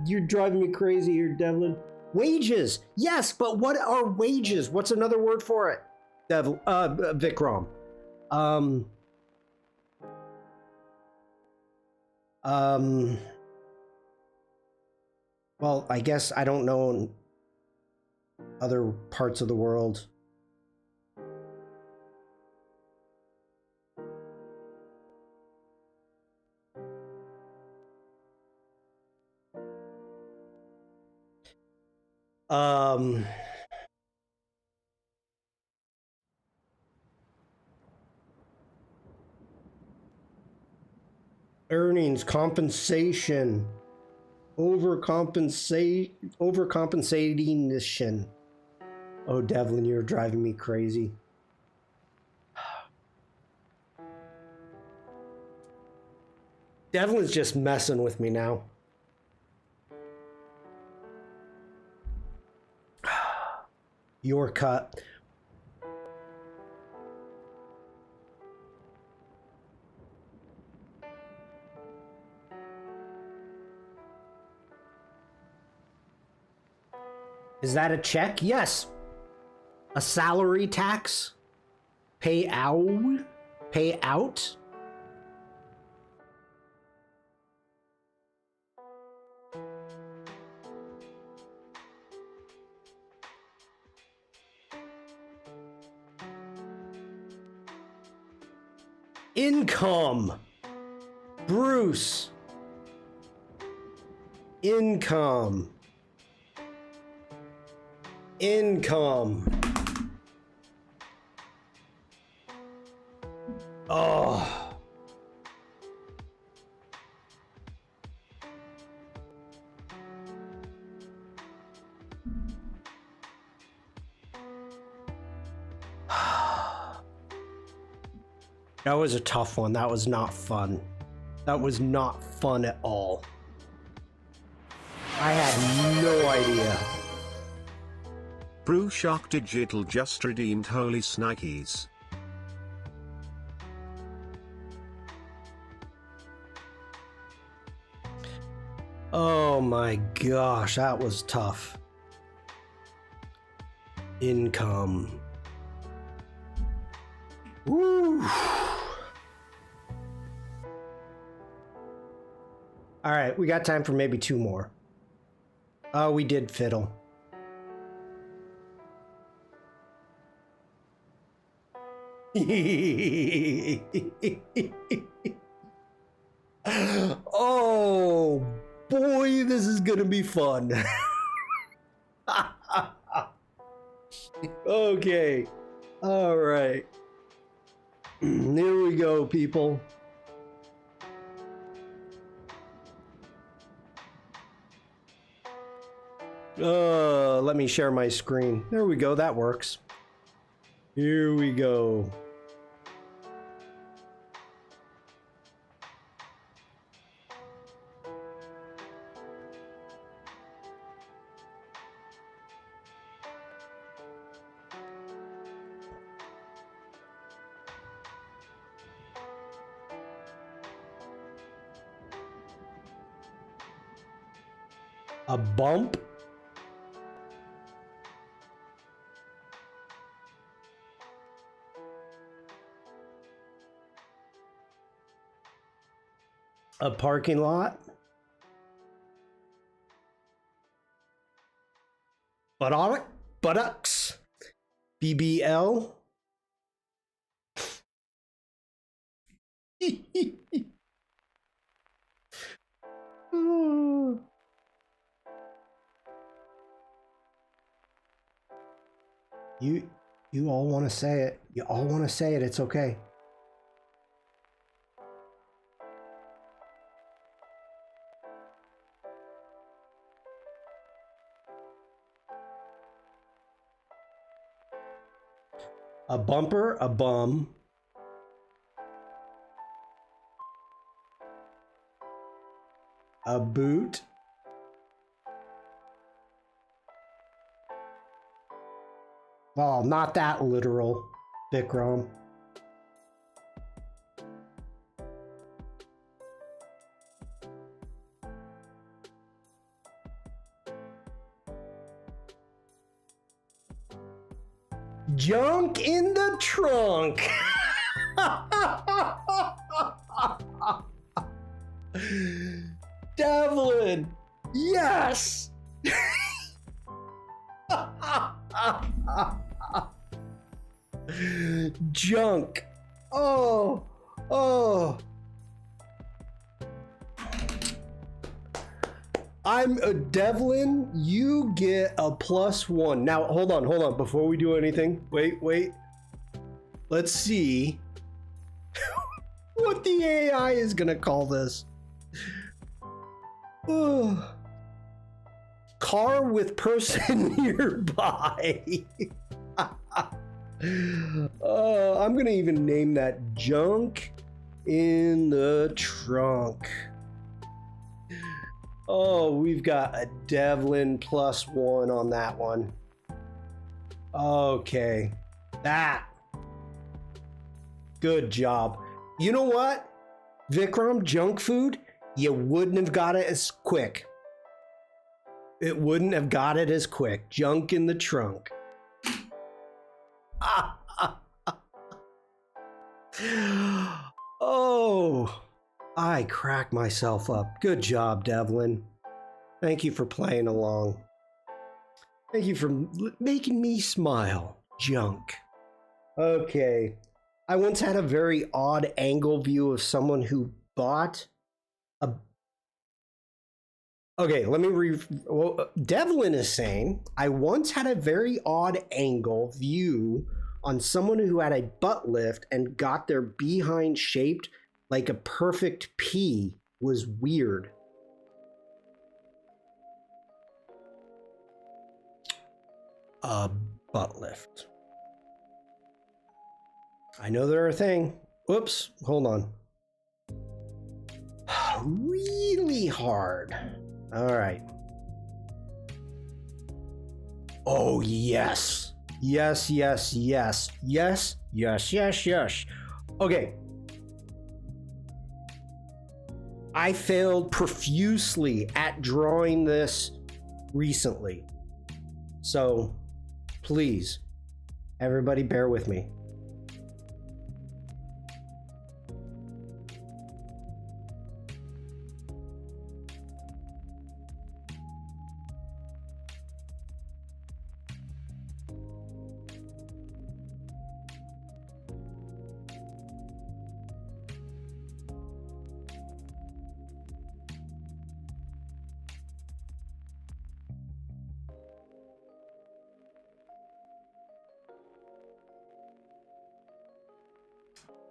A: You're driving me crazy here, Devlin. Wages. Yes, but what are wages? What's another word for it? Vikram. Well, I guess I don't know in other parts of the world. Earnings, compensation, overcompensating. Oh, Devlin, you're driving me crazy. Devlin's just messing with me now. Your cut. Is that a check? Yes. A salary tax? Pay out? Pay out? Income. Bruce. Income. Income. Oh. That was a tough one. That was not fun. That was not fun at all. I had no idea.
B: Brew Shark Digital just redeemed Holy Snikes.
A: Oh my gosh, that was tough. Income. Woo. All right, we got time for maybe two more. Oh, we did fiddle. Oh boy, this is gonna be fun. Okay, all right. Here we go, people. Let me share my screen. There we go, that works. Here we go. A bump? A parking lot? Buttocks? BBL? You all want to say it. You all want to say it. It's okay. A bumper, a bum. A boot. Oh, not that literal, Vikram. Junk in the trunk. Devlin, yes. Junk. Oh, oh. I'm a Devlin. You get a +1. Now, hold on. Before we do anything, wait. Let's see what the AI is gonna call this. Oh. Car with person nearby. I'm gonna even name that junk in the trunk. Oh, we've got a Devlin +1 on that one. Okay, that. Good job. You know what, Vikram, junk food, you wouldn't have got it as quick. It wouldn't have got it as quick. Junk in the trunk. Oh, I crack myself up. Good job, Devlin. Thank you for playing along. Thank you for making me smile. Junk. Okay. I once had a very odd angle view of someone who bought a... Okay, let me Devlin is saying, I once had a very odd angle view on someone who had a butt lift and got their behind shaped like a perfect P. Was weird. A butt lift. I know they're a thing. Whoops, hold on. Really hard. All right. Oh, yes. Yes, yes, yes. Yes, yes, yes, yes. Okay. I failed profusely at drawing this recently. So, please, everybody bear with me.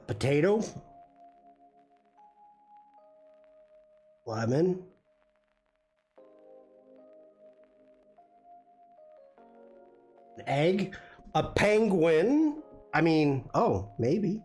A: Potato, lemon, an egg, a penguin. I mean, oh, maybe.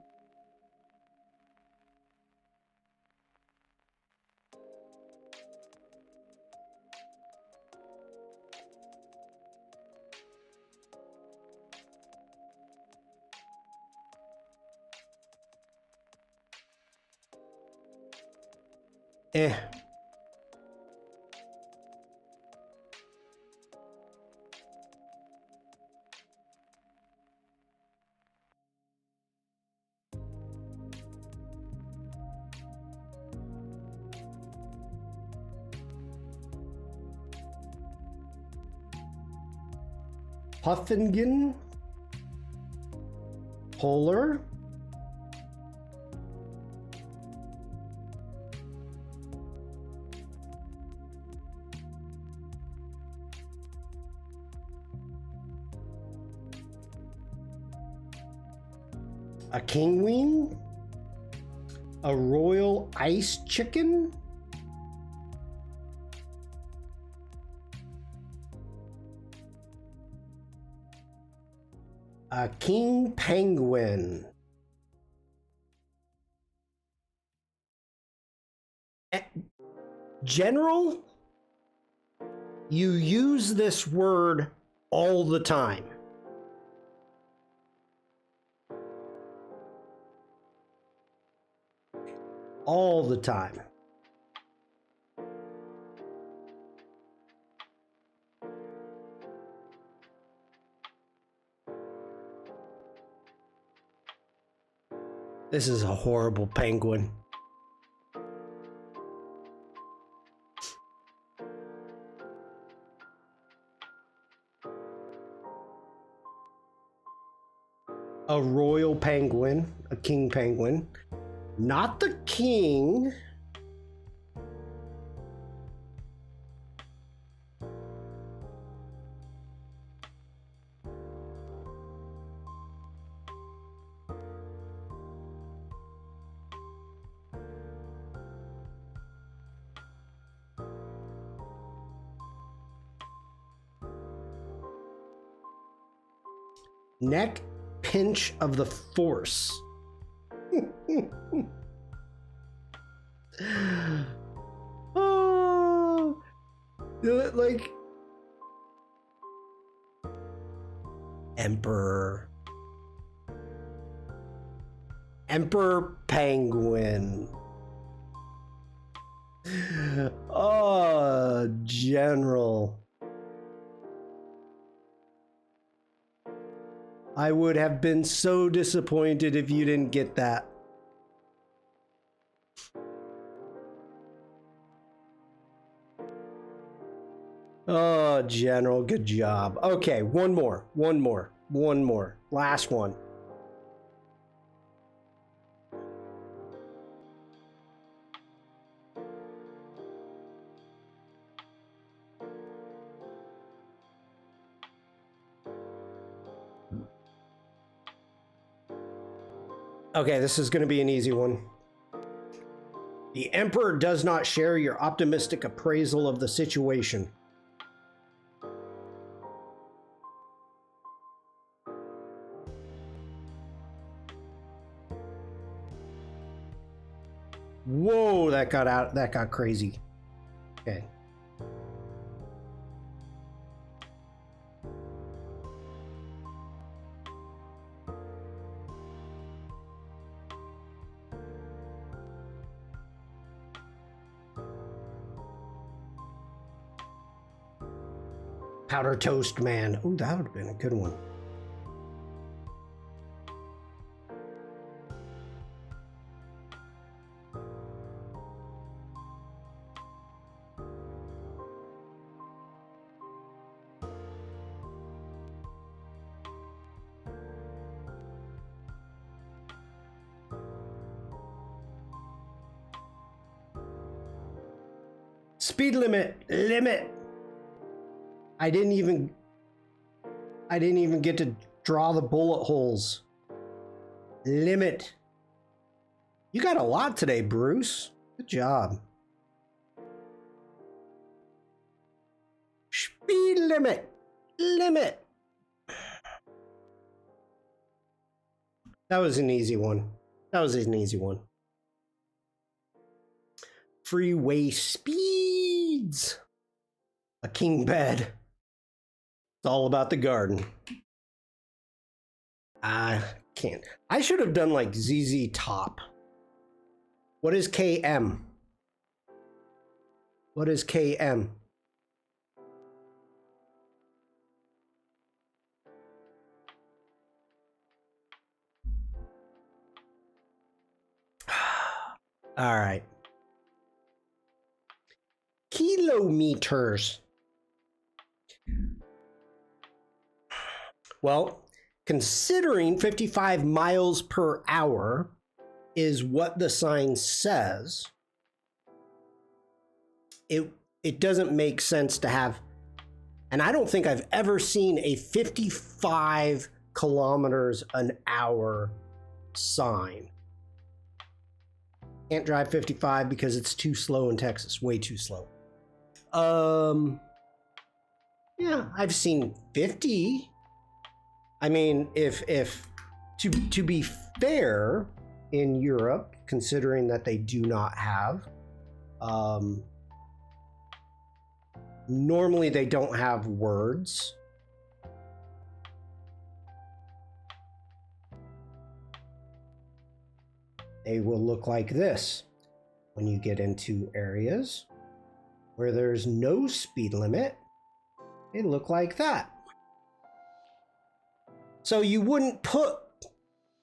A: Puffin, polar, a kingwing, a royal ice chicken, a king penguin, general, you use this word all the time. All the time. This is a horrible penguin. A royal penguin, a king penguin. Not the king. Neck pinch of the force. Oh, like emperor penguin. Oh, general. I would have been so disappointed if you didn't get that. Oh, general, good job. Okay, one more. Last one. Okay, this is going to be an easy one. The Emperor does not share your optimistic appraisal of the situation. Whoa, that got crazy. Okay. Powder Toast Man. Ooh, that would have been a good one. Speed limit. I didn't even get to draw the bullet holes. Limit. You got a lot today, Bruce. Good job. Speed limit. That was an easy one. Freeway speeds. A king bed. It's all about the garden. I can't. I should have done like ZZ Top. What is KM? What is KM? All right. Kilometers. Well, considering 55 miles per hour is what the sign says, it doesn't make sense to have, and I don't think I've ever seen a 55 kilometers an hour sign. Can't drive 55 because it's too slow in Texas, way too slow. Yeah, I've seen 50. I mean, if to be fair, in Europe, considering that they do not have, normally they don't have words. They will look like this when you get into areas where there's no speed limit. They look like that. So you wouldn't put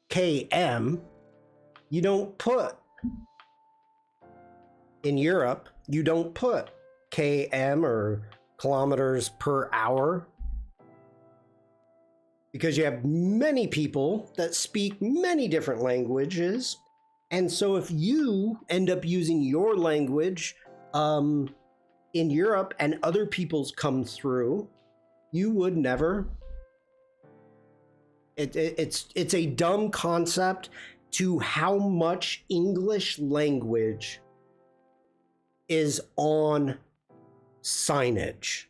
A: KM. You don't put, in Europe, you don't put KM or kilometers per hour, because you have many people that speak many different languages. And so if you end up using your language in Europe and other people's come through, you would never. It's a dumb concept to how much English language is on signage.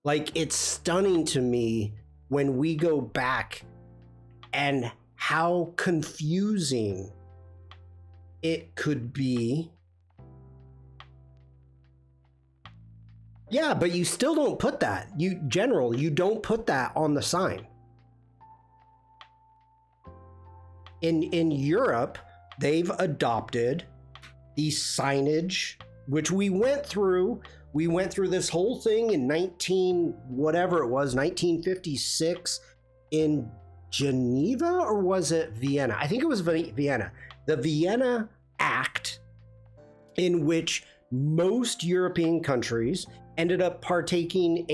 A: Like, it's stunning to me when we go back and how confusing it could be. Yeah, but you still don't put that. You don't put that on the sign. In Europe, they've adopted the signage, which we went through. We went through this whole thing in 1956 in Geneva, or was it Vienna? I think it was Vienna. The Vienna Act, in which most European countries ended up partaking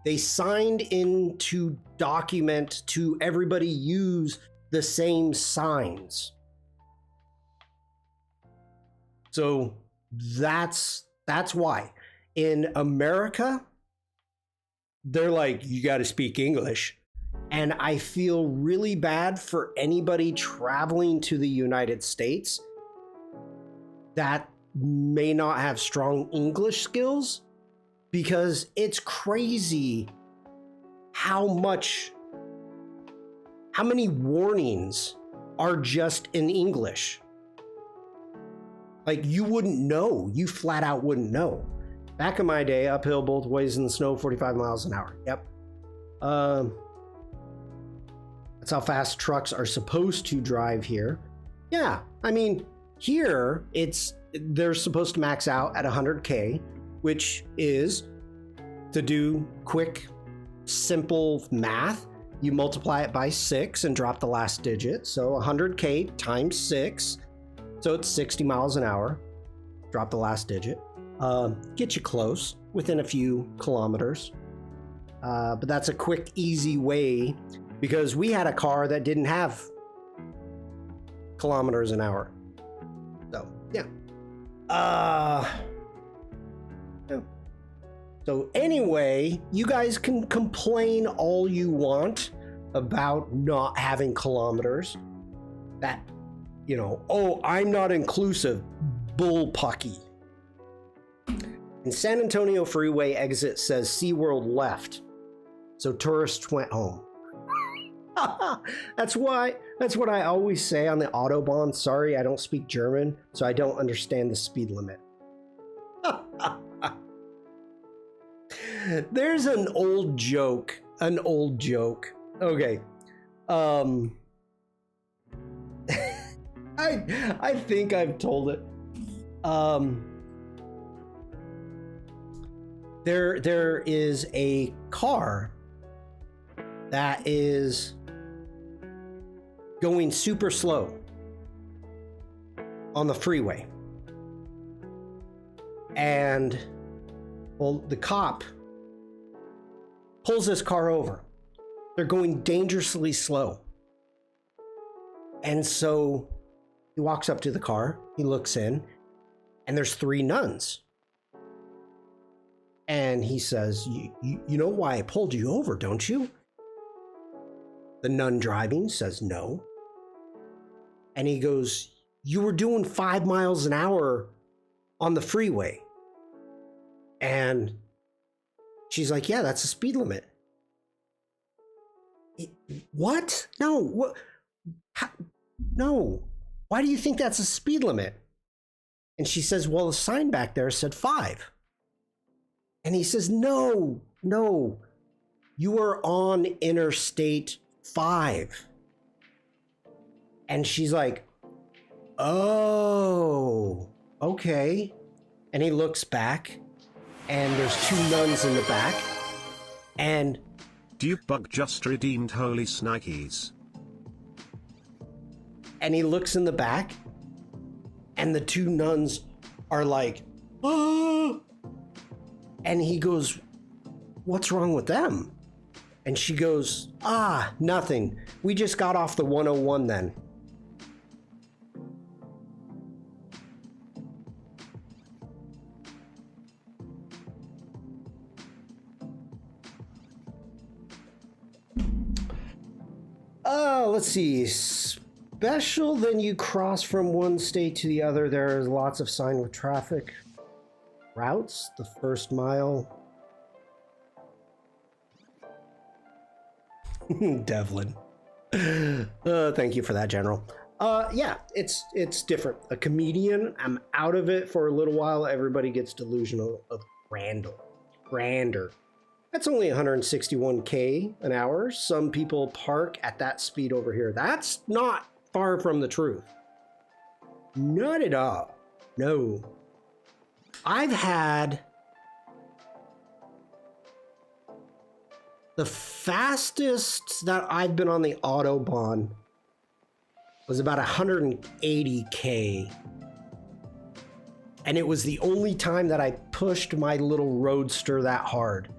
A: they signed into document to everybody use the same signs. So that's why. In America, they're like, you got to speak English. And I feel really bad for anybody traveling to the United States that may not have strong English skills, because it's crazy how many warnings are just in English. Like, you wouldn't know. You flat out wouldn't know. Back in my day, uphill both ways in the snow, 45 miles an hour. Yep. That's how fast trucks are supposed to drive here. Yeah, I mean, here they're supposed to max out at 100K, which is, to do quick, simple math, you multiply it by 6 and drop the last digit. So 100K times 6, so it's 60 miles an hour. Drop the last digit. Get you close, within a few kilometers. But that's a quick, easy way, because we had a car that didn't have kilometers an hour. So, yeah. Yeah. So anyway, you guys can complain all you want about not having kilometers. That, oh, I'm not inclusive. Bullpucky. And San Antonio Freeway exit says SeaWorld left. So tourists went home. That's what I always say on the Autobahn. Sorry, I don't speak German, so I don't understand the speed limit. There's an old joke. Okay. I think I've told it. There is a car that is going super slow on the freeway. And, well, the cop pulls this car over. They're going dangerously slow. And so he walks up to the car, he looks in, and there's 3 nuns. And he says, you know why I pulled you over, don't you? The nun driving says no. And he goes, you were doing 5 miles an hour on the freeway. And she's like, yeah, that's the speed limit. What? No. What? No. Why do you think that's a speed limit? And she says, well, the sign back there said 5. And he says, no, you are on Interstate 5. And she's like, oh, okay. And he looks back, and there's 2 nuns in the back. And
B: Dupebug just redeemed holy snikes.
A: And he looks in the back, and the 2 nuns are like, oh. And he goes, what's wrong with them? And she goes, nothing. We just got off the 101 then. Let's see. Special, then you cross from one state to the other. There's lots of sign with traffic routes. The first mile. Devlin. Thank you for that, General. Yeah, it's different. A comedian. I'm out of it for a little while. Everybody gets delusional of grander. That's only 161K an hour. Some people park at that speed over here. That's not far from the truth. Not at all. No. I've had the fastest that I've been on the Autobahn was about 180K. And it was the only time that I pushed my little roadster that hard.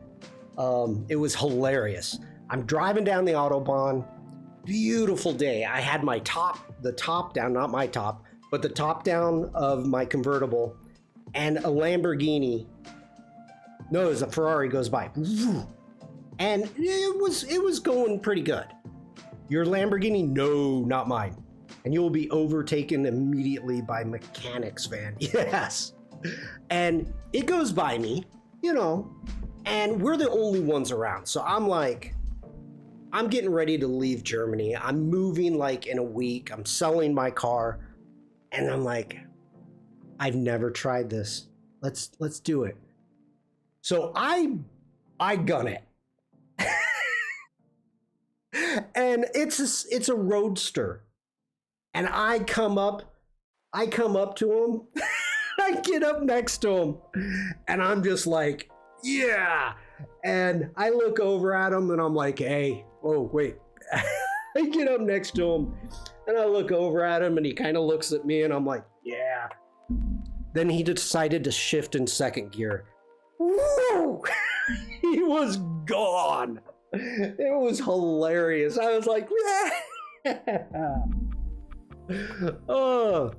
A: It was hilarious. I'm driving down the Autobahn, beautiful day. I had the top down, not my top, but the top down of my convertible, and a Lamborghini, no, it was a Ferrari, goes by. and it was going pretty good. Your Lamborghini? No, not mine. And you will be overtaken immediately by mechanic's van. Yes. And it goes by me, you know, and we're the only ones around. So I'm like, I'm getting ready to leave Germany. I'm moving like in a week. I'm selling my car. And I'm like, I've never tried this. Let's do it. So I gun it. And it's a roadster. And I come up to him. I get up next to him. And I'm just like, yeah. And I look over at him and I'm like, hey, oh, wait. I get up next to him and I look over at him and he kind of looks at me and I'm like, yeah. Then he decided to shift in second gear. Woo! He was gone. It was hilarious. I was like, yeah. Oh,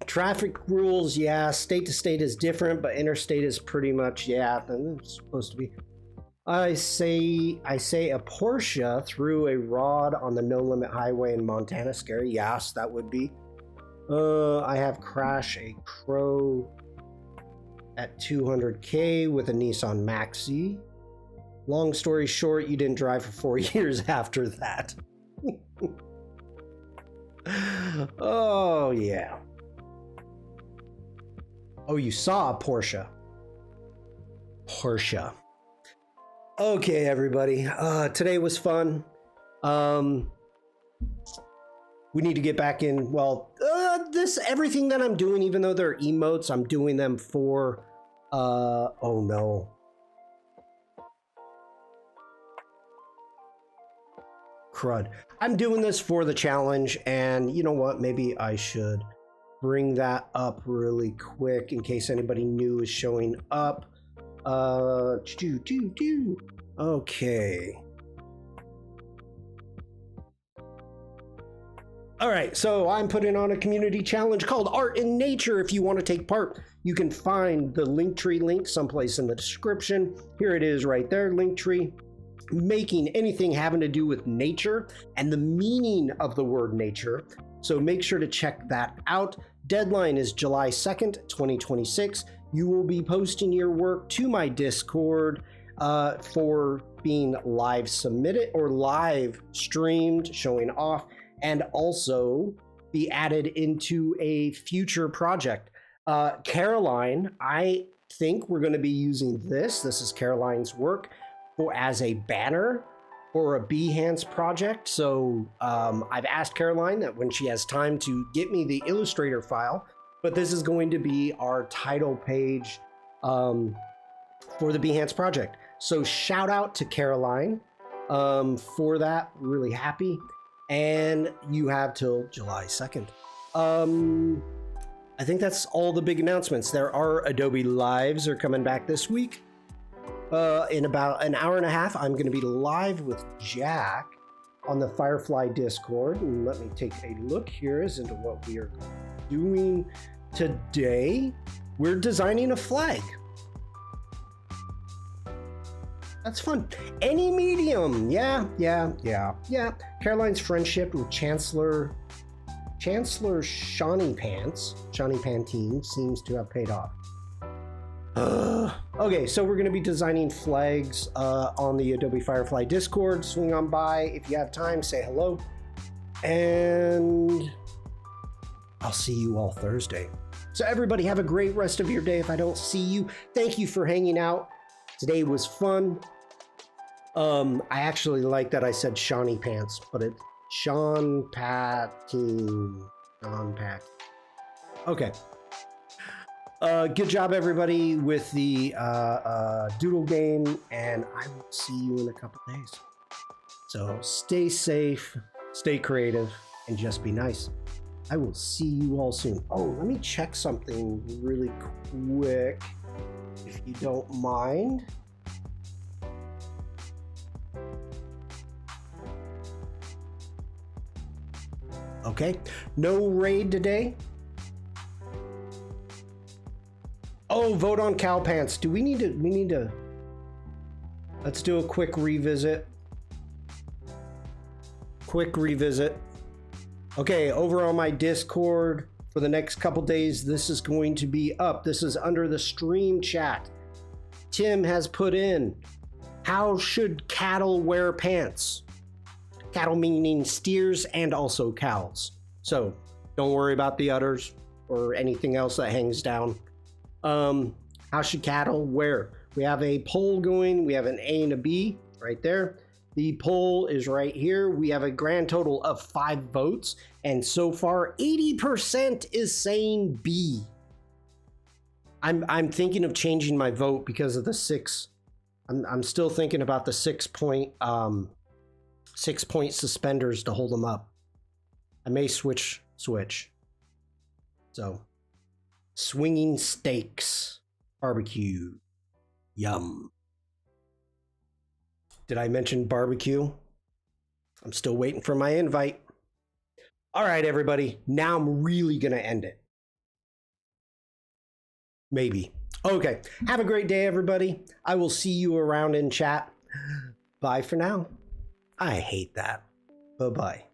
A: traffic rules, yeah. State to state is different, but interstate is pretty much, yeah, it's supposed to be. I say a Porsche threw a rod on the no limit highway in Montana. Scary. Yes, that would be. I have crashed a Crow at 200K with a Nissan Maxi. Long story short, you didn't drive for 4 years after that. Oh, yeah. Oh, you saw a Porsche. Porsche. Okay, everybody. Today was fun. We need to get back in. Well, everything that I'm doing, even though they're emotes, I'm doing them for, oh no. Crud. I'm doing this for the challenge, and you know what? Maybe I should bring that up really quick in case anybody new is showing up. Okay. All right, so I'm putting on a community challenge called Art in Nature. If you want to take part, you can find the Linktree link someplace in the description. Here it is right there, Linktree. Making anything having to do with nature and the meaning of the word nature. So make sure to check that out. Deadline is July 2nd, 2026. You will be posting your work to my Discord for being live submitted or live streamed, showing off, and also be added into a future project. Caroline, I think we're going to be using this. This is Caroline's work as a banner for a Behance project. So I've asked Caroline that when she has time to get me the Illustrator file, but this is going to be our title page for the Behance project. So shout out to Caroline for that. Really happy. And you have till July 2nd. I think that's all the big announcements. There are Adobe Lives are coming back this week. In about an hour and a half, I'm going to be live with Jack on the Firefly Discord. And let me take a look here as into what we are doing today. We're designing a flag. That's fun. Any medium. Yeah. Caroline's friendship with Chancellor Shawnee Pantene seems to have paid off. Okay, so we're going to be designing flags on the Adobe Firefly Discord. Swing on by if you have time, say hello. And I'll see you all Thursday. So everybody have a great rest of your day. If I don't see you, thank you for hanging out. Today was fun. I actually like that I said Shawnee Pants, but it's Shawn Pantene. Okay. Good job, everybody, with the doodle game, and I will see you in a couple days. So stay safe, stay creative, and just be nice. I will see you all soon. Oh, let me check something really quick, if you don't mind. Okay, no raid today. Oh, vote on cow pants. Do we need to Let's do a quick revisit. Okay, over on my Discord for the next couple days, this is going to be up. This is under the stream chat. Tim has put in, how should cattle wear pants? Cattle meaning steers and also cows. So don't worry about the udders or anything else that hangs down. How should cattle wear? We have a poll going. We have an A and a B right there. The poll is right here. We have a grand total of 5 votes. And so far, 80% is saying B. I'm thinking of changing my vote because of the 6. I'm still thinking about the 6-point suspenders to hold them up. I may switch. So, swinging steaks, barbecue, yum. Did I mention barbecue? I'm still waiting for my invite. All right, everybody. Now I'm really gonna end it. Maybe. Okay. Have a great day, everybody. I will see you around in chat. Bye for now. I hate that. Bye-bye.